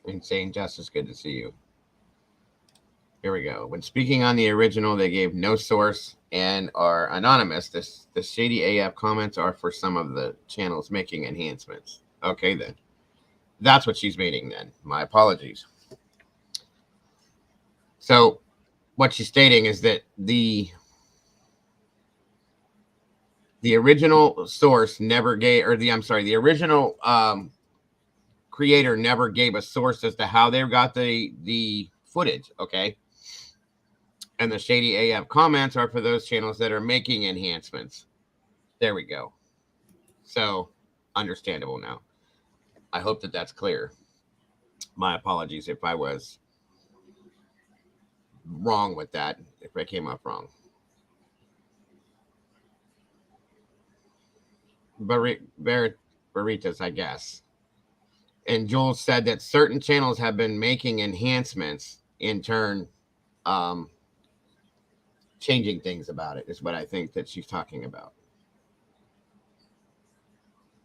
Insane Justice, good to see you. Here we go. When speaking on the original, they gave no source and are anonymous. The shady AF comments are for some of the channels making enhancements. Okay, then. That's what she's meaning then. My apologies. So what she's stating is that the original source never gave, or the original creator never gave a source as to how they got the footage, okay? And the shady AF comments are for those channels that are making enhancements. There we go. So, understandable now. I hope that that's clear. My apologies if I was wrong with that, if I came up wrong. Burritos, I guess. And Jules said that certain channels have been making enhancements, in turn, changing things about it, is what I think that she's talking about.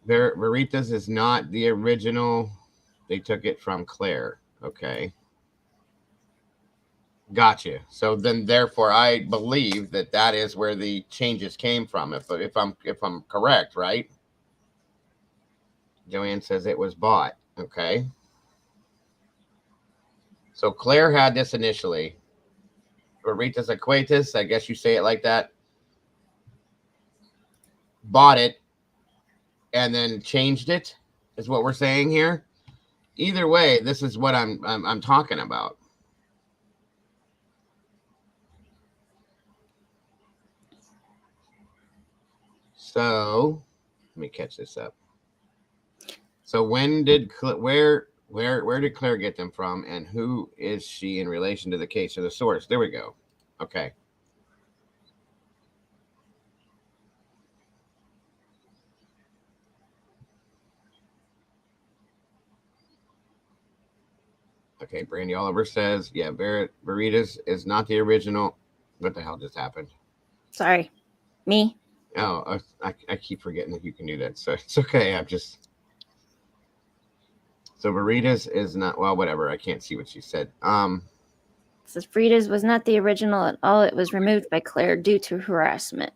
Veritas is not the original. They took it from Claire. Okay. Gotcha. So then, therefore, I believe that that is where the changes came from. If I'm correct, right? Joanne says it was bought. Okay. So Claire had this initially. Veritas Equatus, I guess you say it like that. Bought it and then changed it, is what we're saying here. Either way, this is what I'm talking about. So let me catch this up. So when did where did Claire get them from, and who is she in relation to the case or the source? There we go. Okay. Okay, Brandy Oliver says, yeah, Veritas is not the original. What the hell just happened? Sorry. Me? Oh, I keep forgetting that you can do that. So it's okay. So Veritas is not, well, whatever. I can't see what she said. Says Frida's was not the original at all. It was removed by Claire due to harassment.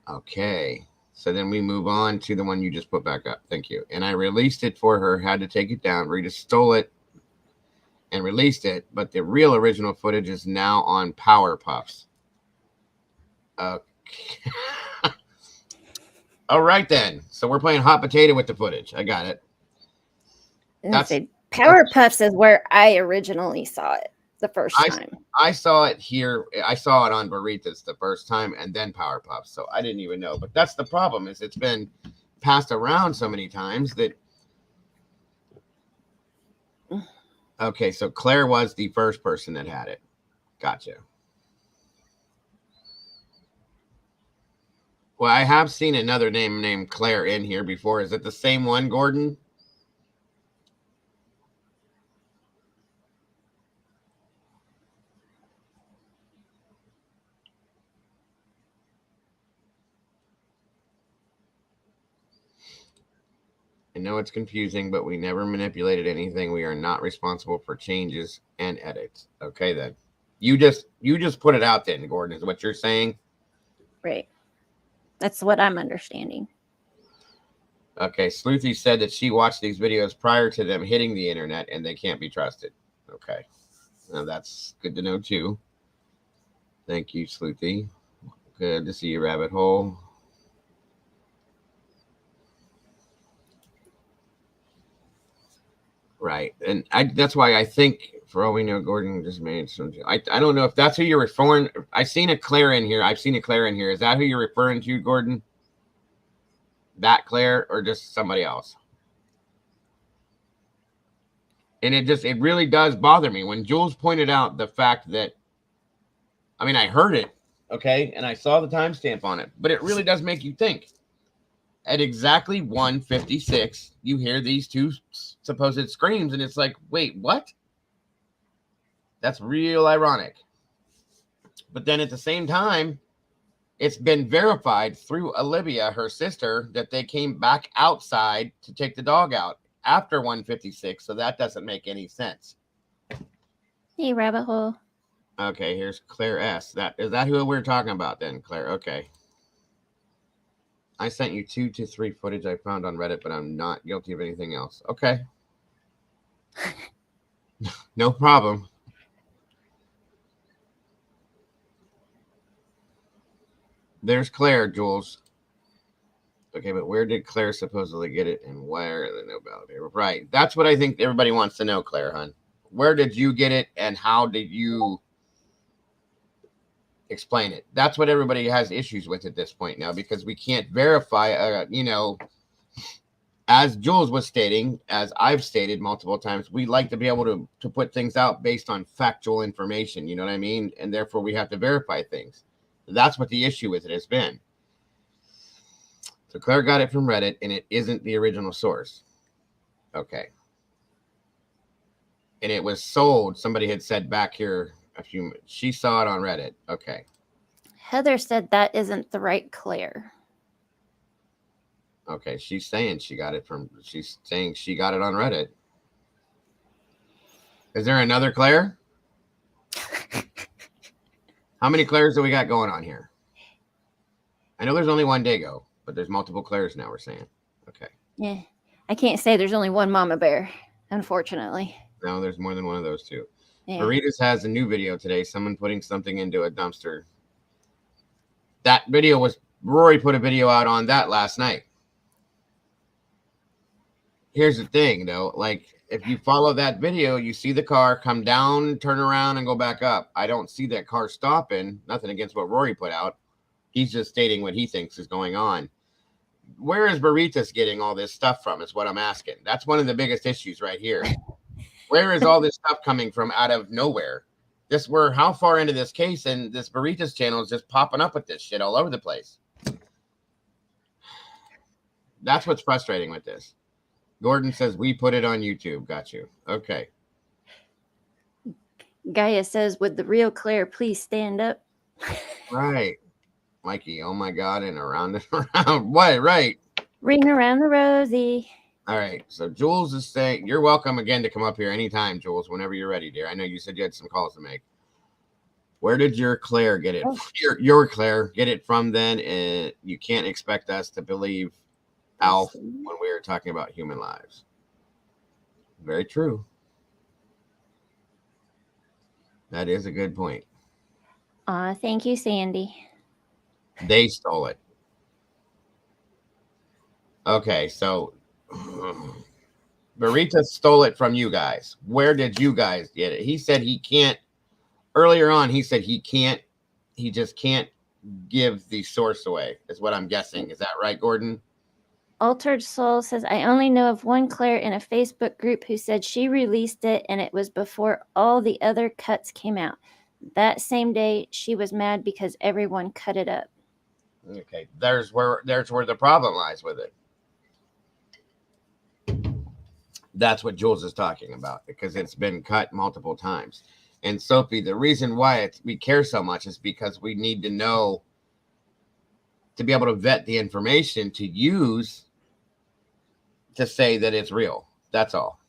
Okay. So then we move on to the one you just put back up. Thank you. And I released it for her, had to take it down. Rita stole it and released it, but the real original footage is now on Power Puffs. Okay. All right, then. So we're playing hot potato with the footage. I got it. Power Puffs is where I originally saw it the first time. I saw it here. I saw it on Burritos the first time, and then Power Puffs. So I didn't even know. But that's the problem, is it's been passed around so many times that. Okay, so Claire was the first person that had it. Gotcha. Well, I have seen another name named Claire in here before. Is it the same one, Gordon? I know it's confusing, but we never manipulated anything. We are not responsible for changes and edits. Okay, then. You just put it out then, Gordon, is what you're saying? Right. That's what I'm understanding. Okay, Sleuthy said that she watched these videos prior to them hitting the internet and they can't be trusted. Okay. Now that's good to know too. Thank you, Sleuthy. Good to see you, Rabbit Hole. Right. And that's why I think, for all we know, Gordon just made some. I don't know if that's who you're referring. I've seen a Claire in here. Is that who you're referring to, Gordon? That Claire or just somebody else? And it really does bother me when Jules pointed out the fact that, I mean, I heard it, okay, and I saw the timestamp on it, but it really does make you think. At exactly 1:56, you hear these two supposed screams, and it's like, wait, what? That's real ironic. But then at the same time, it's been verified through Olivia, her sister, that they came back outside to take the dog out after 1:56, so that doesn't make any sense. Hey, Rabbit Hole. Okay, here's Claire S. Is that who we're talking about then, Claire? Okay. I sent you 2 to 3 footage I found on Reddit, but I'm not guilty of anything else. Okay. No problem. There's Claire, Jules. Okay, but where did Claire supposedly get it and where are the no ballot paper? Right. That's what I think everybody wants to know, Claire, hon. Where did you get it and how did you explain it? That's what everybody has issues with at this point now, because we can't verify, as Jules was stating, as I've stated multiple times, we like to be able to put things out based on factual information, you know what I mean? And therefore we have to verify things. That's what the issue with it has been. So Claire got it from Reddit and it isn't the original source. Okay. And it was sold. Somebody had said back here she saw it on Reddit. Okay. Heather said that isn't the right Claire. Okay, she's saying she got it on Reddit. Is there another Claire? How many Claires do we got going on here? I know there's only one Dago, but there's multiple Claires now, we're saying. Okay. Yeah. I can't say there's only one Mama Bear, unfortunately. No, there's more than one of those too. Yeah. Veritas has a new video today. Someone putting something into a dumpster. That video was, Rory put a video out on that last night. Here's the thing, though. Like, if you follow that video, you see the car come down, turn around, and go back up. I don't see that car stopping. Nothing against what Rory put out. He's just stating what he thinks is going on. Where is Veritas getting all this stuff from is what I'm asking. That's one of the biggest issues right here. Where is all this stuff coming from out of nowhere? We're how far into this case, and this Veritas channel is just popping up with this shit all over the place. That's what's frustrating with this. Gordon says, we put it on YouTube. Got you. Okay. Gaia says, would the real Claire please stand up? Right. Mikey, oh my God, and around and around. What? Right. Ring around the rosy. All right. So Jules is saying, you're welcome again to come up here anytime, Jules, whenever you're ready, dear. I know you said you had some calls to make. Where did your Claire get it? Oh. Your Claire get it from then? And you can't expect us to believe Alf when we were talking about human lives. Very true. That is a good point. Thank you, Sandy. They stole it. Okay, so Veritas stole it from you guys. Where did you guys get it? He said he can't. Earlier on, he said he just can't give the source away, is what I'm guessing. Is that right, Gordon? Altered Soul says, I only know of one Claire in a Facebook group who said she released it and it was before all the other cuts came out. That same day, she was mad because everyone cut it up. Okay, there's where the problem lies with it. That's what Jules is talking about, because it's been cut multiple times. And Sophie, the reason why we care so much is because we need to know, to be able to vet the information to use to say that it's real. That's all.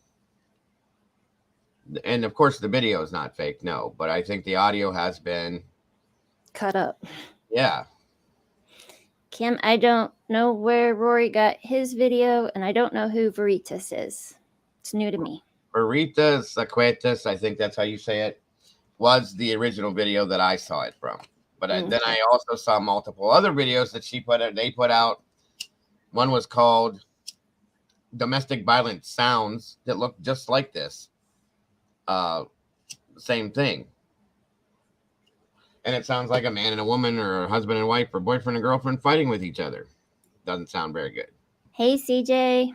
And of course, the video is not fake, no. But I think the audio has been cut up. Yeah. Kim, I don't know where Rory got his video, and I don't know who Veritas is. It's new to me. Veritas Aquatus, I think that's how you say it, was the original video that I saw it from. But then I also saw multiple other videos that they put out. One was called Domestic Violence Sounds that looked just like this. Same thing. And it sounds like a man and a woman, or a husband and wife, or boyfriend and girlfriend fighting with each other. Doesn't sound very good. Hey, CJ.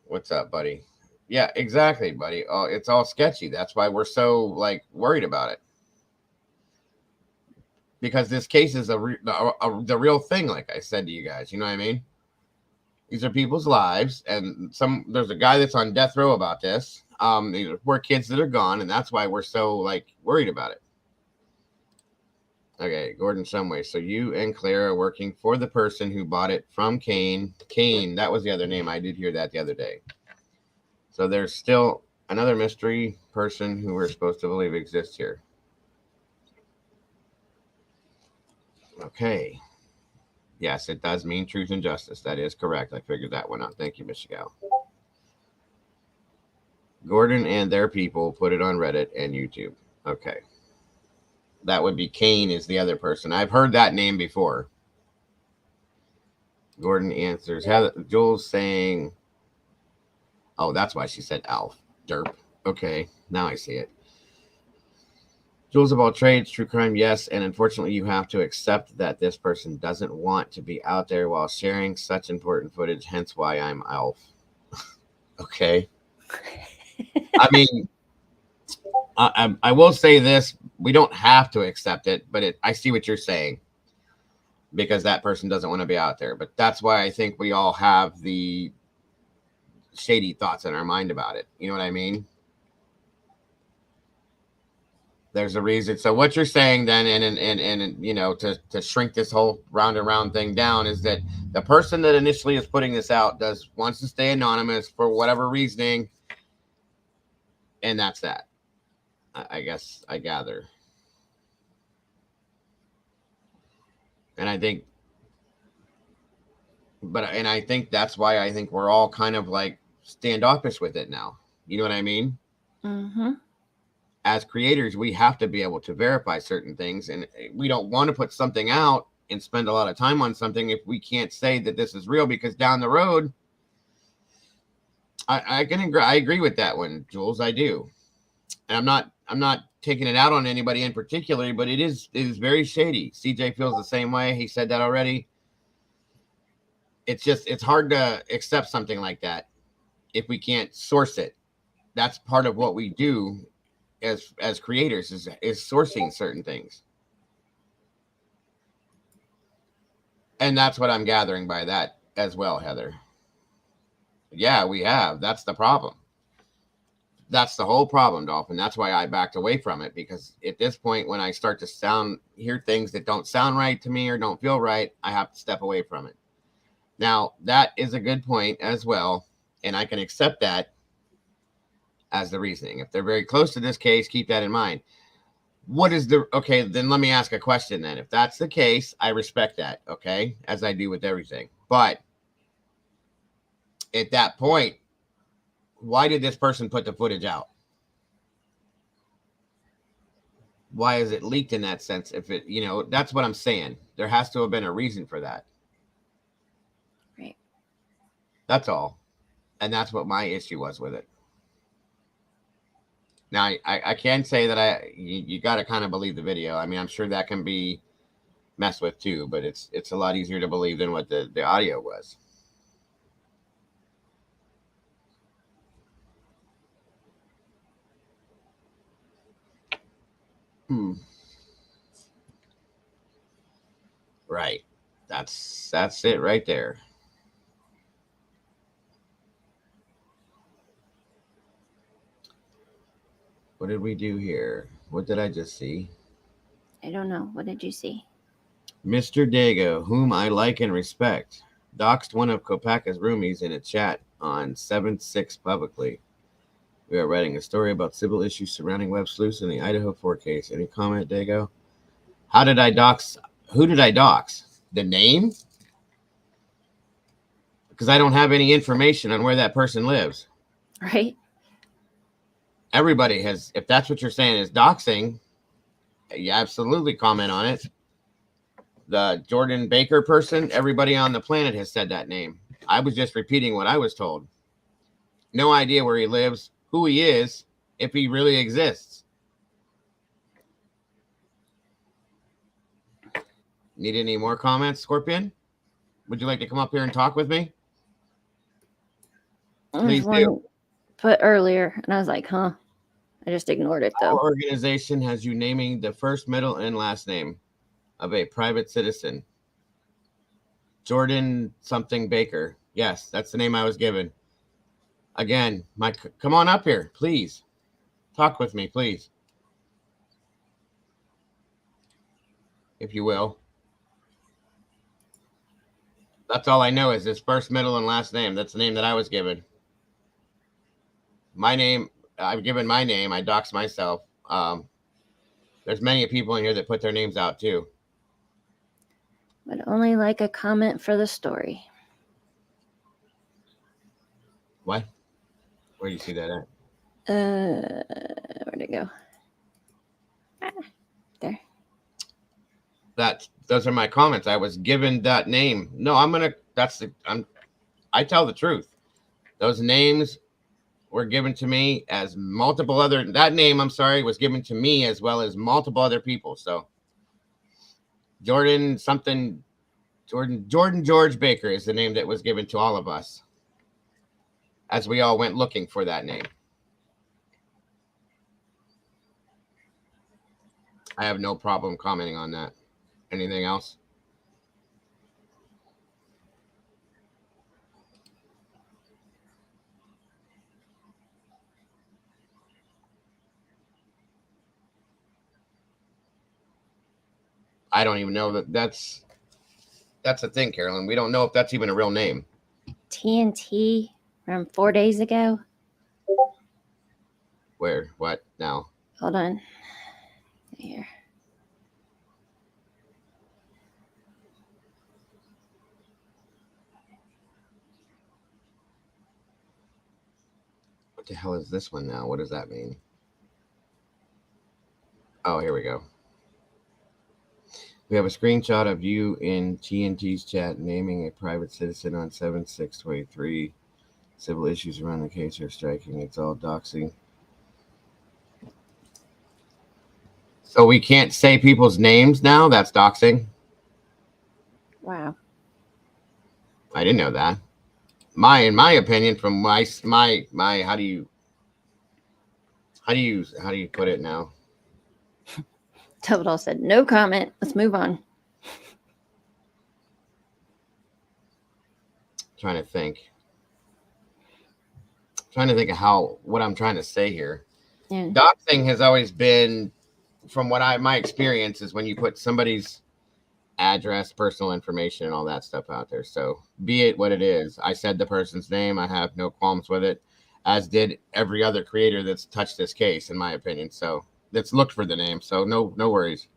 What's up, buddy? Yeah, exactly, buddy. Oh, it's all sketchy. That's why we're so worried about it. Because this case is the real thing, like I said to you guys. You know what I mean? These are people's lives, and there's a guy that's on death row about this. These are poor kids that are gone, and that's why we're so worried about it. Okay, Gordon Shumway. So you and Claire are working for the person who bought it from Kane. Kane, that was the other name. I did hear that the other day. So there's still another mystery person who we're supposed to believe exists here. Okay. Yes, it does mean truth and justice. That is correct. I figured that one out. Thank you, Michigal. Gordon and their people put it on Reddit and YouTube. Okay. That would be Kane is the other person. I've heard that name before. Gordon answers. Joel's saying, oh, that's why she said Alf. Derp. Okay, now I see it. Jules about trades, true crime, yes. And unfortunately, you have to accept that this person doesn't want to be out there while sharing such important footage, hence why I'm Alf. Okay. I mean, I will say this. We don't have to accept it, but I see what you're saying. Because that person doesn't want to be out there. But that's why I think we all have the shady thoughts in our mind about it. You know what I mean? There's a reason. So what you're saying then, and you know, to shrink this whole round and round thing down, is that the person that initially is putting this out wants to stay anonymous for whatever reasoning, and that's that. I guess I gather. And I think, and I think that's why I think we're all kind of standoffish with it now. You know what I mean? Mm-hmm. As creators, we have to be able to verify certain things, and we don't want to put something out and spend a lot of time on something if we can't say that this is real, because down the road, I agree with that one, Jules. I do. And I'm not taking it out on anybody in particular, but it is very shady. CJ feels the same way. He said that already. It's hard to accept something like that if we can't source it. That's part of what we do as creators is sourcing certain things. And that's what I'm gathering by that as well, Heather. Yeah, we have. That's the problem. That's the whole problem, Dolphin. That's why I backed away from it, because at this point, when I start to hear things that don't sound right to me or don't feel right, I have to step away from it. Now, that is a good point as well, and I can accept that as the reasoning. If they're very close to this case, keep that in mind. Okay, then let me ask a question then. If that's the case, I respect that, okay, as I do with everything. But at that point, why did this person put the footage out? Why is it leaked in that sense? If it, that's what I'm saying. There has to have been a reason for that. Right. That's all. And that's what my issue was with it. Now, I can say that you got to kind of believe the video. I mean, I'm sure that can be messed with too, but it's a lot easier to believe than what the audio was. Right. That's it right there. What did we do here? What did I just see? I don't know. What did you see? Mr. Dago, whom I like and respect, doxed one of Kopaka's roomies in a chat on 7/6 publicly. We are writing a story about civil issues surrounding Webb Sleuth in the Idaho 4 case. Any comment, Dago? How did I dox? Who did I dox? The name? Because I don't have any information on where that person lives. Right? Everybody has, if that's what you're saying is doxing, you absolutely comment on it. The Jordan Baker person, everybody on the planet has said that name. I was just repeating what I was told. No idea where he lives, who he is, if he really exists. Need any more comments, Scorpion? Would you like to come up here and talk with me? Please do. Put earlier, and I was like, huh. I just ignored it though. Our organization has you naming the first, middle, and last name of a private citizen. Jordan something Baker. Yes, that's the name I was given. Again, Mike, come on up here, please. Talk with me, please. If you will. That's all I know is his first, middle, and last name. That's the name that I was given. My name, I've given my name. I doxed myself. There's many people in here that put their names out too. Would only like a comment for the story. What? Where do you see that at? Where'd it go? There. Those are my comments. I was given that name. No, I tell the truth. Those names were given to me as multiple other, that name, I'm sorry, was given to me as well as multiple other people. So Jordan George Baker is the name that was given to all of us as we all went looking for that name. I have no problem commenting on that. Anything else? I don't even know that's the thing, Carolyn. We don't know if that's even a real name. TNT from 4 days ago. Where? What now? Hold on. Here. What the hell is this one now? What does that mean? Oh, here we go. We have a screenshot of you in TNT's chat naming a private citizen on 7/6/23. Civil issues around the case are striking. It's all doxing. So we can't say people's names now? That's doxing? Wow. I didn't know that. In my opinion, from my how do you put it now? Total said no comment. Let's move on. Trying to think of what I'm trying to say here. Yeah. Doxing has always been, from what my experience is, when you put somebody's address, personal information, and all that stuff out there. So be it what it is. I said the person's name. I have no qualms with it, as did every other creator that's touched this case, in my opinion. So that's looked for the name. So no worries.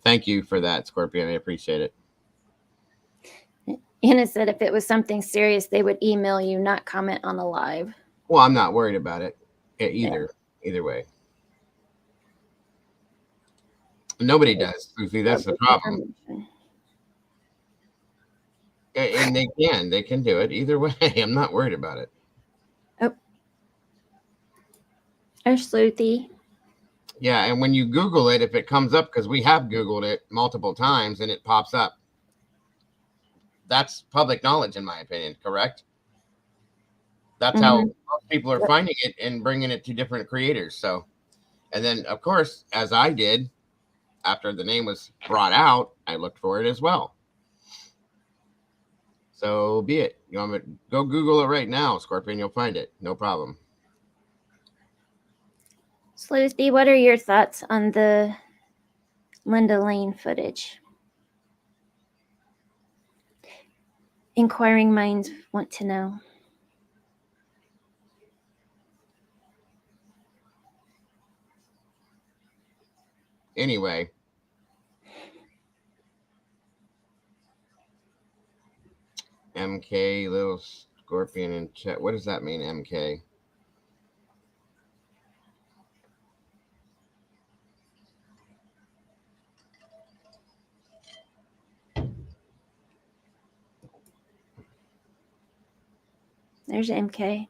Thank you for that, Scorpion. I appreciate it. Anna said if it was something serious, they would email you, not comment on the live. Well, I'm not worried about it either. Yeah. Either way. Nobody does, Lucy. That's the problem. And they can do it either way. I'm not worried about it. Oh. There's Sleuthy. Yeah, and when you Google it, if it comes up, because we have Googled it multiple times and it pops up, that's public knowledge, in my opinion, correct? That's how most people are finding it and bringing it to different creators. So, and then, of course, as I did, after the name was brought out, I looked for it as well. So be it. You want me to go Google it right now, Scorpion? You'll find it. No problem. Sleuthy, what are your thoughts on the Linda Lane footage? Inquiring minds want to know. Anyway. MK, little scorpion in chat. What does that mean, MK? There's MK.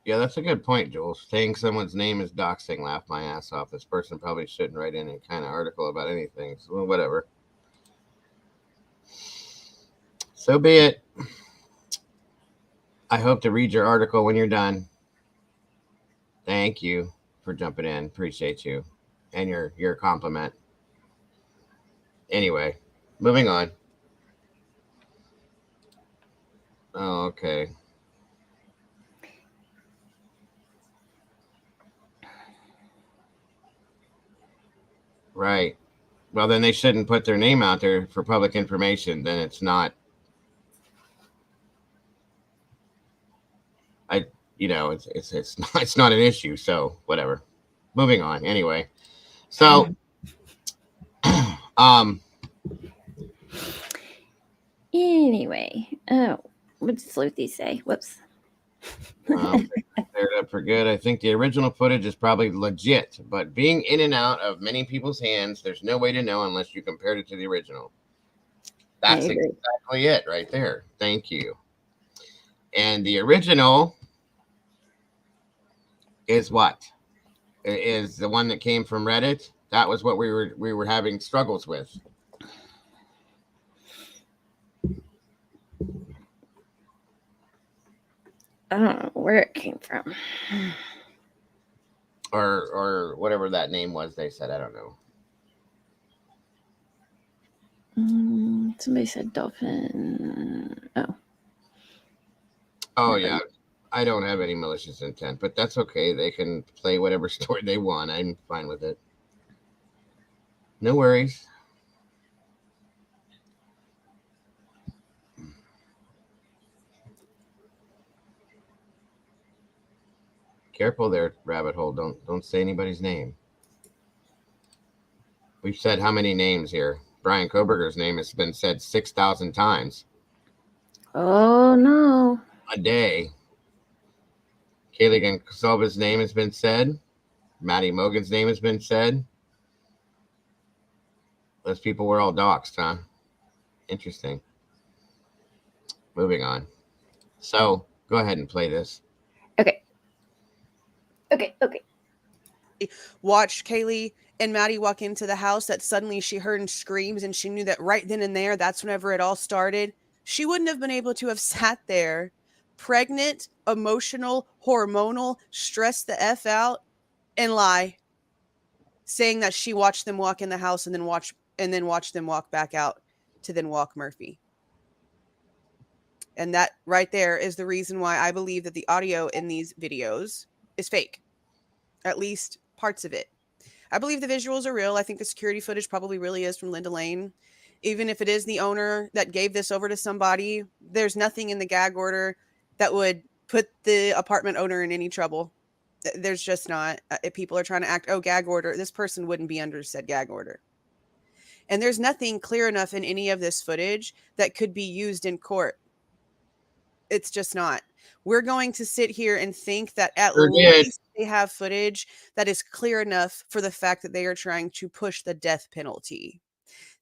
Yeah, that's a good point, Jules. Saying someone's name is doxing. Laugh my ass off. This person probably shouldn't write any kind of article about anything. So, well, whatever. So be it. I hope to read your article when you're done. Thank you for jumping in. Appreciate you. And your compliment. Anyway, moving on. Oh, okay. Right. Well, then they shouldn't put their name out there for public information. Then it's not. It's not an issue. So whatever. Moving on. Anyway. So, Anyway, oh, what did Sleuthy say? Whoops. Cleared up for good. I think the original footage is probably legit, but being in and out of many people's hands, there's no way to know unless you compared it to the original. That's exactly it right there. Thank you. And the original is what? It is the one that came from Reddit. That was what we were having struggles with. I don't know where it came from. Or whatever that name was they said. I don't know. Somebody said dolphin. Oh, yeah. I don't have any malicious intent, but that's okay. They can play whatever story they want. I'm fine with it. No worries. Careful there, rabbit hole. Don't say anybody's name. We've said how many names here? Brian Koberger's name has been said 6,000 times. Oh, no. A day. Kaylee Gonsalves' name has been said. Maddie Mogan's name has been said. Those people were all doxxed, huh? Interesting. Moving on. So, go ahead and play this. Okay. Watched Kaylee and Maddie walk into the house that suddenly she heard screams, and she knew that right then and there, that's whenever it all started. She wouldn't have been able to have sat there, pregnant, emotional, hormonal, stressed the F out, and lie, saying that she watched them walk in the house and then watch them walk back out to then walk Murphy. And that right there is the reason why I believe that the audio in these videos is fake. At least parts of it. I believe the visuals are real. I think the security footage probably really is from Linda Lane. Even if it is the owner that gave this over to somebody, there's nothing in the gag order that would put the apartment owner in any trouble. There's just not. If people are trying to act, gag order, this person wouldn't be under said gag order. And there's nothing clear enough in any of this footage that could be used in court. It's just not. We're going to sit here and think that at least they have footage that is clear enough for the fact that they are trying to push the death penalty.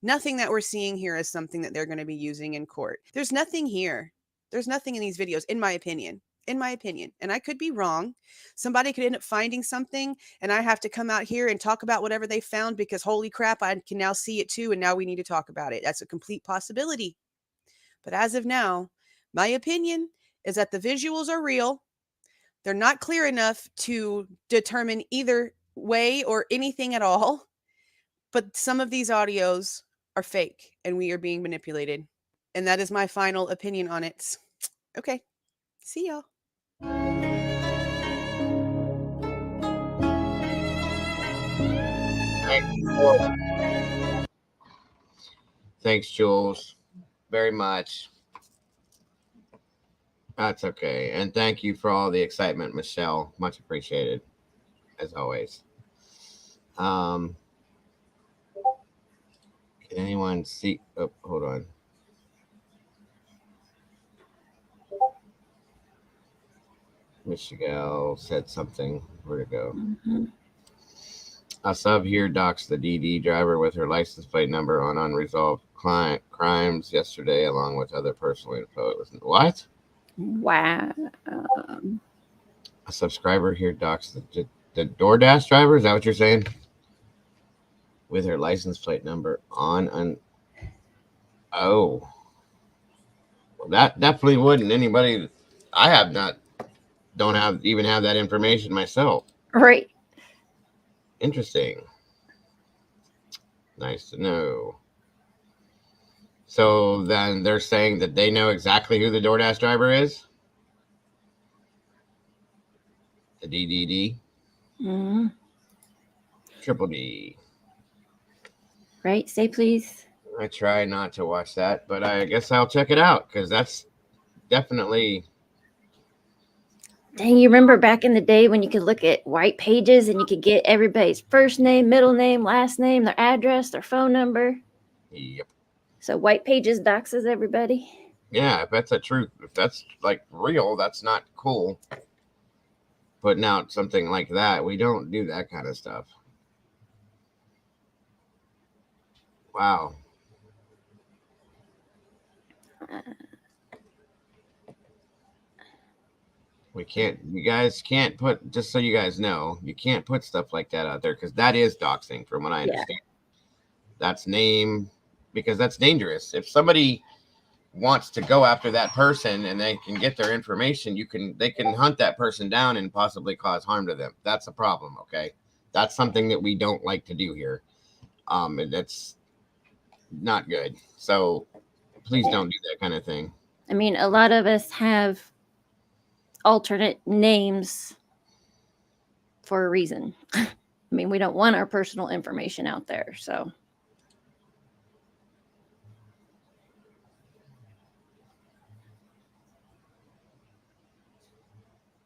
Nothing that we're seeing here is something that they're going to be using in court. There's nothing here. There's nothing in these videos, in my opinion. And I could be wrong. Somebody could end up finding something, and I have to come out here and talk about whatever they found because holy crap, I can now see it too, and now we need to talk about it. That's a complete possibility. But as of now, my opinion is that the visuals are real. They're not clear enough to determine either way or anything at all. But some of these audios are fake and we are being manipulated. And that is my final opinion on it. Okay. See y'all. Thanks, Jules. Very much. That's okay. And thank you for all the excitement, Michelle. Much appreciated, as always. Can anyone see? Oh, hold on. Michigal said something. Where'd it go? Mhm. A sub here docks the DD driver with her license plate number on unresolved client crimes yesterday, along with other personal info. It was what? Wow. A subscriber here docks the DoorDash driver. Is that what you're saying? With her license plate number on. Oh, well, that definitely wouldn't. Anybody, I have not, don't have even have that information myself. Right. Interesting. Nice to know. So then they're saying that they know exactly who the DoorDash driver is? The DDD? Mhm. Triple D. Right. Say please. I try not to watch that, but I guess I'll check it out because that's definitely. Dang, you remember back in the day when you could look at white pages and you could get everybody's first name, middle name, last name, their address, their phone number? Yep. So white pages doxes everybody. Yeah, if that's a truth, if that's like real, that's not cool. Putting out something like that, we don't do that kind of stuff. Wow. We can't, you guys can't put, just so you guys know, you can't put stuff like that out there because that is doxing from what I understand. That's name, because that's dangerous. If somebody wants to go after that person and they can get their information, they can hunt that person down and possibly cause harm to them. That's a problem. Okay. That's something that we don't like to do here. And that's not good. So please don't do that kind of thing. I mean, a lot of us have alternate names for a reason. I mean, we don't want our personal information out there. So,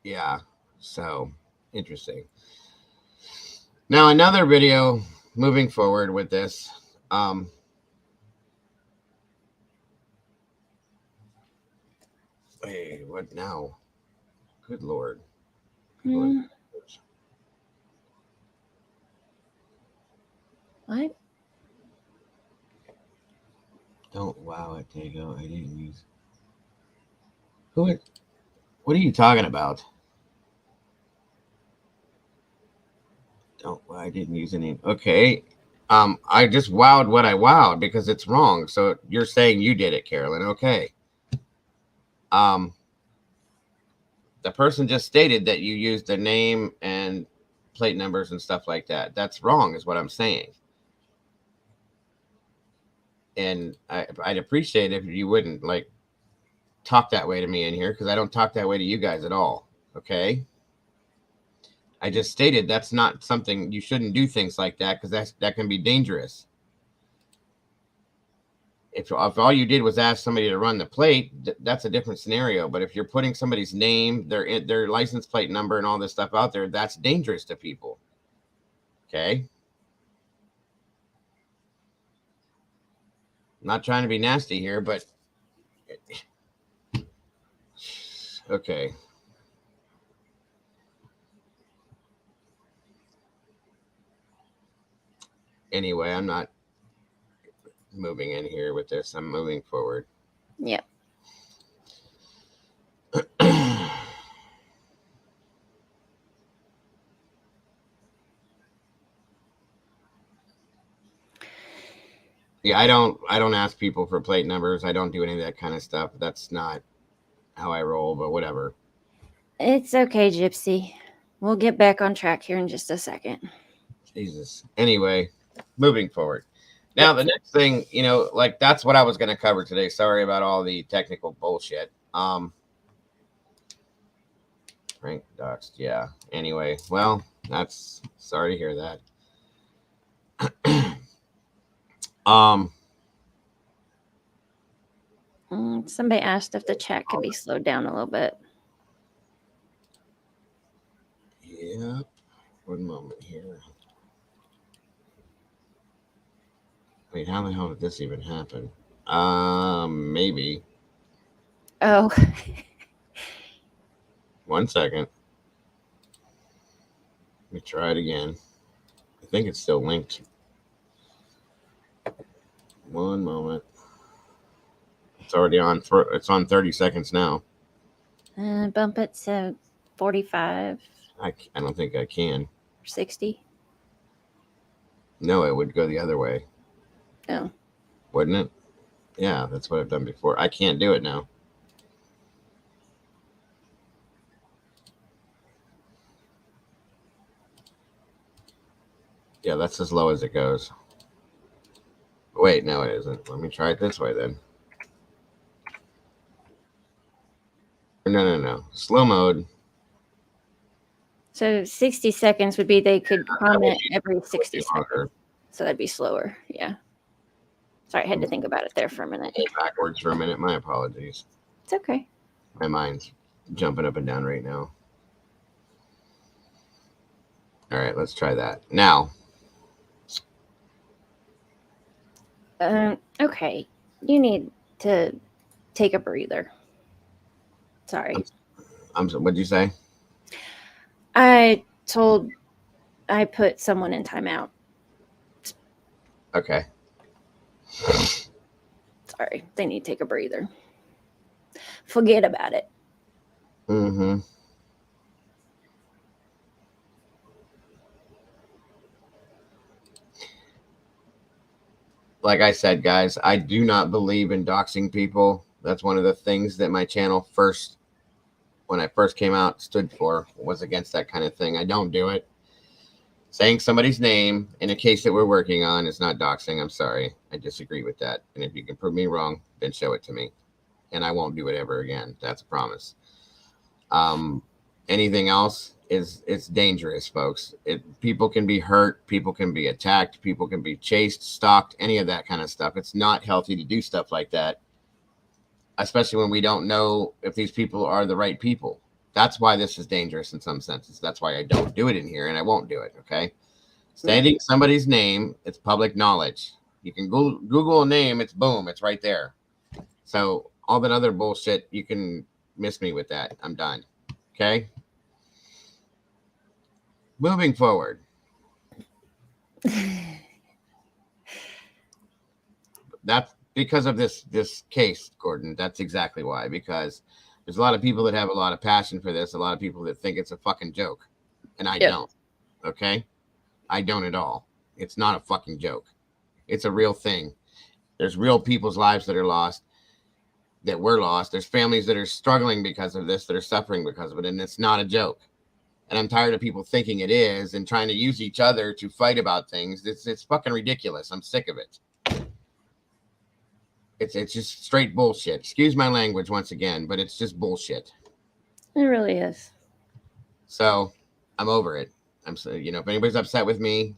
yeah. So interesting. Now, another video moving forward with this. Hey, what now? Good Lord. What? Don't wow it, Dago. I didn't use. What are you talking about? I didn't use any. Okay. I just wowed what I wowed because it's wrong. So you're saying you did it, Carolyn. Okay. The person just stated that you used the name and plate numbers and stuff like that. That's wrong, is what I'm saying. And I'd appreciate if you wouldn't like talk that way to me in here because I don't talk that way to you guys at all. Okay. I just stated that's not something you shouldn't do things like that because that can be dangerous. If all you did was ask somebody to run the plate, that's a different scenario. But if you're putting somebody's name, their license plate number, and all this stuff out there, that's dangerous to people. Okay. I'm not trying to be nasty here, but okay. Anyway, I'm not moving in here with this. I'm moving forward. Yep. Yeah, I don't ask people for plate numbers. I don't do any of that kind of stuff. That's not how I roll, but whatever. It's okay, Gypsy. We'll get back on track here in just a second. Jesus. Anyway, moving forward. Now, the next thing, like that's what I was going to cover today. Sorry about all the technical bullshit. Frank doxed. Yeah. Anyway, well, that's sorry to hear that. Somebody asked if the chat could be slowed down a little bit. Yep. One moment here. Wait, how the hell did this even happen? Maybe. Oh, 1 second. Let me try it again. I think it's still linked. 1 moment. It's already on. It's on 30 seconds now. bump it to 45, I don't think I can. 60. No, it would go the other way. Oh, Wouldn't it? Yeah, that's what I've done before. I can't do it now. Yeah, that's as low as it goes. Wait, no, it isn't. Let me try it this way then. No. Slow mode. so 60 seconds would be they could comment every 60 longer. seconds. So that'd be slower. Yeah. Sorry, I had to think about it there for a minute. Backwards for a minute. My apologies. It's okay. My mind's jumping up and down right now. All right, let's try that. Now. Okay. You need to take a breather. Sorry. What'd you say? I put someone in timeout. Okay. Sorry. They need to take a breather. Forget about it. Mm-hmm. Like I said, guys, I do not believe in doxing people. That's one of the things that my channel when I first came out, stood for, was against that kind of thing. I don't do it. Saying somebody's name in a case that we're working on is not doxing. I'm sorry. I disagree with that. And if you can prove me wrong, then show it to me. And I won't do it ever again. That's a promise. Anything else it's dangerous, folks. People can be hurt. People can be attacked. People can be chased, stalked, any of that kind of stuff. It's not healthy to do stuff like that, especially when we don't know if these people are the right people. That's why this is dangerous in some senses. That's why I don't do it in here, and I won't do it, okay? Stating somebody's name, it's public knowledge. You can Google a name, it's boom, it's right there. So all that other bullshit, you can miss me with that. I'm done, okay? Moving forward. That's because of this case, Gordon. That's exactly why. Because there's a lot of people that have a lot of passion for this. A lot of people that think it's a fucking joke. And I don't. Okay? I don't at all. It's not a fucking joke. It's a real thing. There's real people's lives that are lost, that were lost. There's families that are struggling because of this, that are suffering because of it. And it's not a joke. And I'm tired of people thinking it is and trying to use each other to fight about things. It's fucking ridiculous. I'm sick of it. It's just straight bullshit. Excuse my language once again, but it's just bullshit. It really is. So I'm over it. If anybody's upset with me,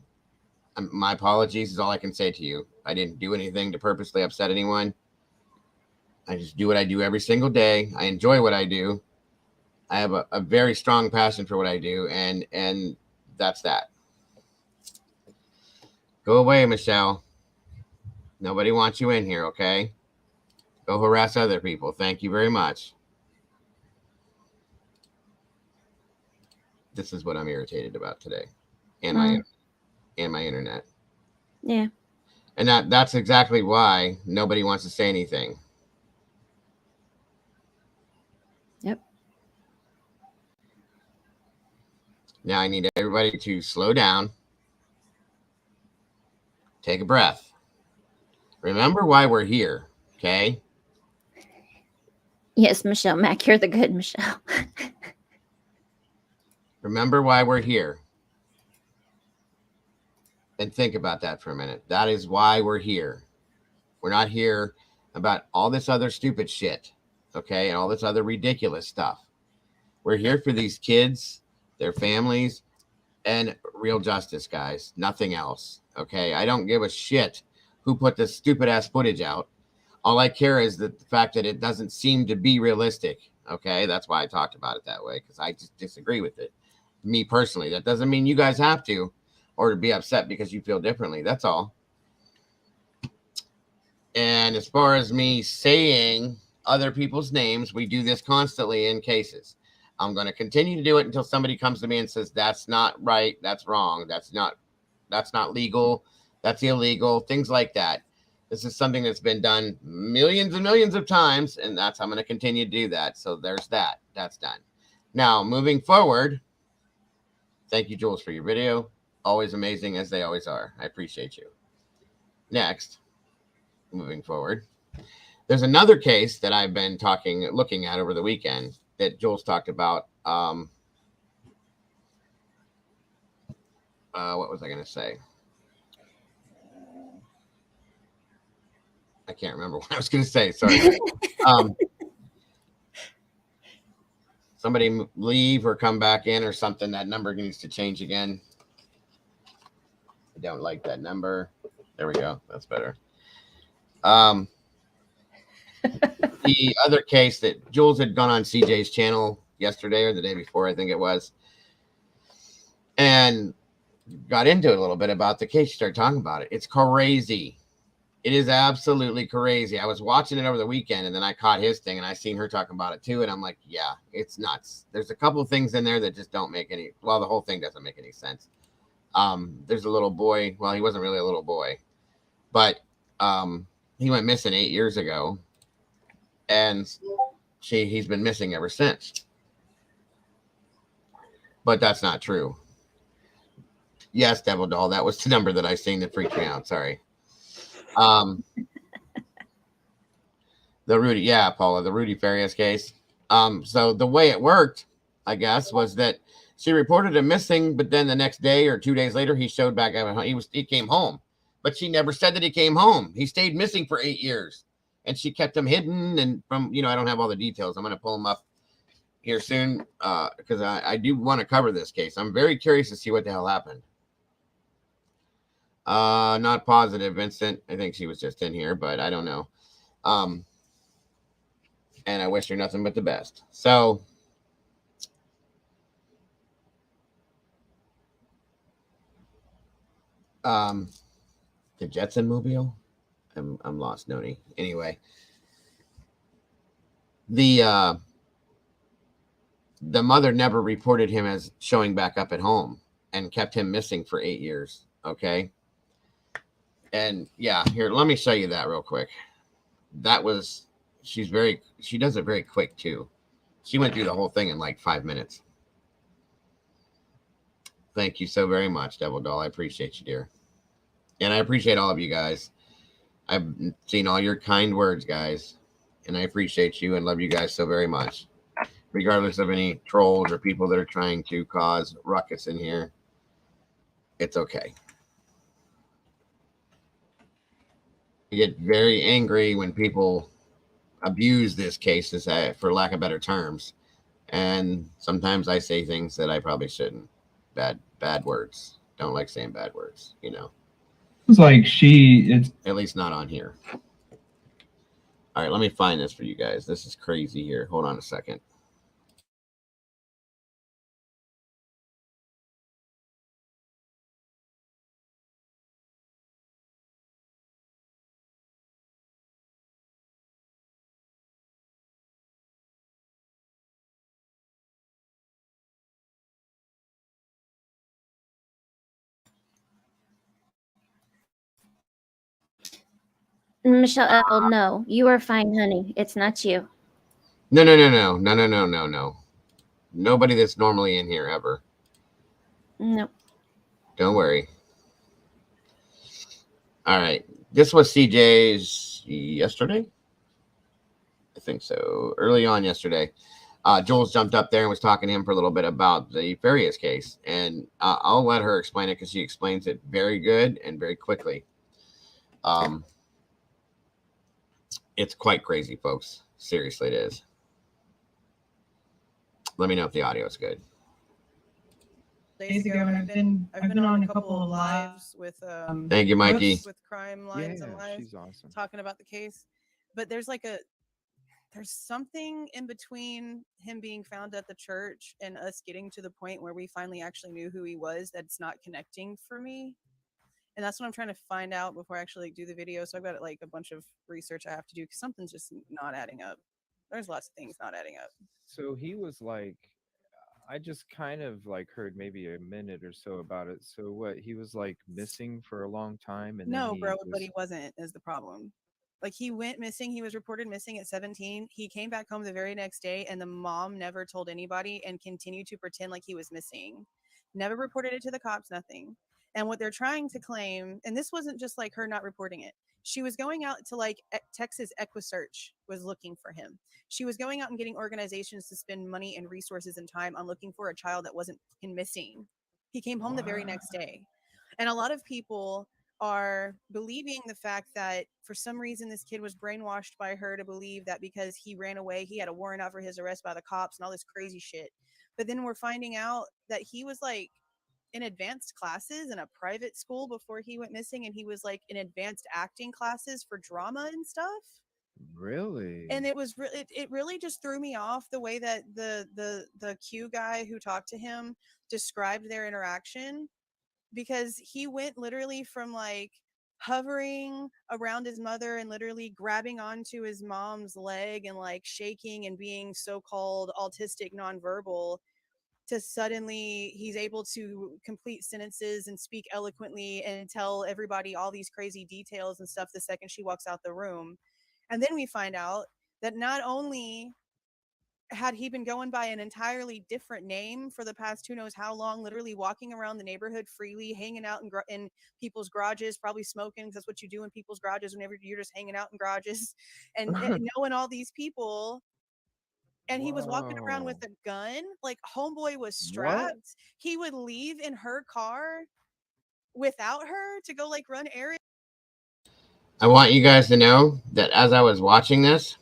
my apologies is all I can say to you. I didn't do anything to purposely upset anyone. I just do what I do every single day. I enjoy what I do. I have a very strong passion for what I do, and that's that. Go away, Michelle. Nobody wants you in here, okay? Go harass other people. Thank you very much. This is what I'm irritated about today, and my internet. Yeah. And that's exactly why nobody wants to say anything. Yep. Now I need everybody to slow down. Take a breath. Remember why we're here, okay? Yes, Michelle Mack, you're the good Michelle. Remember why we're here. And think about that for a minute. That is why we're here. We're not here about all this other stupid shit, okay? And all this other ridiculous stuff. We're here for these kids, their families, and real justice, guys. Nothing else, okay? I don't give a shit who put this stupid ass footage out. All I care is the fact that it doesn't seem to be realistic, okay? That's why I talked about it that way, because I just disagree with it. Me personally. That doesn't mean you guys have to, or to be upset because you feel differently. That's all. And as far as me saying other people's names, we do this constantly in cases. I'm going to continue to do it until somebody comes to me and says, that's not right, that's wrong, that's not legal, that's illegal, things like that. This is something that's been done millions and millions of times, and I'm going to continue to do that. So there's that. That's done. Now, moving forward, thank you, Jules, for your video. Always amazing, as they always are. I appreciate you. Next, moving forward, there's another case that I've been looking at over the weekend that Jules talked about. What was I going to say? I can't remember what I was going to say. Sorry. Somebody leave or come back in or something. That number needs to change again. I don't like that number. There we go. That's better. The other case that Jules had gone on CJ's channel yesterday or the day before, I think it was, and got into it a little bit about the case. She started talking about it. It's crazy. It is absolutely crazy. I was watching it over the weekend, and then I caught his thing, and I seen her talking about it too, and I'm like, yeah, it's nuts. There's a couple of things in there that just don't make any, well, the whole thing doesn't make any sense. There's a little boy. Well, he wasn't really a little boy, but he went missing 8 years ago, and he's been missing ever since. But that's not true. Yes, Devil Doll, that was the number that I seen that freaked me out. Sorry. The Rudy, yeah, Paula, the Rudy Farias case. So the way it worked, I guess, was that she reported him missing, but then the next day or 2 days later, he showed back up. He came home, but she never said that he came home. He stayed missing for 8 years, and she kept him hidden. And from, I don't have all the details. I'm going to pull him up here soon because I do want to cover this case. I'm very curious to see what the hell happened. Not positive, Vincent. I think she was just in here, but I don't know. And I wish her nothing but the best. So, the Jetson Mobile. I'm lost, Noni. Anyway, the mother never reported him as showing back up at home and kept him missing for 8 years. Okay. And yeah, here, let me show you that real quick. That was, she does it very quick too. She went through the whole thing in like 5 minutes. Thank you so very much, Devil Doll. I appreciate you, dear. And I appreciate all of you guys. I've seen all your kind words, guys. And I appreciate you and love you guys so very much. Regardless of any trolls or people that are trying to cause ruckus in here, it's okay. I get very angry when people abuse this case, for lack of better terms. And sometimes I say things that I probably shouldn't. Bad words. Don't like saying bad words, It's like it's at least not on here. All right, let me find this for you guys. This is crazy here. Hold on a second. Michelle Apple, no, you are fine, honey. It's not you. No. Nobody that's normally in here ever. No. Don't worry. All right. This was CJ's yesterday. I think so. Early on yesterday. Jules jumped up there and was talking to him for a little bit about the Farias case. And I'll let her explain it because she explains it very good and very quickly. It's quite crazy, folks. Seriously, it is. Let me know if the audio is good. Days ago, and I've been on a couple of lives with Thank you, Mikey. with Crime Lines and Live, she's awesome. talking about the case. But there's something in between him being found at the church and us getting to the point where we finally actually knew who he was that's not connecting for me. And that's what I'm trying to find out before I actually do the video. So I've got like a bunch of research I have to do because something's just not adding up. There's lots of things not adding up. So he was like, I just kind of like heard maybe a minute or so about it. So what? He was like missing for a long time, and then No, he bro, but was. he wasn't is the problem. Like he went missing. He was reported missing at 17. He came back home the very next day, and the mom never told anybody and continued to pretend like he was missing. Never reported it to the cops, nothing. And what they're trying to claim, and this wasn't just like her not reporting it. She was going out to like Texas EquiSearch was looking for him. She was going out and getting organizations to spend money and resources and time on looking for a child that wasn't missing. He came home the very next day. And a lot of people are believing the fact that for some reason this kid was brainwashed by her to believe that because he ran away, he had a warrant out for his arrest by the cops and all this crazy shit. But then we're finding out that he was like in advanced classes in a private school before he went missing, and he was like in advanced acting classes for drama and stuff. Really? And it was it really just threw me off the way that the Q guy who talked to him described their interaction, because he went literally from like hovering around his mother and literally grabbing onto his mom's leg and like shaking and being so-called autistic nonverbal to suddenly he's able to complete sentences and speak eloquently and tell everybody all these crazy details and stuff the second she walks out the room. And then we find out that not only had he been going by an entirely different name for the past who knows how long, literally walking around the neighborhood freely, hanging out in people's garages, probably smoking, because that's what you do in people's garages whenever you're just hanging out in garages, and knowing all these people. And he was walking around with a gun. Like, homeboy was strapped. What? He would leave in her car without her to go like run errands. I want you guys to know that as I was watching this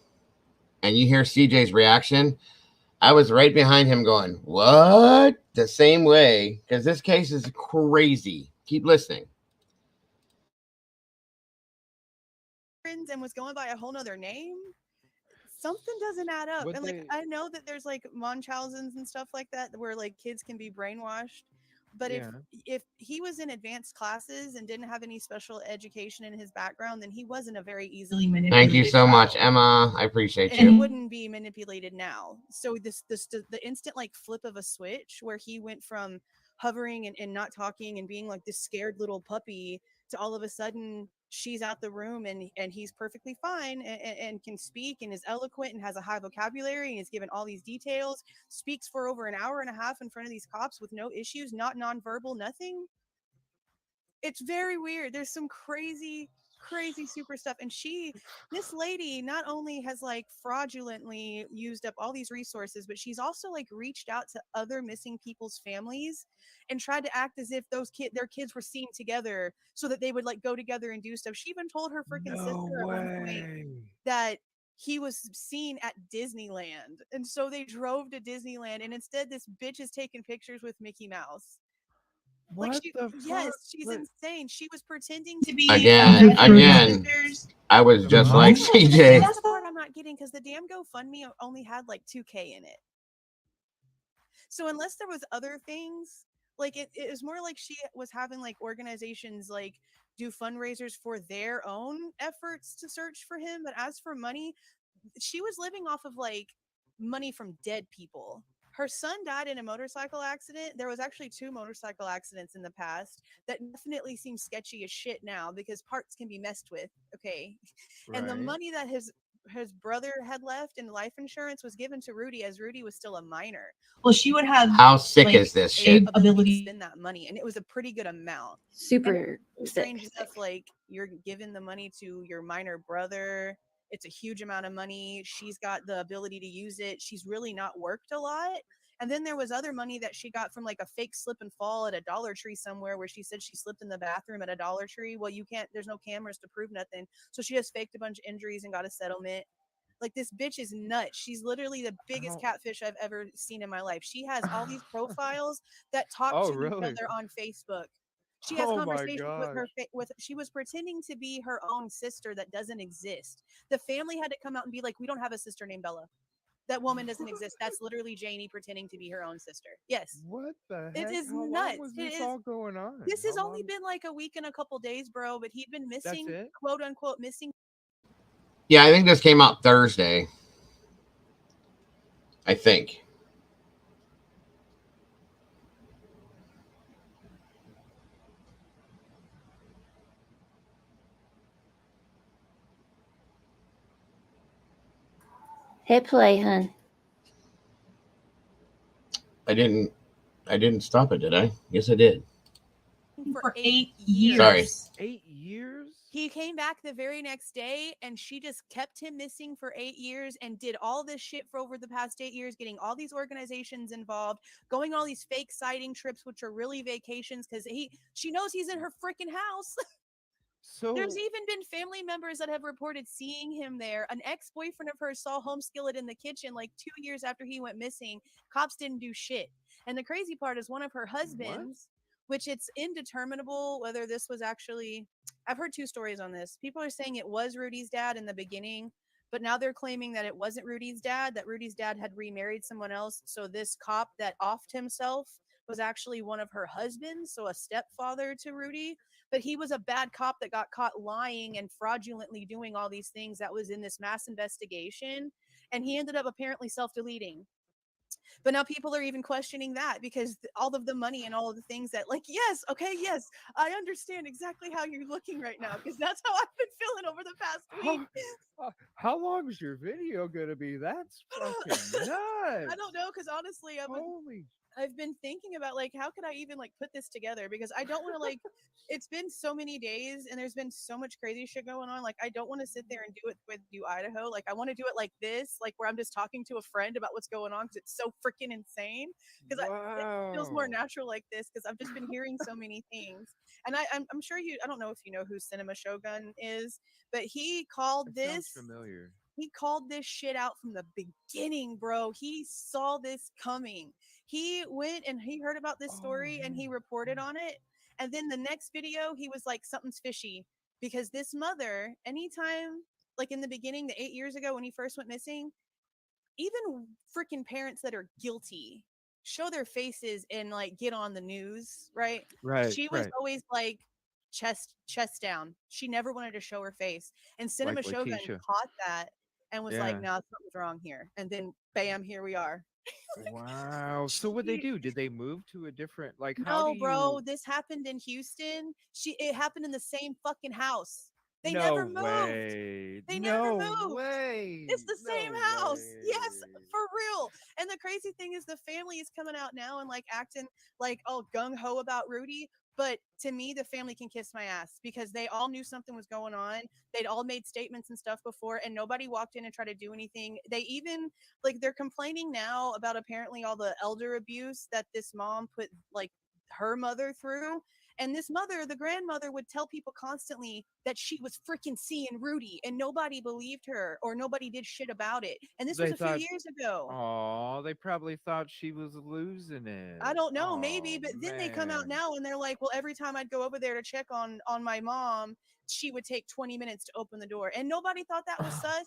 and you hear CJ's reaction, I was right behind him going, what? The same way, because this case is crazy. Keep listening. And was going by a whole nother name. Something doesn't add up. And like, I know that there's like Munchausens and stuff like that where like kids can be brainwashed. But if he was in advanced classes and didn't have any special education in his background, then he wasn't a very easily manipulated. Thank you so much, Emma. I appreciate you. And he wouldn't be manipulated now. So the instant like flip of a switch where he went from hovering and not talking and being like this scared little puppy to all of a sudden she's out the room and he's perfectly fine and can speak and is eloquent and has a high vocabulary and is given all these details, speaks for over an hour and a half in front of these cops with no issues, not nonverbal, nothing. It's very weird. There's some crazy super stuff. And this lady not only has like fraudulently used up all these resources, but she's also like reached out to other missing people's families and tried to act as if their kids were seen together so that they would like go together and do stuff. She even told her freaking sister at one point that he was seen at Disneyland. And so they drove to Disneyland, and instead this bitch is taking pictures with Mickey Mouse. What like the yes, fuck? she's What? insane. She was pretending to be Again, I was just like CJ. That's the part I'm not getting, because the damn GoFundMe only had like 2K in it. So unless there was other things, like it was more like she was having like organizations like do fundraisers for their own efforts to search for him. But as for money, she was living off of like money from dead people. Her son died in a motorcycle accident. There was actually 2 motorcycle accidents in the past that definitely seem sketchy as shit now because parts can be messed with. Okay. Right. And the money that his brother had left in life insurance was given to Rudy as Rudy was still a minor. Well, she would have How sick is this shit? Ability to spend that money, and it was a pretty good amount. Super strange enough, like you're giving the money to your minor brother. It's a huge amount of money. She's got the ability to use it. She's really not worked a lot. And then there was other money that she got from like a fake slip and fall at a Dollar Tree somewhere where she said she slipped in the bathroom at a Dollar Tree. Well, there's no cameras to prove nothing. So she just faked a bunch of injuries and got a settlement. Like, this bitch is nuts. She's literally the biggest catfish I've ever seen in my life. She has all these profiles that talk to each other on Facebook. She has conversations with her. She was pretending to be her own sister that doesn't exist. The family had to come out and be like, we don't have a sister named Bella. That woman doesn't exist. That's literally Janie pretending to be her own sister. Yes. What the It heck? is How long nuts. was It this is. all going on? This has How only long? been like a week and a couple days, bro. But he'd been That's missing, it? quote unquote, missing. Yeah, I think this came out Thursday. I think. Hit play, hun. I didn't stop it, did I? Yes, I did. For 8 years. Sorry. 8 years? He came back the very next day and she just kept him missing for 8 years and did all this shit for over the past 8 years, getting all these organizations involved, going on all these fake sighting trips, which are really vacations because she knows he's in her freaking house. So There's even been family members that have reported seeing him there. An ex-boyfriend of hers saw home skillet in the kitchen like 2 years after he went missing. Cops didn't do shit. And the crazy part is one of her husbands, which it's indeterminable whether this was actually, I've heard 2 stories on this. People are saying it was Rudy's dad in the beginning, but now they're claiming that it wasn't Rudy's dad, that Rudy's dad had remarried someone else. So this cop that offed himself was actually one of her husbands, so a stepfather to Rudy. But he was a bad cop that got caught lying and fraudulently doing all these things that was in this mass investigation. And he ended up apparently self-deleting. But now people are even questioning that because all of the money and all of the things that, like, yes, okay, yes, I understand exactly how you're looking right now because that's how I've been feeling over the past week. How long is your video gonna be? That's fucking nuts. I don't know because honestly, I've been thinking about like how could I even like put this together because I don't want to like it's been so many days and there's been so much crazy shit going on. Like I don't want to sit there and do it with you, Idaho. Like I want to do it like this, like where I'm just talking to a friend about what's going on because it's so freaking insane. Because it feels more natural like this because I've just been hearing so many things. And I'm sure I don't know if you know who Cinema Shogun is, but he called this familiar. He called this shit out from the beginning, bro. He saw this coming. He went and he heard about this story and he reported on it. And then the next video, he was like, something's fishy because this mother, anytime, like in the beginning, the 8 years ago when he first went missing, even freaking parents that are guilty show their faces and like get on the news, right? Right. She was always like chest down. She never wanted to show her face. And Cinema Like Shogun Lakeisha. caught that and was like, Yeah. no, something's wrong here. And then bam, here we are. Wow. So what they do? Did they move to a different how No, do bro, you this happened in Houston. It happened in the same fucking house. They No never moved. way. They never No moved. way. It's the same No house. Yes, way. for real. And the crazy thing is the family is coming out now and like acting like all gung ho about Rudy. But to me, the family can kiss my ass because they all knew something was going on. They'd all made statements and stuff before, and nobody walked in and tried to do anything. They even like they're complaining now about apparently all the elder abuse that this mom put like her mother through. And this mother, the grandmother, would tell people constantly that she was freaking seeing Rudy and nobody believed her or nobody did shit about it. And this was They a few thought years ago. Oh, they probably thought she was losing it. I don't know, maybe, Oh but then they come out man. now and they're like, well, every time I'd go over there to check on my mom, she would take 20 minutes to open the door. And nobody thought that was sus.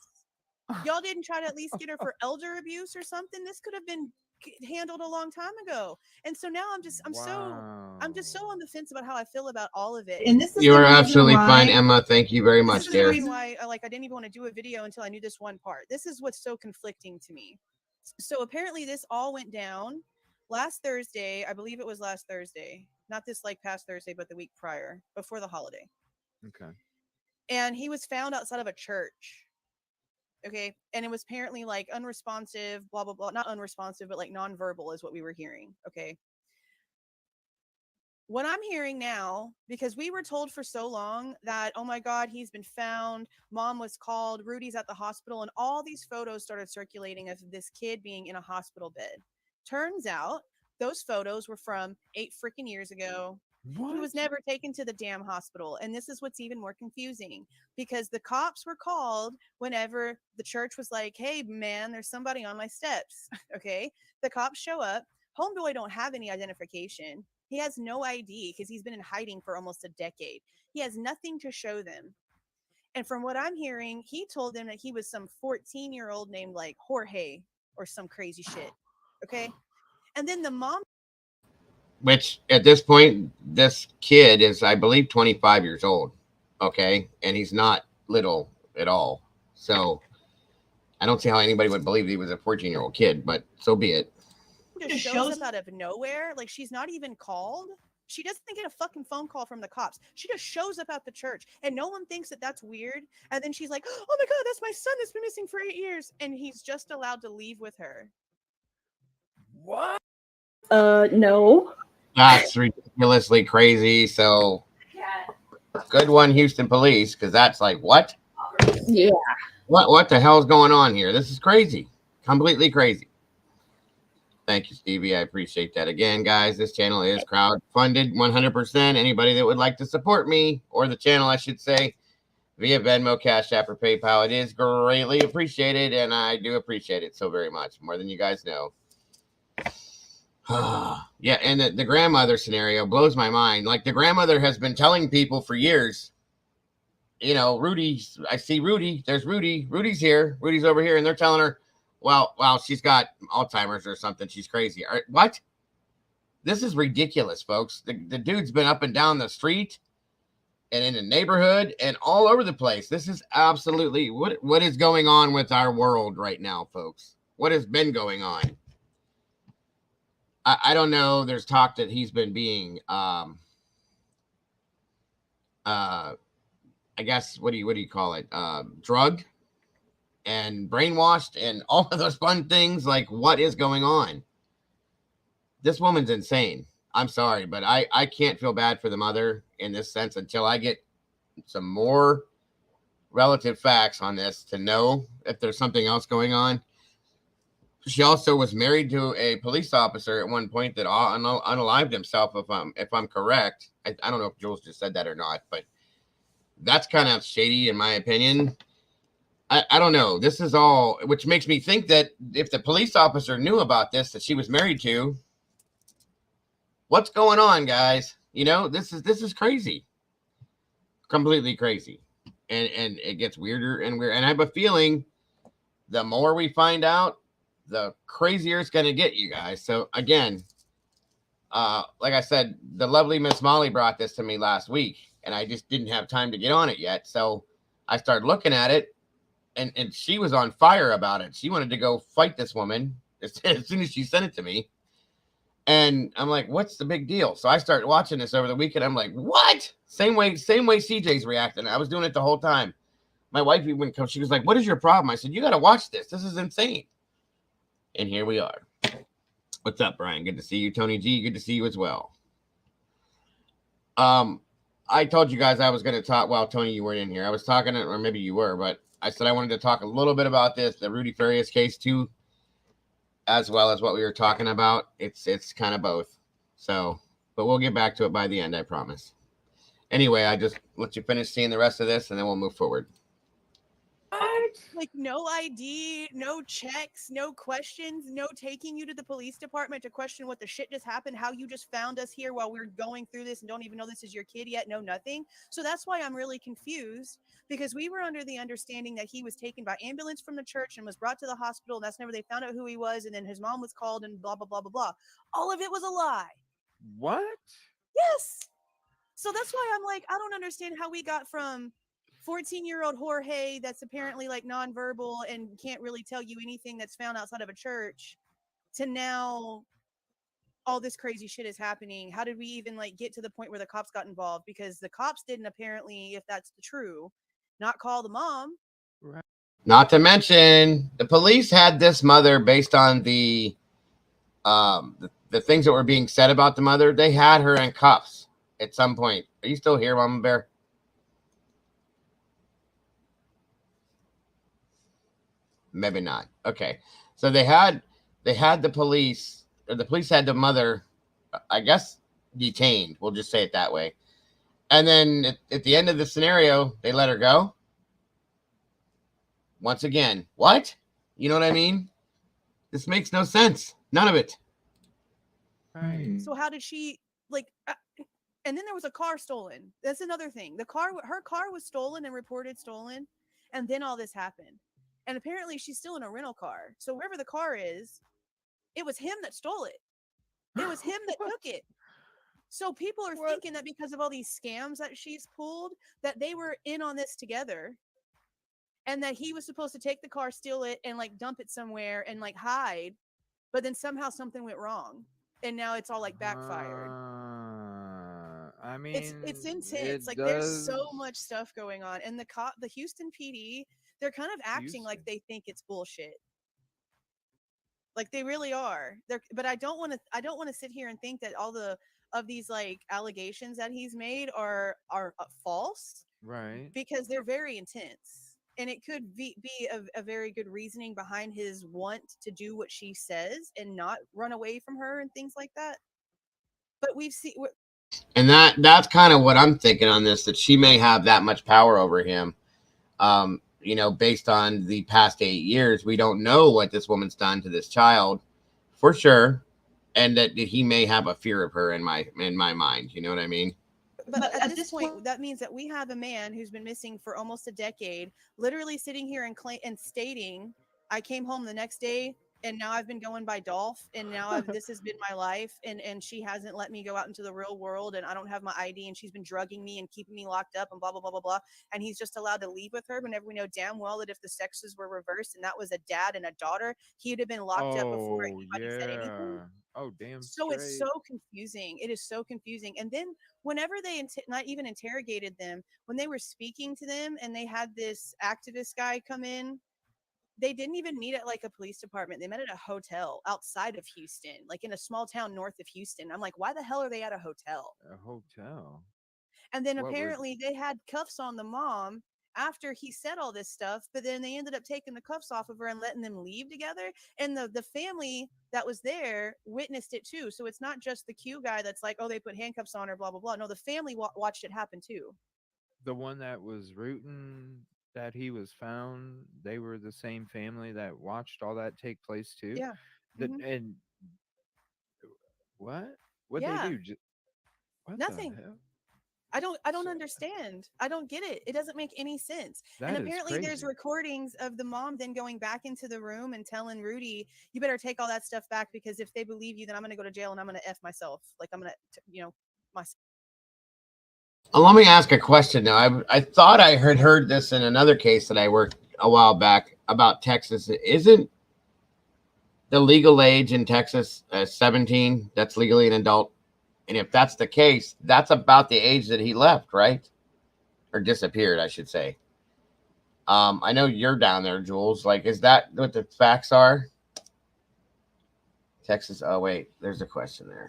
Y'all didn't try to at least get her for elder abuse or something. This could have been handled a long time ago. And so now I'm so on the fence about how I feel about all of it. And this is You are absolutely fine, Emma. Thank you very much, the dear. reason why I didn't even want to do a video until I knew this one part. This is what's so conflicting to me. So apparently this all went down last Thursday. I believe it was last Thursday, not this like past Thursday, but the week prior, before the holiday. Okay. And he was found outside of a church. Okay. And it was apparently like unresponsive, blah, blah, blah. Not unresponsive, but like nonverbal is what we were hearing. Okay. What I'm hearing now, because we were told for so long that, oh my God, he's been found. Mom was called. Rudy's at the hospital. And all these photos started circulating of this kid being in a hospital bed. Turns out those photos were from 8 freaking years ago. What? He was never taken to the damn hospital. And this is what's even more confusing because the cops were called whenever the church was like, hey, man, there's somebody on my steps. Okay. The cops show up. Homeboy don't have any identification. He has no ID because he's been in hiding for almost a decade. He has nothing to show them. And from what I'm hearing, he told them that he was some 14-year-old named like Jorge or some crazy shit. Okay. And then the mom, which at this point, this kid is, I believe, 25 years old. Okay. And he's not little at all. So I don't see how anybody would believe he was a 14-year-old kid, but so be it. just shows up out of nowhere. Like, she's not even called. She doesn't get a fucking phone call from the cops. She just shows up at the church, and no one thinks that that's weird. And then she's like, oh my God, that's my son that's been missing for 8 years. And he's just allowed to leave with her. What? No. That's ridiculously crazy. So good one, Houston police, because that's like, what? Yeah. What the hell is going on here? This is crazy. Completely crazy. Thank you, Stevie. I appreciate that. Again, guys, this channel is crowd-funded 100%. Anybody that would like to support me, or the channel, I should say, via Venmo, Cash App, or PayPal, it is greatly appreciated, and I do appreciate it so very much, more than you guys know. Yeah, and the grandmother scenario blows my mind. Like, the grandmother has been telling people for years, you know, Rudy, I see Rudy. There's Rudy. Rudy's here. Rudy's over here. And they're telling her, well, she's got Alzheimer's or something. She's crazy. What? This is ridiculous, folks. The dude's been up and down the street and in the neighborhood and all over the place. This is absolutely what is going on with our world right now, folks. What has been going on? I don't know. There's talk that he's been being I guess, what do you call it? Drugged and brainwashed and all of those fun things. Like, what is going on? This woman's insane. I'm sorry, but I can't feel bad for the mother in this sense until I get some more relative facts on this to know if there's something else going on. She also was married to a police officer at one point that unalived himself, if I'm correct. I don't know if Jules just said that or not, but that's kind of shady in my opinion. I don't know. This is all, which makes me think that if the police officer knew about this, that she was married to, what's going on, guys? You know, this is crazy. Completely crazy. And it gets weirder and weirder. And I have a feeling the more we find out, the crazier it's going to get, you guys. So again, like I said, the lovely Miss Molly brought this to me last week, and I just didn't have time to get on it yet. So I started looking at it, and she was on fire about it. She wanted to go fight this woman as soon as she sent it to me. And I'm like, what's the big deal? So I started watching this over the weekend. I'm like, what? Same way CJ's reacting. I was doing it the whole time. My wife even she was like, what is your problem? I said, you got to watch this. This is insane. And here we are. What's up, Brian? Good to see you. Tony G, good to see you as well. I told you guys I was going to talk. Well, Tony, you weren't in here. I was talking, or maybe you were, but I said I wanted to talk a little bit about this, the Rudy Farias case too, as well as what we were talking about. It's kind of both. So, but we'll get back to it by the end, I promise. Anyway, I just let you finish seeing the rest of this, and then we'll move forward. Like, no ID, no checks, no questions, no taking you to the police department to question what the shit just happened, how you just found us here while we're going through this and don't even know this is your kid yet, no nothing. So that's why I'm really confused, because we were under the understanding that he was taken by ambulance from the church and was brought to the hospital, and that's never they found out who he was, and then his mom was called and blah, blah, blah, blah, blah. All of it was a lie. What? Yes. So that's why I'm like, I don't understand how we got from 14-year-old Jorge that's apparently like nonverbal and can't really tell you anything that's found outside of a church to now all this crazy shit is happening. How did we even like get to the point where the cops got involved? Because the cops didn't apparently, if that's true, not call the mom. Right. Not to mention the police had this mother based on the things that were being said about the mother. They had her in cuffs at some point. Are you still here, Mama Bear? Maybe not. Okay. So they had the police, or the police had the mother, I guess, detained. We'll just say it that way. And then at the end of the scenario, they let her go. Once again, what? You know what I mean? This makes no sense. None of it. Right. So how did she like? And then there was a car stolen. That's another thing. Her car was stolen and reported stolen, and then all this happened. And apparently she's still in a rental car. So wherever the car is, it was him that stole it. It was him that took it. So people are thinking that because of all these scams that she's pulled, that they were in on this together. And that he was supposed to take the car, steal it, and like dump it somewhere and like hide. But then somehow something went wrong. And now it's all like backfired. I mean, It's intense. it Like there's so does. much stuff going on. And the Houston PD, they're kind of acting like they think it's bullshit. Like they really are. But I don't want to sit here and think that all of these like allegations that he's made are false, Right. because they're very intense. And it could be a very good reasoning behind his want to do what she says and not run away from her and things like that. But we've seen, And that's kind of what I'm thinking on this, that she may have that much power over him. Based on the past 8 years, we don't know what this woman's done to this child for sure. And that he may have a fear of her in my mind. You know what I mean? But at this point, that means that we have a man who's been missing for almost a decade, literally sitting here and stating, I came home the next day and now I've been going by Dolph, and now this has been my life, and she hasn't let me go out into the real world, and I don't have my ID, and she's been drugging me and keeping me locked up and blah, blah, blah, blah, blah. And he's just allowed to leave with her, whenever we know damn well that if the sexes were reversed and that was a dad and a daughter, he would have been locked up before anybody said anything. Oh, damn. So it's so confusing. It is so confusing. And then whenever they not even interrogated them, when they were speaking to them and they had this activist guy come in, they didn't even meet at like a police department. They met at a hotel outside of Houston, like in a small town north of Houston. I'm like, why the hell are they at a hotel? A hotel. And then apparently they had cuffs on the mom after he said all this stuff, but then they ended up taking the cuffs off of her and letting them leave together. And the family that was there witnessed it too. So it's not just the Q guy that's like, oh, they put handcuffs on her, blah, blah, blah. No, the family watched it happen too. The one that was rooting that he was found, they were the same family that watched all that take place too. Yeah. And what they do? What Nothing. The hell? I don't understand. I don't get it. It doesn't make any sense. And apparently there's recordings of the mom then going back into the room and telling Rudy, you better take all that stuff back, because if they believe you, then I'm going to go to jail and I'm going to F myself. Like I'm going to, myself. Let me ask a question now. I thought I had heard this in another case that I worked a while back about Texas. Isn't the legal age in Texas 17? That's legally an adult. And if that's the case, that's about the age that he left, right? Or disappeared, I should say. I know you're down there, Jules. Like, is that what the facts are? Texas. Oh, wait, there's a question there.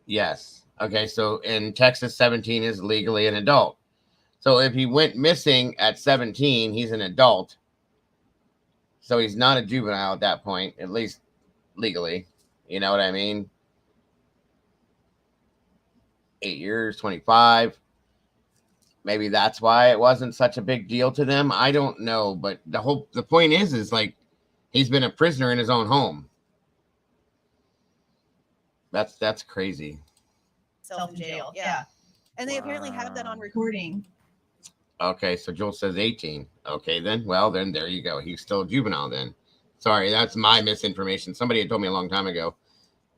Yes. Okay, so in Texas, 17 is legally an adult. So if he went missing at 17, he's an adult. So he's not a juvenile at that point, at least legally. You know what I mean? 8 years, 25. Maybe that's why it wasn't such a big deal to them. I don't know. But the point is like, he's been a prisoner in his own home. That's crazy. Self in jail. Yeah. And they apparently have that on recording. Okay, so Joel says 18. Okay, then. Well, then there you go. He's still a juvenile then. Sorry, that's my misinformation. Somebody had told me a long time ago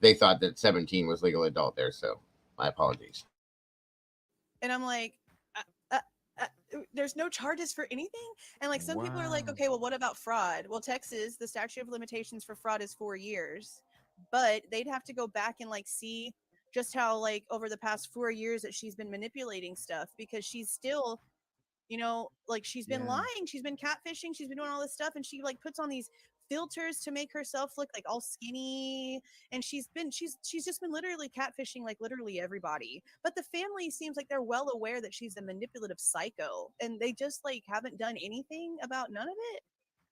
they thought that 17 was legal adult there, so my apologies. And I'm like, there's no charges for anything? And like some people are like, okay, well, what about fraud? Well, Texas, the statute of limitations for fraud is 4 years. But they'd have to go back and like see just how like over the past 4 years that she's been manipulating stuff, because she's still, like she's been lying, she's been catfishing, she's been doing all this stuff, and she like puts on these filters to make herself look like all skinny, and she's just been literally catfishing like literally everybody. But the family seems like they're well aware that she's a manipulative psycho, and they just like haven't done anything about none of it.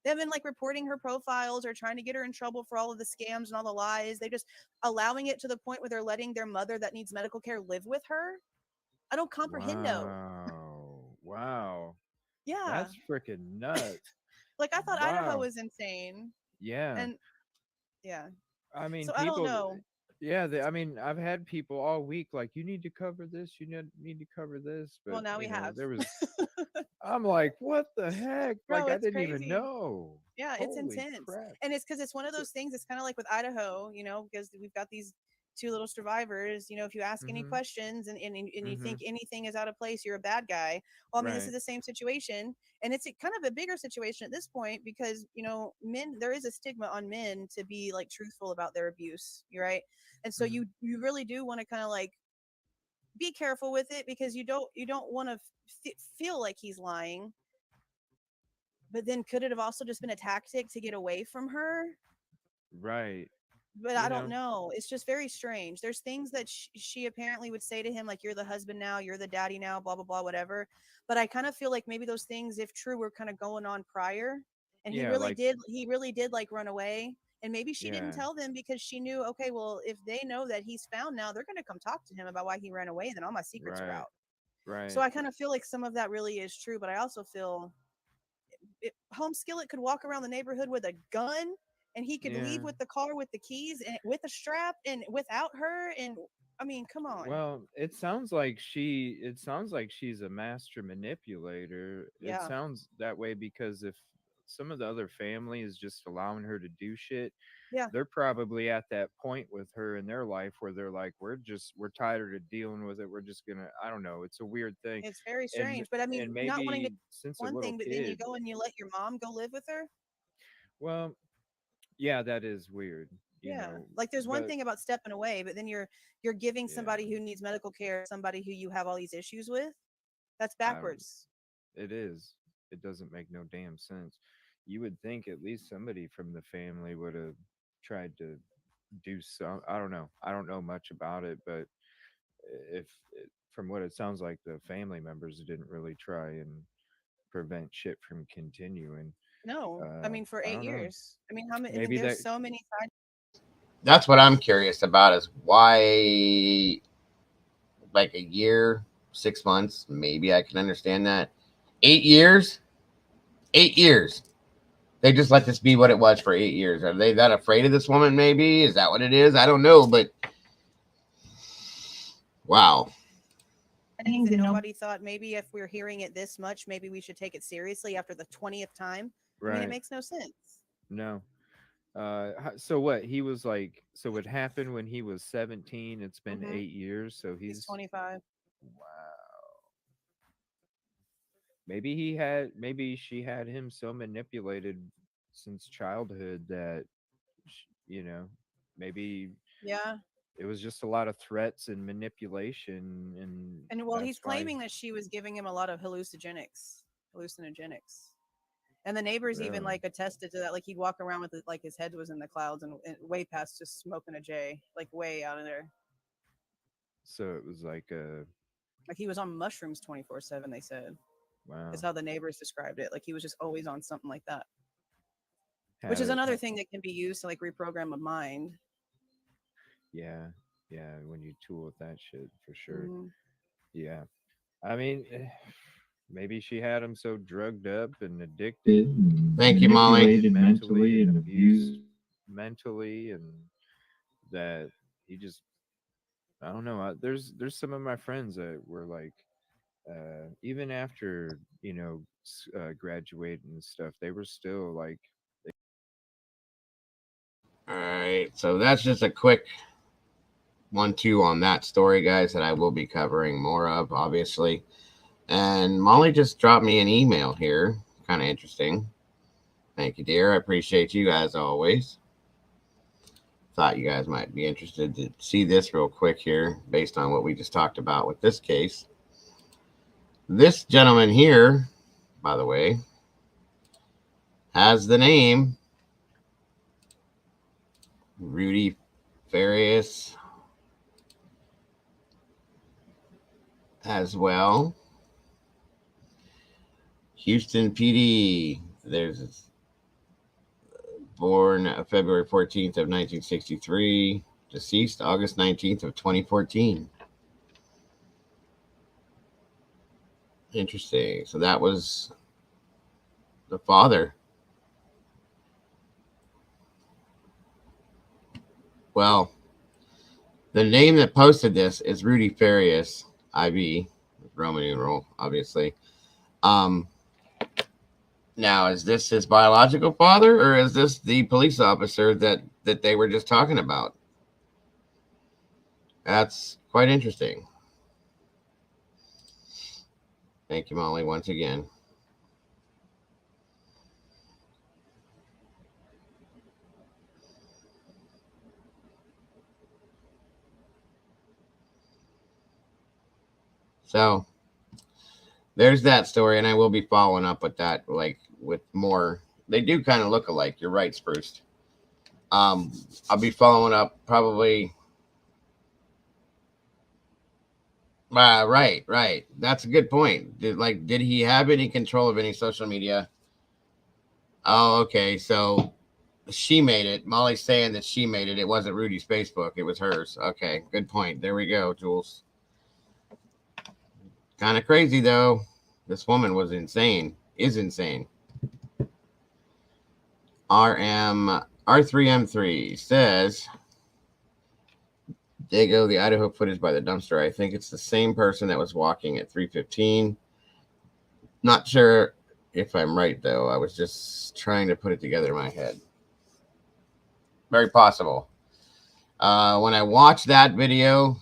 They've been like reporting her profiles or trying to get her in trouble for all of the scams and all the lies. They just allowing it to the point where they're letting their mother that needs medical care live with her. I don't comprehendo. Wow. Yeah. That's freaking nuts. Like I thought Idaho was insane. Yeah. And yeah. I mean, so I don't know. Yeah, I mean, I've had people all week like, you need to cover this, need to cover this, Well, but now we have. there was. I'm like, what the heck? Bro, Like, I it's didn't even crazy. know. Yeah, it's Holy intense. crap! And it's because it's one of So, those things. It's kind of like with Idaho, because we've got these two little survivors. If you ask any mm-hmm, questions and you mm-hmm, think anything is out of place, you're a bad guy. Well, I mean, this is right, the same situation. And it's kind of a bigger situation at this point because, men, there is a stigma on men to be like truthful about their abuse. You're right. And so mm-hmm, you really do want to kind of like be careful with it because you don't want to feel like he's lying. But then could it have also just been a tactic to get away from her? right. But I You don't know, know. It's just very strange. There's things that she apparently would say to him, like, you're the husband now, you're the daddy now, blah, blah, blah, whatever. But I kind of feel like maybe those things, if true, were kind of going on prior. And he yeah, really like, did, like run away. And maybe she didn't yeah, tell them because she knew, okay, well, if they know that he's found now, they're going to come talk to him about why he ran away. Then all my secrets are right, out. So right, I kind of feel like some of that really is true. But I also feel Home Skillet could walk around the neighborhood with a gun and he could leave yeah. with the car with the keys and with a strap and without her. And I mean, come on. Well, it sounds like she's a master manipulator. It Yeah. sounds that way because if some of the other family is just allowing her to do shit, Yeah. they're probably at that point with her in their life where they're like, we're tired of dealing with it. We're just gonna, I don't know. It's a weird thing. It's very And strange. But I mean, and not wanting to maybe since a one little thing, but then you kid, go and you let your mom go live with her. well, yeah, that is weird, Yeah. Like there's one but thing about stepping away, but then you're giving yeah, somebody who needs medical care, somebody who you have all these issues with. That's I don't, backwards. it is. It doesn't make no damn sense. You would think at least somebody from the family would have tried to do some. I don't know. I don't know much about it, but if from what it sounds like, the family members didn't really try and prevent shit from continuing. No. I mean, for I eight don't know. years. I mean, how many? I mean, Maybe that. there's so many side. That's what I'm curious about is why, like a year, 6 months, maybe I can understand that. 8 years? 8 years. They just let this be what it was for 8 years. Are they that afraid of this woman? Maybe is that what it is? I don't know, but wow. Things that nobody thought maybe if we're hearing it this much, maybe we should take it seriously after the 20th time. I mean, it Right. makes no sense. No. So what? He was like. So it happened when he was 17. It's been Hmm. 8 years. So He's he's 25. wow. Maybe she had him so manipulated since childhood that you know, maybe Yeah. it was just a lot of threats and manipulation, and And well, he's that's why. claiming that she was giving him a lot of hallucinogenics. And the neighbors even Really? like attested to that. Like he'd walk around with it, like his head was in the clouds and way past just smoking a J, like way out of there. So it was like a Like he was on mushrooms 24/7. They said is wow. how the neighbors described it. Like he was just always on something like that, which Had is it. another thing that can be used to like reprogram a mind. Yeah, yeah. When you tool with that shit, for sure. Hmm. Yeah. I mean, maybe she had him so drugged up and addicted, and Thank you, Molly. manipulated mentally and abused mentally, and that he just I don't know. There's some of my friends that were like, even after graduating and stuff, they were still like, All right. So that's just a quick 1-2 on that story, guys, that I will be covering more of, obviously. And Molly just dropped me an email here. Kind of interesting. Thank you, dear. I appreciate you as always. Thought you guys might be interested to see this real quick here based on what we just talked about with this case. This gentleman here, by the way, has the name Rudy Farias as well. Houston PD. There's born February 14th of 1963, deceased August 19th of 2014. Interesting. So that was the father. Well, The name that posted this is Rudy Farias, IB, Roman numeral, obviously. Now, is this his biological father, or is this the police officer that they were just talking about? That's quite interesting. Thank you, Molly, once again. So there's that story, and I will be following up with that, like with more. They do kind of look alike. You're right, Spruce. I'll be following up probably. Right. That's a good point. Did he have any control of any social media? Oh, okay. So she made it. Molly's saying that she made it. It wasn't Rudy's Facebook. It was hers. Okay, good point. There we go, Jules. Kind of crazy, though. This woman was insane. Is insane. R3M3 says, Dago, the Idaho footage by the dumpster. I think it's the same person that was walking at 3:15. Not sure if I'm right, though. I was just trying to put it together in my head. Very possible. When I watched that video,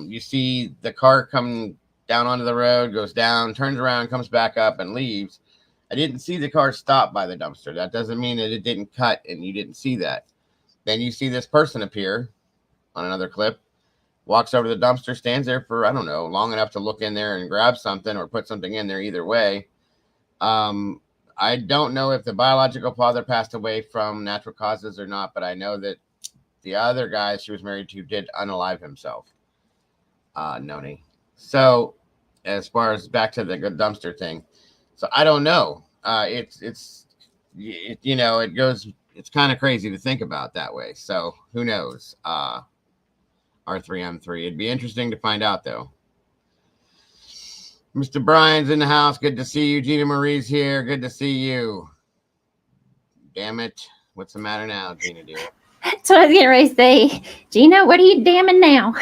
you see the car come down onto the road, goes down, turns around, comes back up, and leaves. I didn't see the car stop by the dumpster. That doesn't mean that it didn't cut and you didn't see that. Then you see this person appear on another clip, walks over to the dumpster, stands there for, I don't know, long enough to look in there and grab something or put something in there either way. I don't know if the biological father passed away from natural causes or not, but I know that the other guy she was married to did unalive himself. Noni. So as far as back to the dumpster thing, so I don't know. It's kind of crazy to think about that way. So who knows? R3M3. It'd be interesting to find out, though. Mr. Brian's in the house. Good to see you. Gina Marie's here. Good to see you. Damn it. What's the matter now, Gina, dear? That's what I was getting ready to say. Gina, what are you damning now?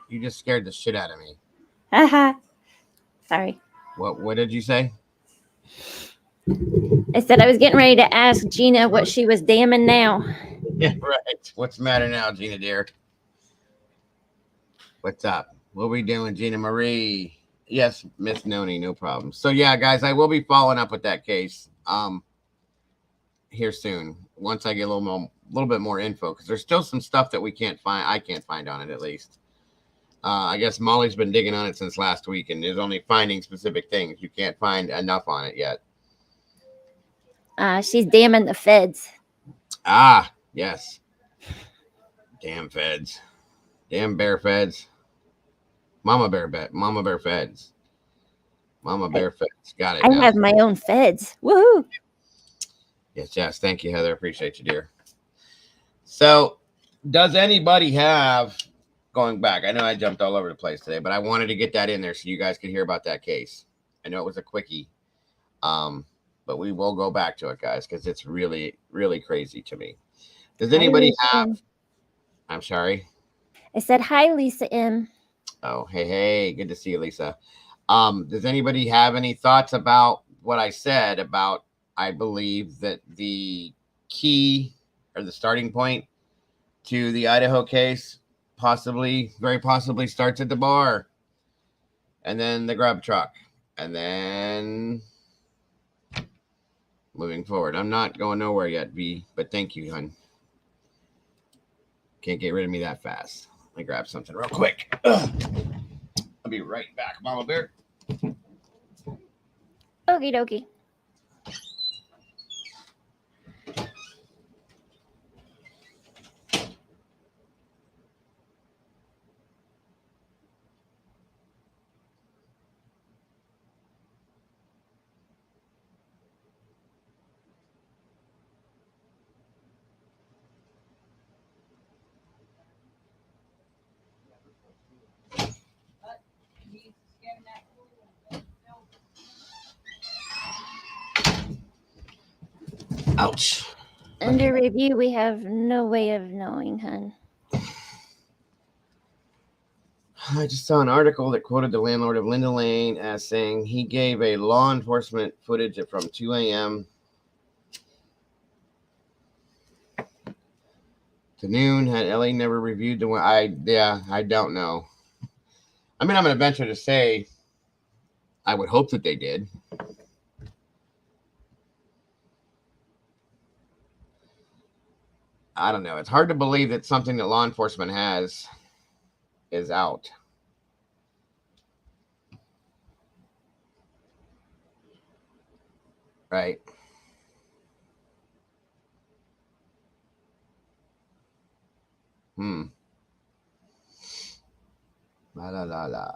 You just scared the shit out of me. Haha. Sorry. What did you say? I said I was getting ready to ask Gina what she was damning now. Yeah, right. What's the matter now, Gina, dear? What's up? What are we doing, Gina Marie? Yes, Miss Noni, no problem. So yeah, guys, I will be following up with that case here soon. Once I get a little bit more info, because there's still some stuff that we can't find. I can't find on it, at least. I guess Molly's been digging on it since last week, and is only finding specific things. You can't find enough on it yet. She's damning the feds. Ah, yes. Damn feds. Damn bear feds. Mama bear feds. Mama bear feds. Got it. I have my own feds. Woohoo! Yes. Thank you, Heather. Appreciate you, dear. So, does anybody have, going back, I know I jumped all over the place today, but I wanted to get that in there so you guys could hear about that case. I know it was a quickie, but we will go back to it, guys, because it's really, really crazy to me. Does anybody have, I'm sorry? I said, hi, Lisa M. Oh, hey, good to see you, Lisa. Does anybody have any thoughts about what I said about, I believe that the key or the starting point to the Idaho case very possibly starts at the bar, and then the grub truck, and then moving forward. I'm not going nowhere yet, V, but thank you, hon. Can't get rid of me that fast. Let me grab something real quick. I'll be right back, Mama Bear. Okie dokie. Ouch. Under review, we have no way of knowing, hun. I just saw an article that quoted the landlord of Linda Lane as saying he gave a law enforcement footage from 2 a.m. to noon. Had LA never reviewed the one? I don't know. I mean, I'm going to venture to say I would hope that they did. I don't know. It's hard to believe that something that law enforcement has is out. Right. La la la la.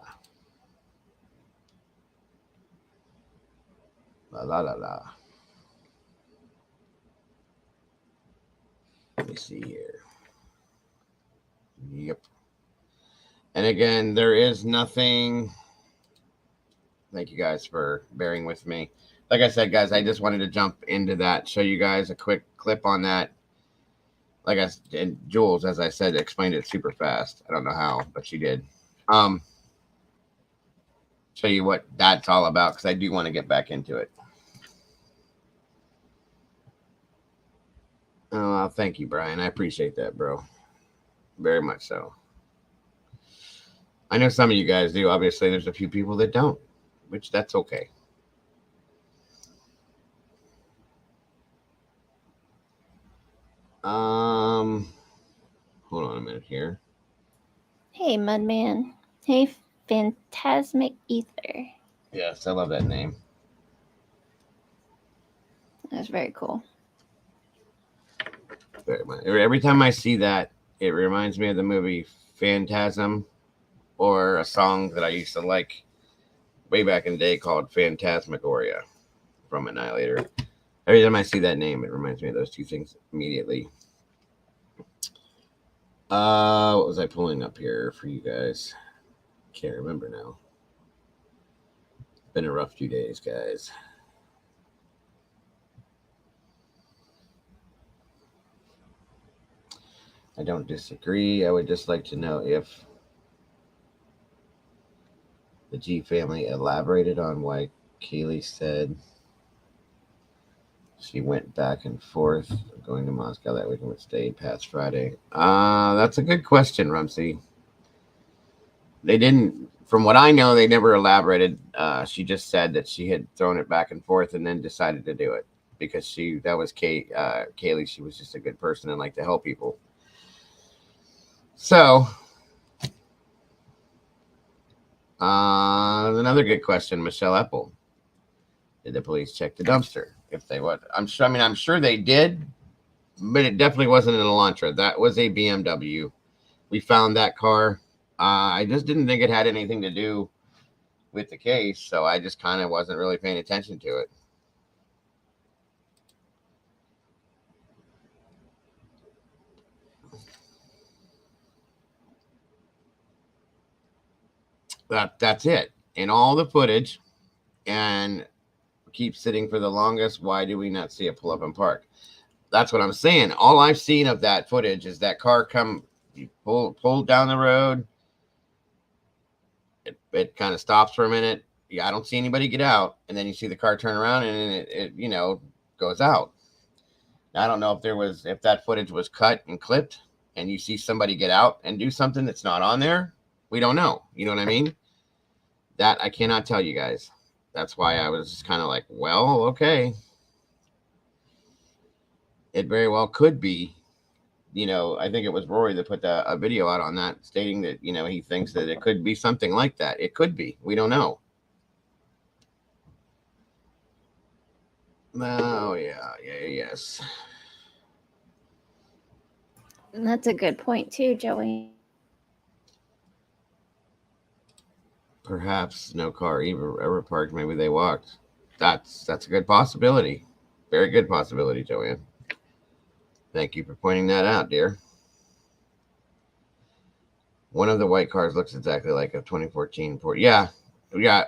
La la la la. Let me see here. Yep. And again, there is nothing. Thank you guys for bearing with me. Like I said, guys, I just wanted to jump into that, show you guys a quick clip on that. Like I said, and Jules, as I said, explained it super fast. I don't know how, but she did. Show you what that's all about, because I do want to get back into it. Oh, thank you, Brian. I appreciate that, bro. Very much so. I know some of you guys do. Obviously, there's a few people that don't, which that's okay. Hold on a minute here. Hey, Mudman. Hey, Phantasmic Ether. Yes, I love that name. That's very cool. Very much. Every time I see that, it reminds me of the movie Phantasm, or a song that I used to like way back in the day called Phantasmagoria from Annihilator. Every time I see that name, it reminds me of those two things immediately. What was I pulling up here for you guys? Can't remember now. It's been a rough few days, guys. I don't disagree. I would just like to know if the G family elaborated on why Kaylee said she went back and forth going to Moscow that weekend, but stayed past Friday. That's a good question, Rumsey. They didn't, from what I know, they never elaborated. She just said that she had thrown it back and forth and then decided to do it because that was Kaylee. She was just a good person and liked to help people. So, another good question, Michelle Epple. Did the police check the dumpster? If they would, I'm sure they did, but it definitely wasn't an Elantra. That was a BMW. We found that car. I just didn't think it had anything to do with the case, so I just kind of wasn't really paying attention to it. That's it. In all the footage, and keep sitting for the longest. Why do we not see it pull up and park? That's what I'm saying. All I've seen of that footage is that car pull down the road. It kind of stops for a minute. Yeah, I don't see anybody get out, and then you see the car turn around and it goes out. I don't know if that footage was cut and clipped, and you see somebody get out and do something that's not on there. We don't know. You know what I mean? That I cannot tell you guys. That's why I was just kind of like, well, okay. It very well could be. I think it was Rory that put a video out on that stating that, he thinks that it could be something like that. It could be. We don't know. Oh, yeah, yes. And that's a good point too, Joey. Perhaps no car ever parked. Maybe they walked. That's a good possibility. Very good possibility, Joanne. Thank you for pointing that out, dear. One of the white cars looks exactly like a 2014 Ford. Yeah.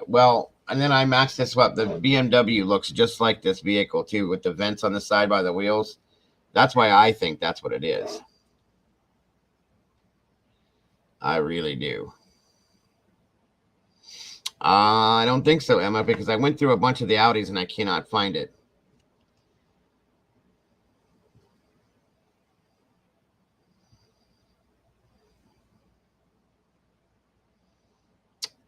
Well, and then I matched this up. The BMW looks just like this vehicle too, with the vents on the side by the wheels. That's why I think that's what it is. I really do. I don't think so, Emma, because I went through a bunch of the Audis and I cannot find it.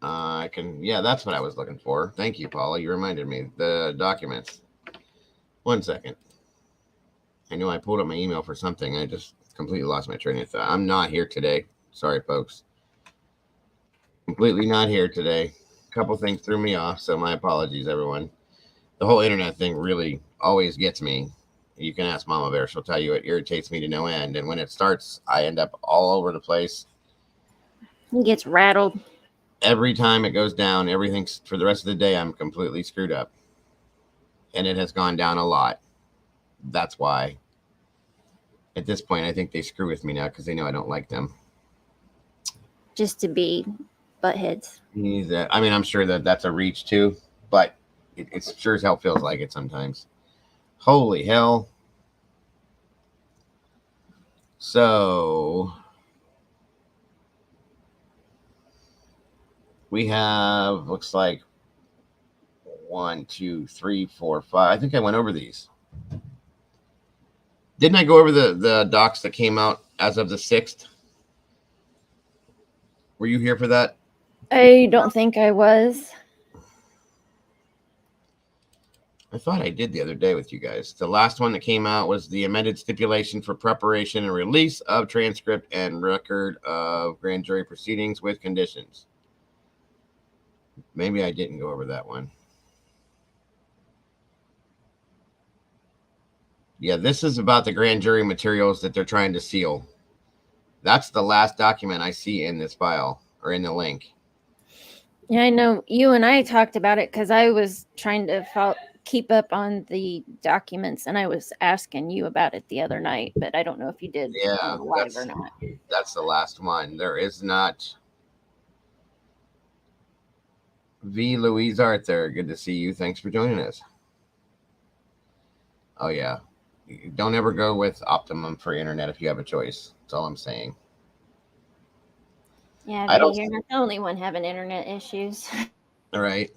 I can, yeah, that's what I was looking for. Thank you, Paula. You reminded me. The documents. 1 second. I know I pulled up my email for something. I just completely lost my train of thought. I'm not here today. Sorry, folks. Completely not here today. A couple things threw me off, so my apologies, everyone. The whole internet thing really always gets me. You can ask Mama Bear. She'll tell you it irritates me to no end. And when it starts, I end up all over the place. He gets rattled. Every time it goes down, everything's for the rest of the day, I'm completely screwed up. And it has gone down a lot. That's why. At this point, I think they screw with me now because they know I don't like them. Just to be buttheads. I mean, I'm sure that that's a reach too, but it sure as hell feels like it sometimes. Holy hell. So we have, looks like 1, 2, 3, 4, 5. I think I went over these. Didn't I go over the docs that came out as of the 6th? Were you here for that? I don't think I was. I thought I did the other day with you guys. The last one that came out was the amended stipulation for preparation and release of transcript and record of grand jury proceedings with conditions. Maybe I didn't go over that one. Yeah, this is about the grand jury materials that they're trying to seal. That's the last document I see in this file or in the link. Yeah, I know you and I talked about it because I was trying to keep up on the documents, and I was asking you about it the other night, but I don't know if you did live or not. That's the last one. There is not. V. Louise Arthur, good to see you. Thanks for joining us. Oh, yeah. Don't ever go with Optimum for internet if you have a choice. That's all I'm saying. Yeah, you're not the only one having internet issues. All right.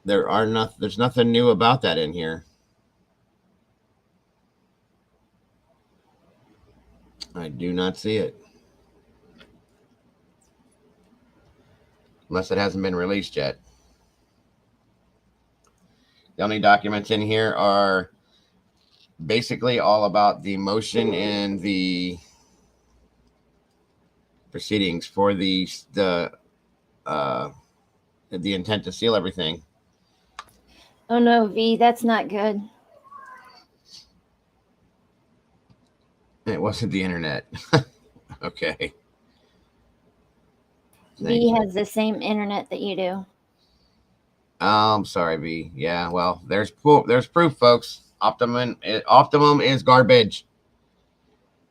There's nothing new about that in here. I do not see it. Unless it hasn't been released yet. The only documents in here are basically all about the motion and the proceedings for the intent to seal everything. Oh no, V, that's not good. It wasn't the internet. Okay. V has the same internet that you do. I'm sorry, V. Yeah, well, there's proof, folks. Optimum is garbage.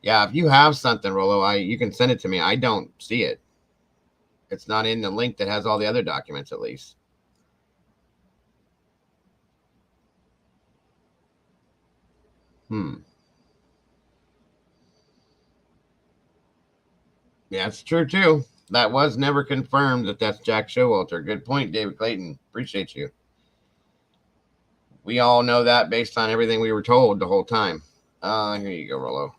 Yeah, if you have something, Rolo, you can send it to me. I don't see it. It's not in the link that has all the other documents, at least. Yeah, it's true, too. That was never confirmed that that's Jack Showalter. Good point, David Clayton. Appreciate you. We all know that based on everything we were told the whole time. Here you go, Rolo.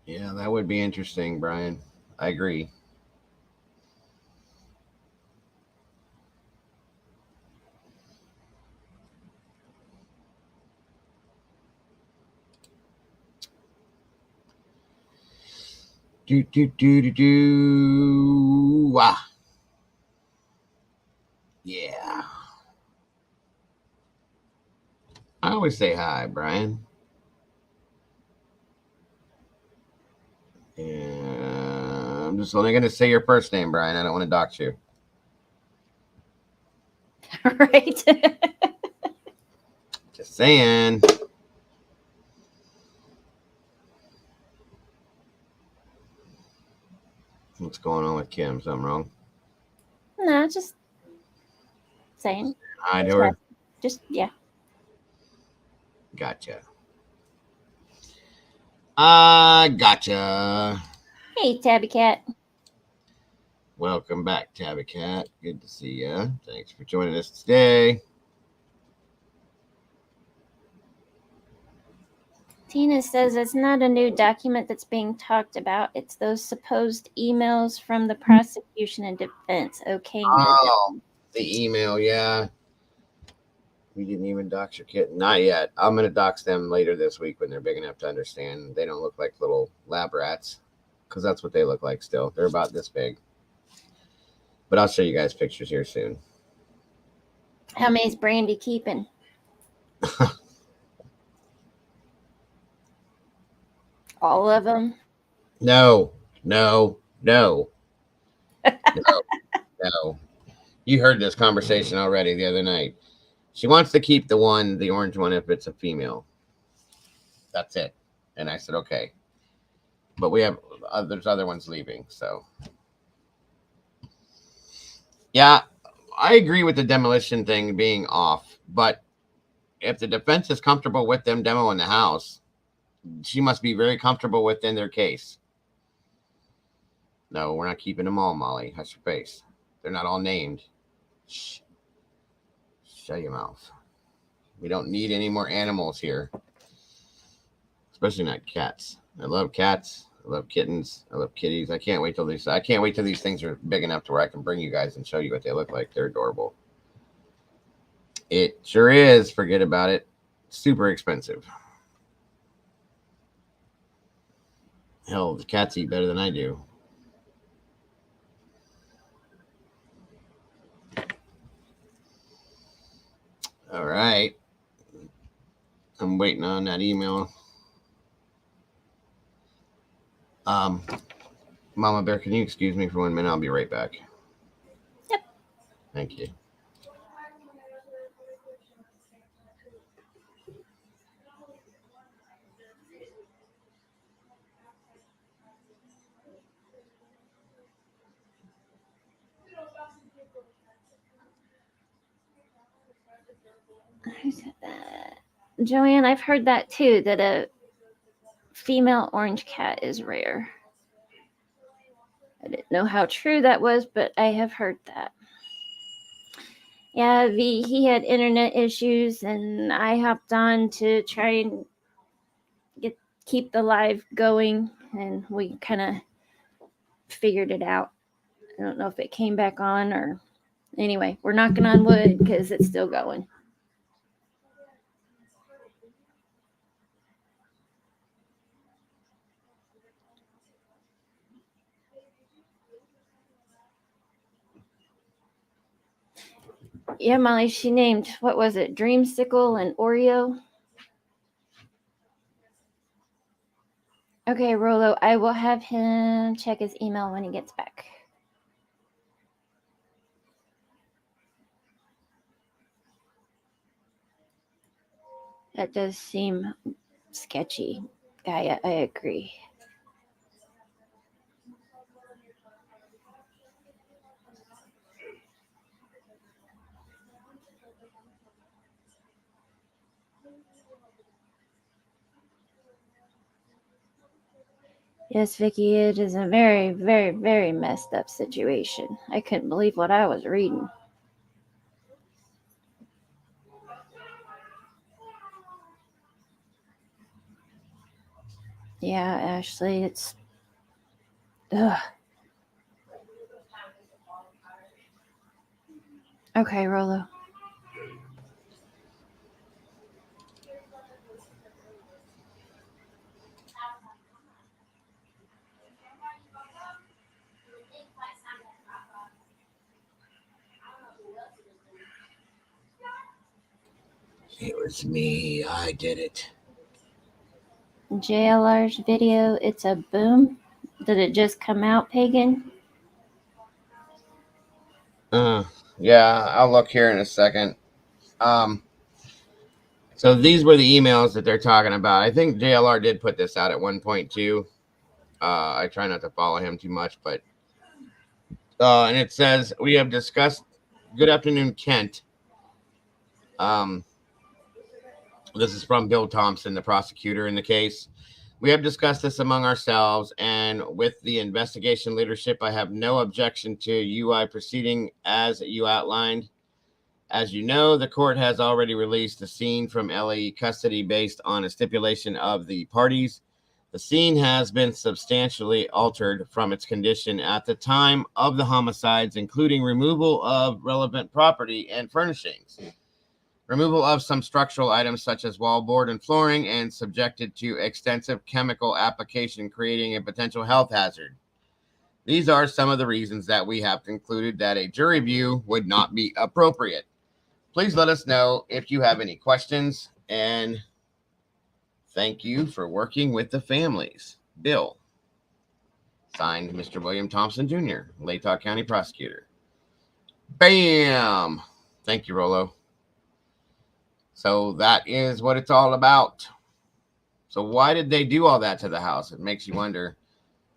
Yeah, that would be interesting, Brian. I agree. Ah. Yeah. I always say hi, Brian. And I'm just only going to say your first name, Brian. I don't want to dox you. Right. Just saying. What's going on with Kim? Something wrong? No, just saying. Hi to her. Just, yeah. Gotcha. Gotcha. Hey, Tabby Cat. Welcome back, Tabby Cat. Good to see you. Thanks for joining us today. Tina says it's not a new document that's being talked about. It's those supposed emails from the prosecution and defense. Okay. Oh, the email, yeah. We didn't even dox your kitten. Not yet. I'm going to dox them later this week when they're big enough to understand. They don't look like little lab rats because that's what they look like still. They're about this big. But I'll show you guys pictures here soon. How many's Brandy keeping? All of them? No. No. You heard this conversation already the other night. She wants to keep the orange one, if it's a female. That's it. And I said, okay. But we have, there's other ones leaving, so. Yeah, I agree with the demolition thing being off. But if the defense is comfortable with them demoing the house, she must be very comfortable within their case. No, we're not keeping them all, Molly. Hush your face. They're not all named. Shh. Shut your mouth. We don't need any more animals here. Especially not cats. I love cats. I love kittens. I love kitties. I can't wait till these things are big enough to where I can bring you guys and show you what they look like. They're adorable. It sure is. Forget about it. Super expensive. Hell, the cats eat better than I do. All right. I'm waiting on that email. Mama Bear, can you excuse me for 1 minute? I'll be right back. Yep. Thank you. Who said that? Joanne, I've heard that too, that a female orange cat is rare. I didn't know how true that was, but I have heard that. Yeah, he had internet issues, and I hopped on to try and keep the live going, and we kind of figured it out. I don't know if it came back on or anyway, we're knocking on wood because it's still going. Yeah, Molly, she named, what was it, Dreamsicle and Oreo? Okay, Rolo, I will have him check his email when he gets back. That does seem sketchy, Gaia. I agree. Yes, Vicky, it is a very, very, very messed up situation. I couldn't believe what I was reading. Yeah, Ashley, it's... Ugh. Okay, Rolo. It was me. I did it. JLR's video, it's a boom. Did it just come out, Pagan? Yeah, I'll look here in a second. So these were the emails that they're talking about. I think JLR did put this out at one point too. I try not to follow him too much, but and it says, we have discussed. Good afternoon, Kent. This is from Bill Thompson, the prosecutor in the case. We have discussed this among ourselves, and with the investigation leadership, I have no objection to UI proceeding as you outlined. As you know, the court has already released the scene from LAE custody based on a stipulation of the parties. The scene has been substantially altered from its condition at the time of the homicides, including removal of relevant property and furnishings, removal of some structural items such as wallboard and flooring, and subjected to extensive chemical application, creating a potential health hazard. These are some of the reasons that we have concluded that a jury view would not be appropriate. Please let us know if you have any questions, and thank you for working with the families. Bill. Signed, Mr. William Thompson Jr., Latah County Prosecutor. Bam! Thank you, Rolo. So that is what it's all about. So why did they do all that to the house? It makes you wonder.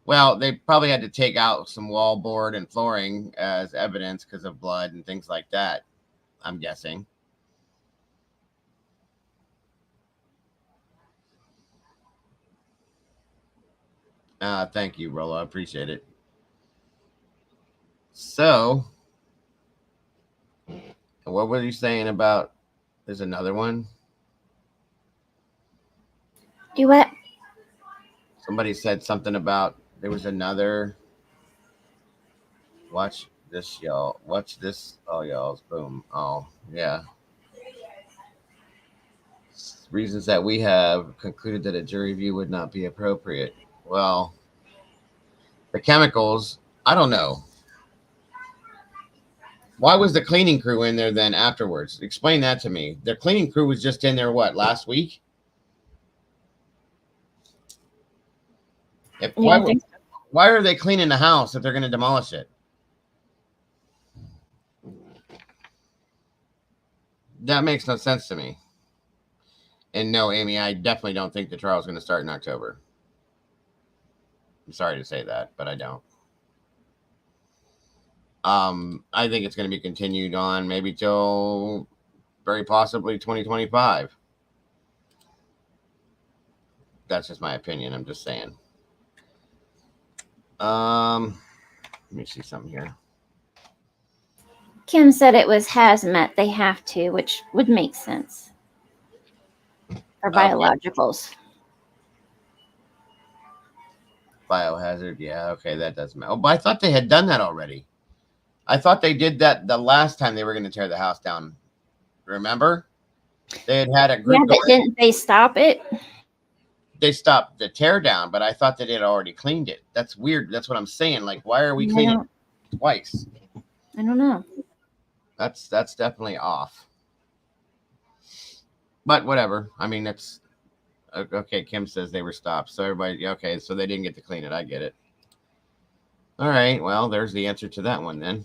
Well, they probably had to take out some wallboard and flooring as evidence because of blood and things like that, I'm guessing. Thank you, Rolo. I appreciate it. So, what were you saying about, there's another one? Do what? Somebody said something about there was another. Watch this, y'all. Watch this. Oh, y'all. Boom. Oh, yeah. Reasons that we have concluded that a jury view would not be appropriate. Well, the chemicals, I don't know. Why was the cleaning crew in there then afterwards? Explain that to me. The cleaning crew was just in there, what, last week? Why are they cleaning the house if they're going to demolish it? That makes no sense to me. And no, Amy, I definitely don't think the trial is going to start in October. I'm sorry to say that, but I don't. I think it's going to be continued on maybe till very possibly 2025. That's just my opinion. I'm just saying. Let me see something here. Kim said it was hazmat. They have to, which would make sense. Or biologicals. Biohazard. Yeah, okay, that does matter. Oh, but I thought they had done that already. I thought they did that the last time they were going to tear the house down. Remember? They had a group. Yeah, but didn't they stop it? They stopped the tear down, but I thought that they had already cleaned it. That's weird. That's what I'm saying. Like, why are we cleaning it twice? I don't know. That's definitely off. But whatever. I mean, that's okay. Kim says they were stopped, so everybody okay. So they didn't get to clean it. I get it. All right. Well, there's the answer to that one then.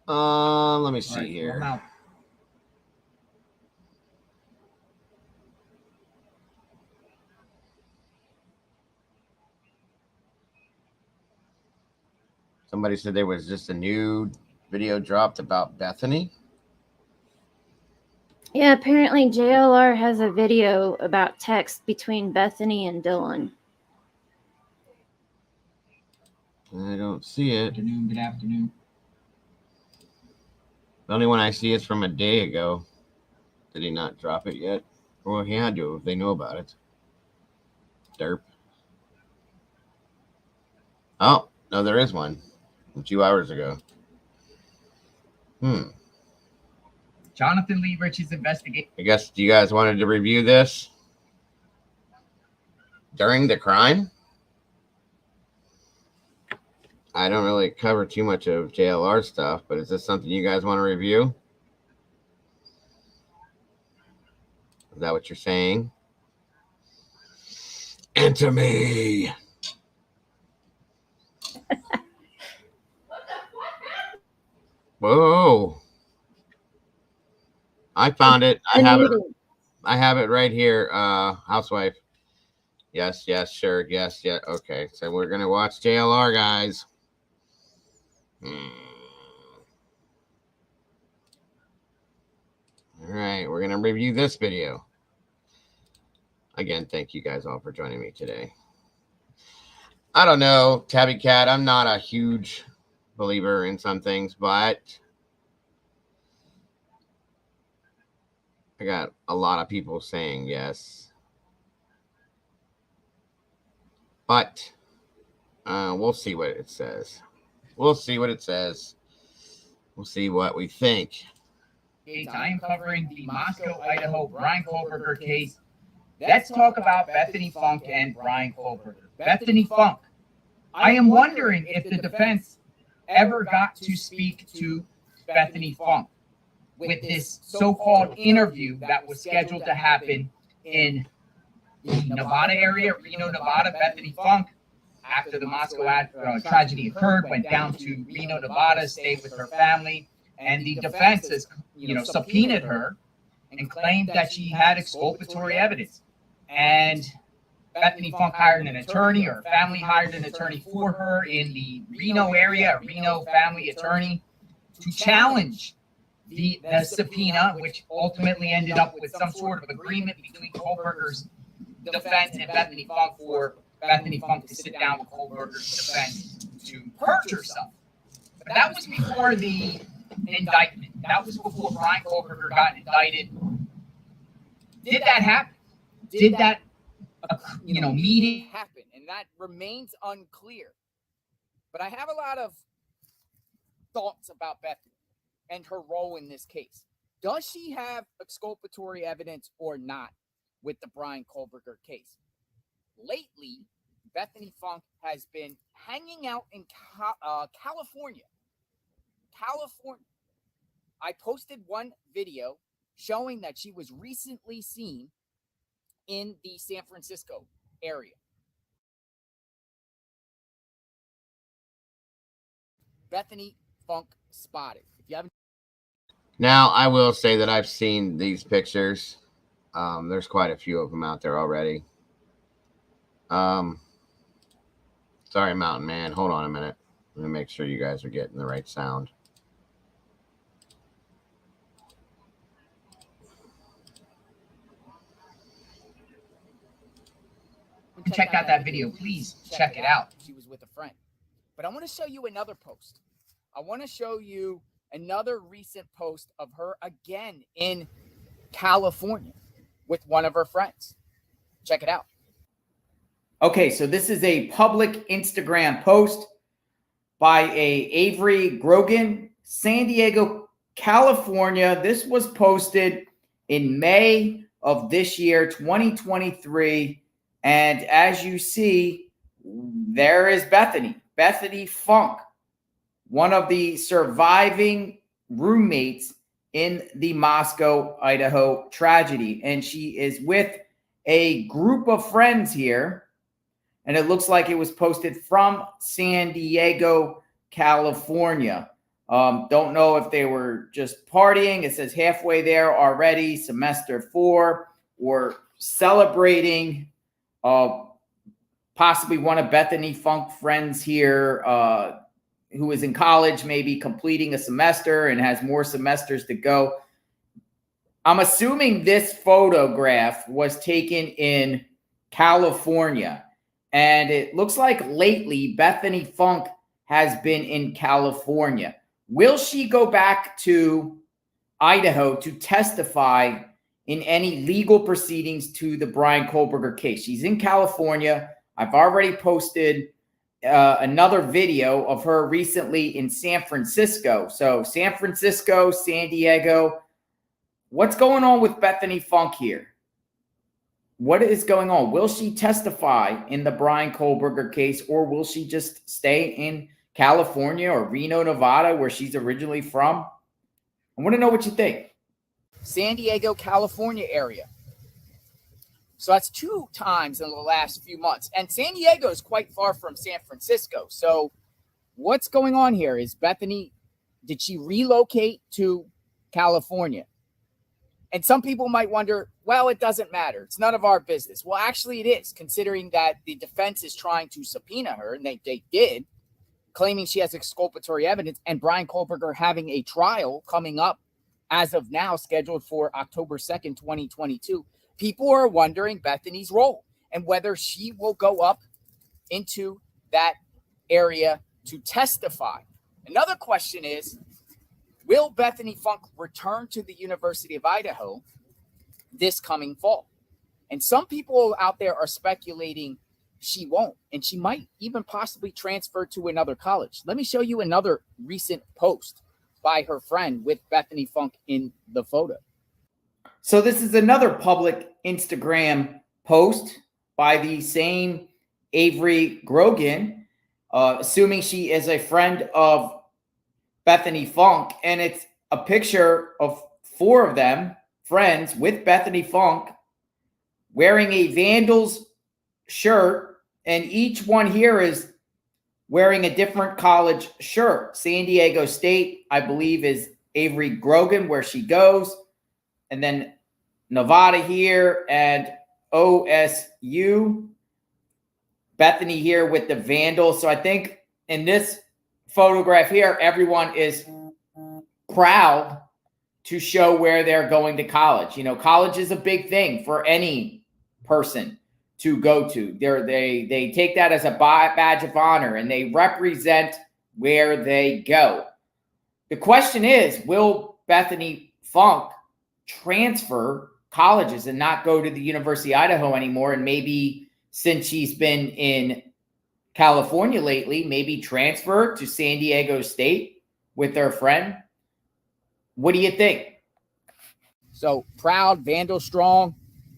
Let me see here. Somebody said there was just a new video dropped about Bethany. Yeah, apparently JLR has a video about text between Bethany and Dylan. I don't see it. Good afternoon. The only one I see is from a day ago. Did he not drop it yet? Well, he had to if they know about it. Derp. Oh, no, there is one. From 2 hours ago. Jonathan Lee Rich's investigation. I guess, do you guys wanted to review this during the crime? I don't really cover too much of JLR stuff, but is this something you guys want to review? Is that what you're saying? Enter me. Whoa. I found it. I have it. I have it right here. Housewife. Yes, yes, sure. Yes, yeah. Okay. So we're gonna watch JLR, guys. All right, we're gonna review this video. Again, thank you guys all for joining me today. I don't know, Tabby Cat. I'm not a huge believer in some things, but I got a lot of people saying yes. But we'll see what it says. We'll see what it says. We'll see what we think. I am covering the Moscow, Idaho Brian Kohlberger case. Let's talk about Bethany Funk and Brian Kohlberger. Bethany Funk. I am wondering if the defense ever got to speak to Bethany Funk with this so-called interview that was scheduled to happen in the Nevada area, Reno, Nevada. Bethany Funk, after the Moscow tragedy occurred, went down to Reno, Nevada, stayed with her family, and the defense has, subpoenaed her and claimed that she had exculpatory evidence. And Bethany Funk hired an attorney, or her family hired an attorney for her in the Reno area, a Reno family attorney, to challenge the subpoena, which ultimately ended up with some sort of agreement between Kohlberger's defense and Bethany Funk for Bethany Funk to sit down with Kohlberger's defense to purge herself. But that was before the indictment. That was before Brian Kohlberger got indicted. Did that happen? Did that, meeting happen? And that remains unclear. But I have a lot of thoughts about Bethany and her role in this case. Does she have exculpatory evidence or not with the Brian Kohlberger case? Lately, Bethany Funk has been hanging out in California. I posted one video showing that she was recently seen in the San Francisco area. Bethany Funk spotted. If you haven't. Now, I will say that I've seen these pictures. There's quite a few of them out there already. Sorry, Mountain Man. Hold on a minute. Let me make sure you guys are getting the right sound. check out that video, please check it out. She was with a friend. But I want to show you another post. I want to show you another recent post of her again in California with one of her friends. Check it out. Okay, so this is a public Instagram post by Avery Grogan, San Diego, California. This was posted in May of this year, 2023. And as you see, there is Bethany Funk, one of the surviving roommates in the Moscow, Idaho tragedy. And she is with a group of friends here. And it looks like it was posted from San Diego, California. Don't know if they were just partying. It says halfway there already, semester 4, or celebrating possibly one of Bethany Funk friends here who is in college, maybe completing a semester and has more semesters to go. I'm assuming this photograph was taken in California. And it looks like lately Bethany Funk has been in California. Will she go back to Idaho to testify in any legal proceedings to the Brian Kohlberger case? She's in California. I've already posted another video of her recently in San Francisco. So San Francisco, San Diego. What's going on with Bethany Funk here? What is going on? Will she testify in the Brian Kohlberger case, or will she just stay in California or Reno, Nevada, where she's originally from? I want to know what you think. San Diego, California area. So that's 2 times in the last few months. And San Diego is quite far from San Francisco. So what's going on here? Is Bethany, did she relocate to California? And some people might wonder, well, it doesn't matter. It's none of our business. Well, actually it is, considering that the defense is trying to subpoena her, and they did, claiming she has exculpatory evidence, and Brian Kohlberger having a trial coming up as of now, scheduled for October 2nd, 2022. People are wondering Bethany's role and whether she will go up into that area to testify. Another question is, will Bethany Funk return to the University of Idaho this coming fall? And some people out there are speculating she won't, and she might even possibly transfer to another college. Let me show you another recent post by her friend with Bethany Funk in the photo. So this is another public Instagram post by the same Avery Grogan, assuming she is a friend of Bethany Funk, and it's a picture of 4 of them, friends with Bethany Funk, wearing a Vandals shirt, and each one here is wearing a different college shirt. San Diego State, I believe, is Avery Grogan, where she goes, and then Nevada here, and OSU. Bethany here with the Vandals. So I think in this photograph here, everyone is proud to show where they're going to college. You know, college is a big thing for any person to go to. They take that as a badge of honor, and they represent where they go. The question is, will Bethany Funk transfer colleges and not go to the University of Idaho anymore? And maybe, since she's been in California lately, maybe transfer to San Diego State with her friend? What do you think? So proud, Vandal strong,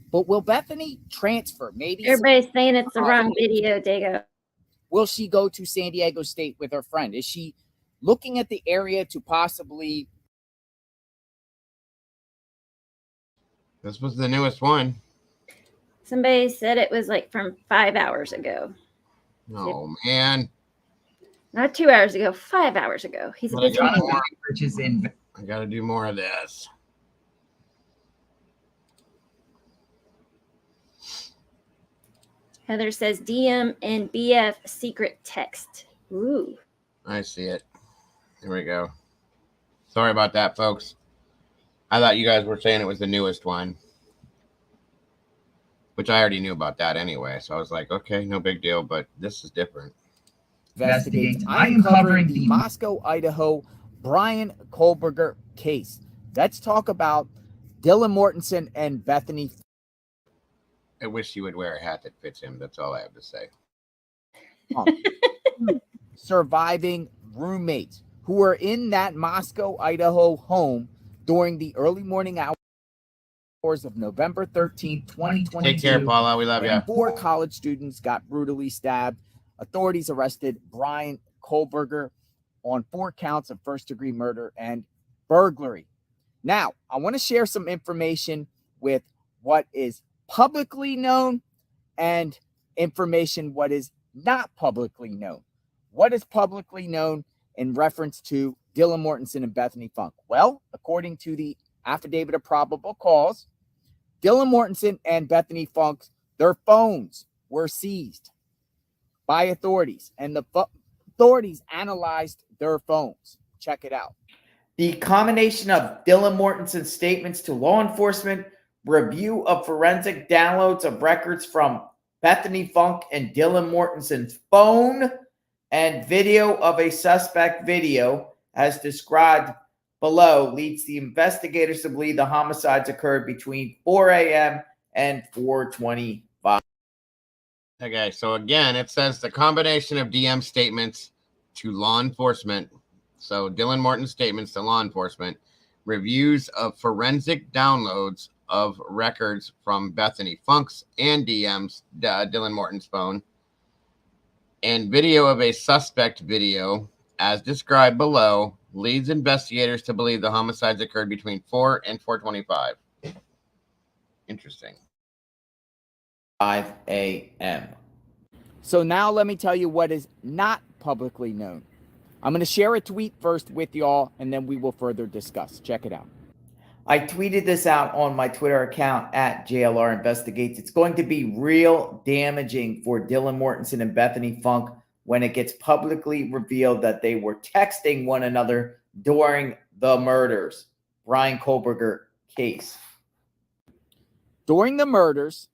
but will Bethany transfer? Maybe Everybody's saying it's the wrong video, Dago. Will she go to San Diego State with her friend? Is she looking at the area to possibly? This was the newest one. Somebody said it was like from 5 hours ago. Oh, man. Not 2 hours ago, 5 hours ago. He's a But I busy gotta man. I got to do more of this. Heather says DM and BF secret text. Ooh. I see it. Here we go. Sorry about that, folks. I thought you guys were saying it was the newest one, which I already knew about that anyway. So I was like, okay, no big deal, but this is different. Investigates. I am covering the Moscow, Idaho, Brian Kohlberger case. Let's talk about Dylan Mortensen and Bethany. I wish you would wear a hat that fits him. That's all I have to say. Surviving roommates who were in that Moscow, Idaho home during the early morning hours of November 13th, 2022. Take care, Paula. We love you. 4 college students got brutally stabbed. Authorities arrested Brian Kohlberger on 4 counts of first-degree murder and burglary. Now, I want to share some information with what is publicly known and information what is not publicly known. What is publicly known in reference to Dylan Mortensen and Bethany Funk? Well, according to the affidavit of probable cause, Dylan Mortensen and Bethany Funk, their phones were seized by authorities, and the authorities analyzed their phones. Check it out. The combination of Dylan Mortensen's statements to law enforcement, review of forensic downloads of records from Bethany Funk and Dylan Mortensen's phone, and video of a suspect video, as described below, leads the investigators to believe the homicides occurred between 4 a.m. and 4:25. Okay, so again, it says the combination of DM statements to law enforcement. So Dylan Morton's statements to law enforcement, reviews of forensic downloads of records from Bethany Funk's and DM's Dylan Morton's phone, and video of a suspect video, as described below, leads investigators to believe the homicides occurred between 4 and 4:25. Interesting. 5 a.m. So now let me tell you what is not publicly known. I'm going to share a tweet first with y'all, and then we will further discuss. Check it out. I tweeted this out on my Twitter account at JLR Investigates. It's going to be real damaging for Dylan Mortensen and Bethany Funk when it gets publicly revealed that they were texting one another during the murders. Brian Kohlberger case. During the murders,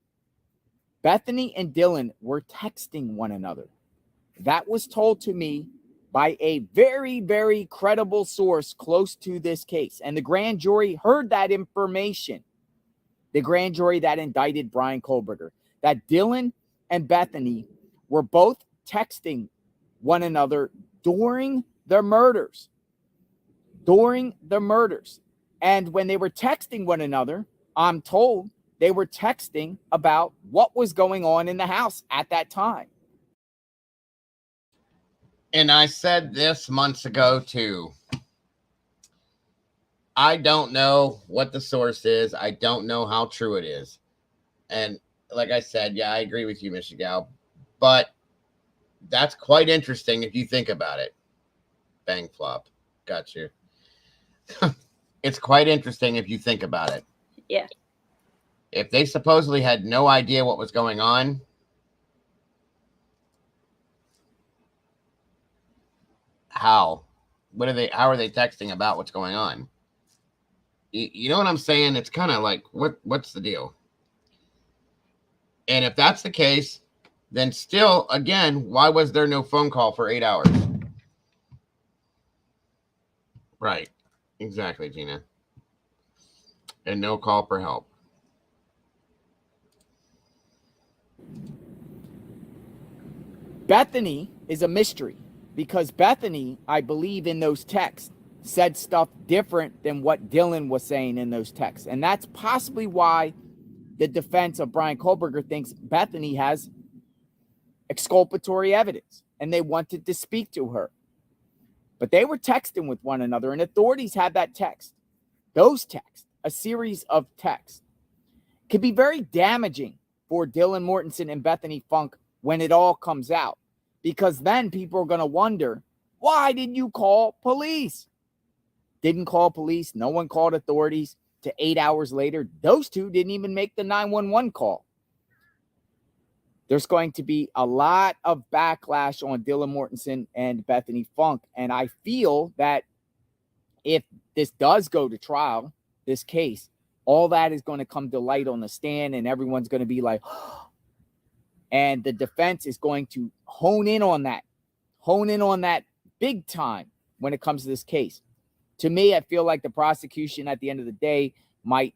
Bethany and Dylan were texting one another. That was told to me by a very, very credible source close to this case. And the grand jury heard that information. The grand jury that indicted Brian Kohlberger, that Dylan and Bethany were both texting one another during the murders. During the murders. And when they were texting one another, I'm told they were texting about what was going on in the house at that time. And I said this months ago too. I don't know what the source is. I don't know how true it is. And like I said, yeah, I agree with you, Mr. Gal. But that's quite interesting if you think about it. Bang flop. Got you. It's quite interesting if you think about it. Yeah. If they supposedly had no idea what was going on, how are they texting about what's going on? You know what I'm saying? It's kind of like, what's the deal? And if that's the case, then still, again, why was there no phone call for 8 hours? Right. Exactly, Gina. And no call for help. Bethany is a mystery because Bethany, I believe in those texts, said stuff different than what Dylan was saying in those texts. And that's possibly why the defense of Brian Kohlberger thinks Bethany has exculpatory evidence and they wanted to speak to her. But they were texting with one another, and authorities had that text. Those texts, a series of texts, could be very damaging for Dylan Mortensen and Bethany Funk when it all comes out. Because then people are going to wonder, why didn't you call police? Didn't call police. No one called authorities. To 8 hours later, those two didn't even make the 911 call. There's going to be a lot of backlash on Dylan Mortensen and Bethany Funk. And I feel that if this does go to trial, this case, all that is going to come to light on the stand and everyone's going to be like, and the defense is going to hone in on that big time when it comes to this case. To me, I feel like the prosecution at the end of the day might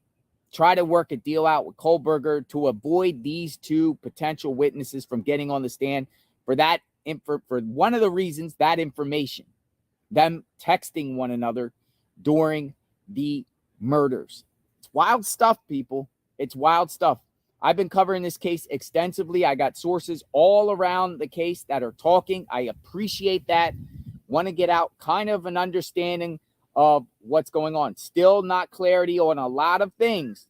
try to work a deal out with Kohlberger to avoid these two potential witnesses from getting on the stand for one of the reasons, that information, them texting one another during the murders. It's wild stuff, people. It's wild stuff. I've been covering this case extensively. I got sources all around the case that are talking. I appreciate that. Want to get out kind of an understanding of what's going on. Still not clarity on a lot of things,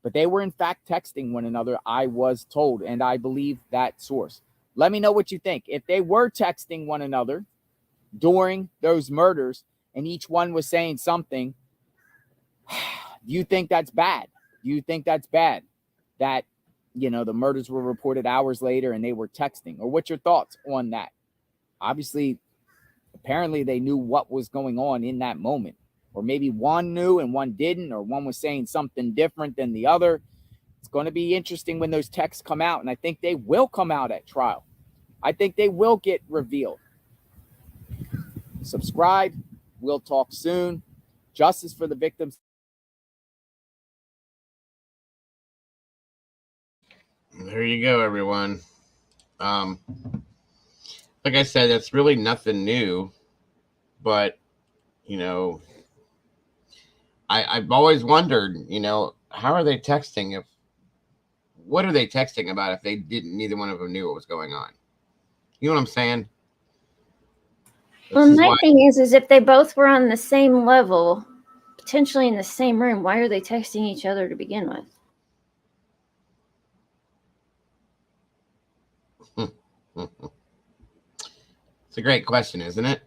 but they were in fact texting one another, I was told, and I believe that source. Let me know what you think. If they were texting one another during those murders and each one was saying something, do you think that's bad? Do you think that's bad that, the murders were reported hours later and they were texting? Or what's your thoughts on that? Obviously, apparently they knew what was going on in that moment. Or maybe one knew and one didn't, or one was saying something different than the other. It's going to be interesting when those texts come out, and I think they will come out at trial. I think they will get revealed. Subscribe. We'll talk soon. Justice for the victims. There you go, everyone. Like I said, that's really nothing new, but, I've always wondered, how are they texting what are they texting about if neither one of them knew what was going on? You know what I'm saying? Well, my thing is if they both were on the same level, potentially in the same room, why are they texting each other to begin with? It's a great question, isn't it?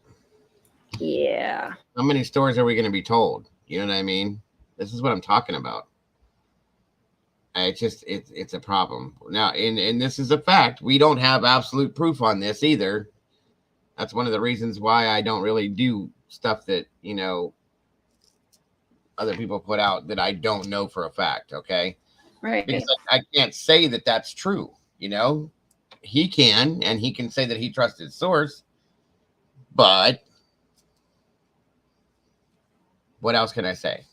Yeah. How many stories are we going to be told? You know what I mean? This is what I'm talking about. It's a problem now, and this is a fact. We don't have absolute proof on this either. That's one of the reasons why I don't really do stuff that, you know, other people put out that I don't know for a fact. Okay. Right. Because I can't say that that's true. You know, he can, and he can say that he trusts his source, but what else can I say?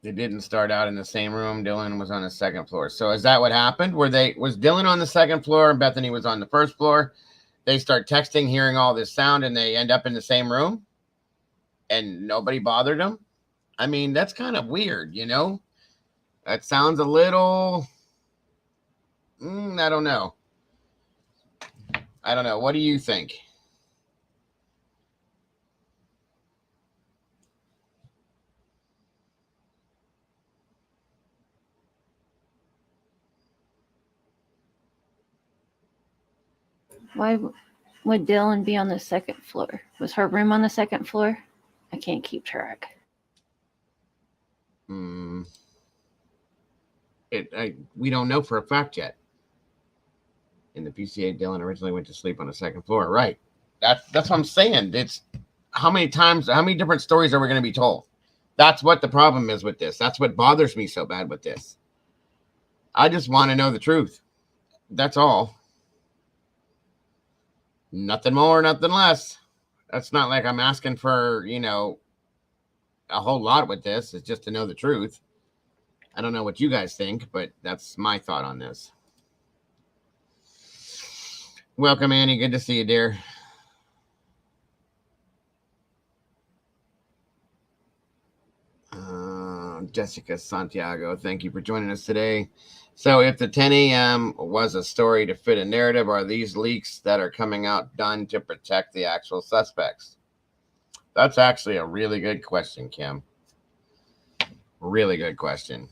They didn't start out in the same room. Dylan was on the second floor. So is that what happened? Was Dylan on the second floor and Bethany was on the first floor? They start texting, hearing all this sound, and they end up in the same room and nobody bothered them? I mean, that's kind of weird, you know? That sounds a little, I don't know. I don't know. What do you think? Why would Dylan be on the second floor? Was her room on the second floor? I can't keep track. We don't know for a fact yet. In the PCA, Dylan originally went to sleep on the second floor. Right. That's what I'm saying. It's how many different stories are we going to be told? That's what the problem is with this. That's what bothers me so bad with this. I just want to know the truth. That's all. Nothing more, nothing less. That's not like I'm asking for, you know, a whole lot with this. It's just to know the truth. I don't know what you guys think, but that's my thought on this. Welcome, Annie. Good to see you, dear. Jessica Santiago, thank you for joining us today. So if the 10 a.m. was a story to fit a narrative, are these leaks that are coming out done to protect the actual suspects? That's actually a really good question, Kim. Really good question.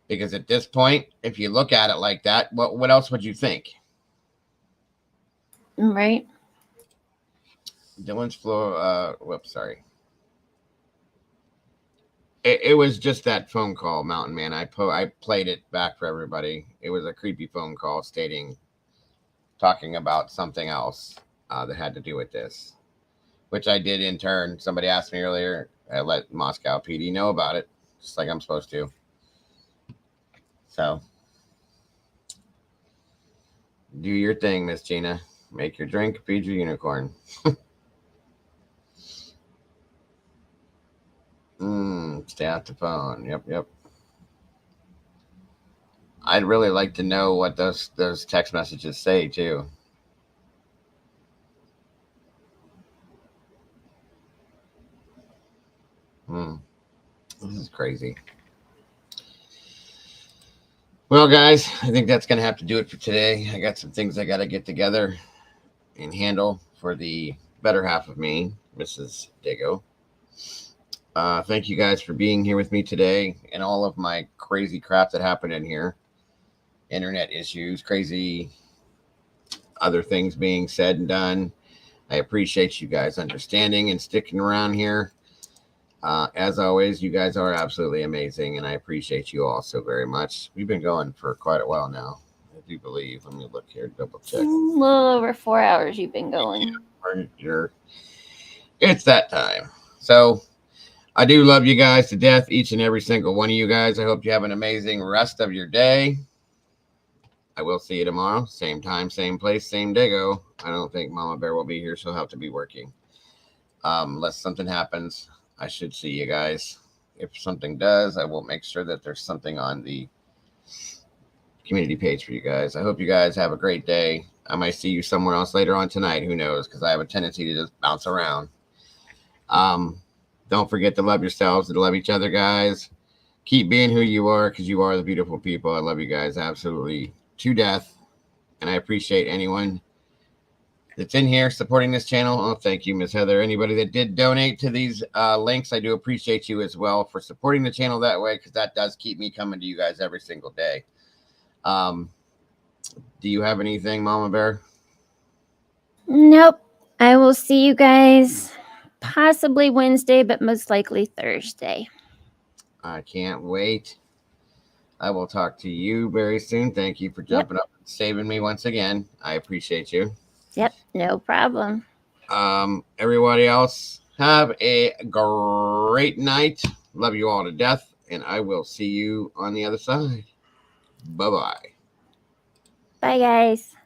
Because at this point, if you look at it like that, what else would you think? Right. Dylan's floor, whoops, sorry. It was just that phone call, Mountain Man. I played it back for everybody. It was a creepy phone call talking about something else that had to do with this, which I did in turn. Somebody asked me earlier. I let Moscow PD know about it, just like I'm supposed to. So, do your thing, Miss Gina. Make your drink, feed your unicorn. Stay off the phone. Yep. I'd really like to know what those text messages say too. This is crazy. Well, guys, I think that's going to have to do it for today. I got some things I got to get together and handle for the better half of me, Mrs. Dago. Thank you guys for being here with me today and all of my crazy crap that happened in here. Internet issues, crazy other things being said and done. I appreciate you guys understanding and sticking around here. As always, you guys are absolutely amazing, and I appreciate you all so very much. We've been going for quite a while now, I do believe. Let me look here, double check. A little over 4 hours you've been going. It's that time. So I do love you guys to death, each and every single one of you guys. I hope you have an amazing rest of your day. I will see you tomorrow. Same time, same place, same Dago. I don't think Mama Bear will be here. She'll have to be working. Unless something happens, I should see you guys. If something does, I will make sure that there's something on the community page for you guys. I hope you guys have a great day. I might see you somewhere else later on tonight. Who knows? Because I have a tendency to just bounce around. Don't forget to love yourselves and to love each other, guys. Keep being who you are, because you are the beautiful people. I love you guys absolutely to death. And I appreciate anyone that's in here supporting this channel. Oh, thank you, Miss Heather. Anybody that did donate to these links, I do appreciate you as well for supporting the channel that way, because that does keep me coming to you guys every single day. Do you have anything, Mama Bear? Nope. I will see you guys possibly Wednesday, but most likely Thursday. I can't wait. I will talk to you very soon. Thank you for jumping up and saving me once again. I appreciate you. Yep, no problem. Everybody else, have a great night. Love you all to death, and I will see you on the other side. Bye-bye. Bye, guys.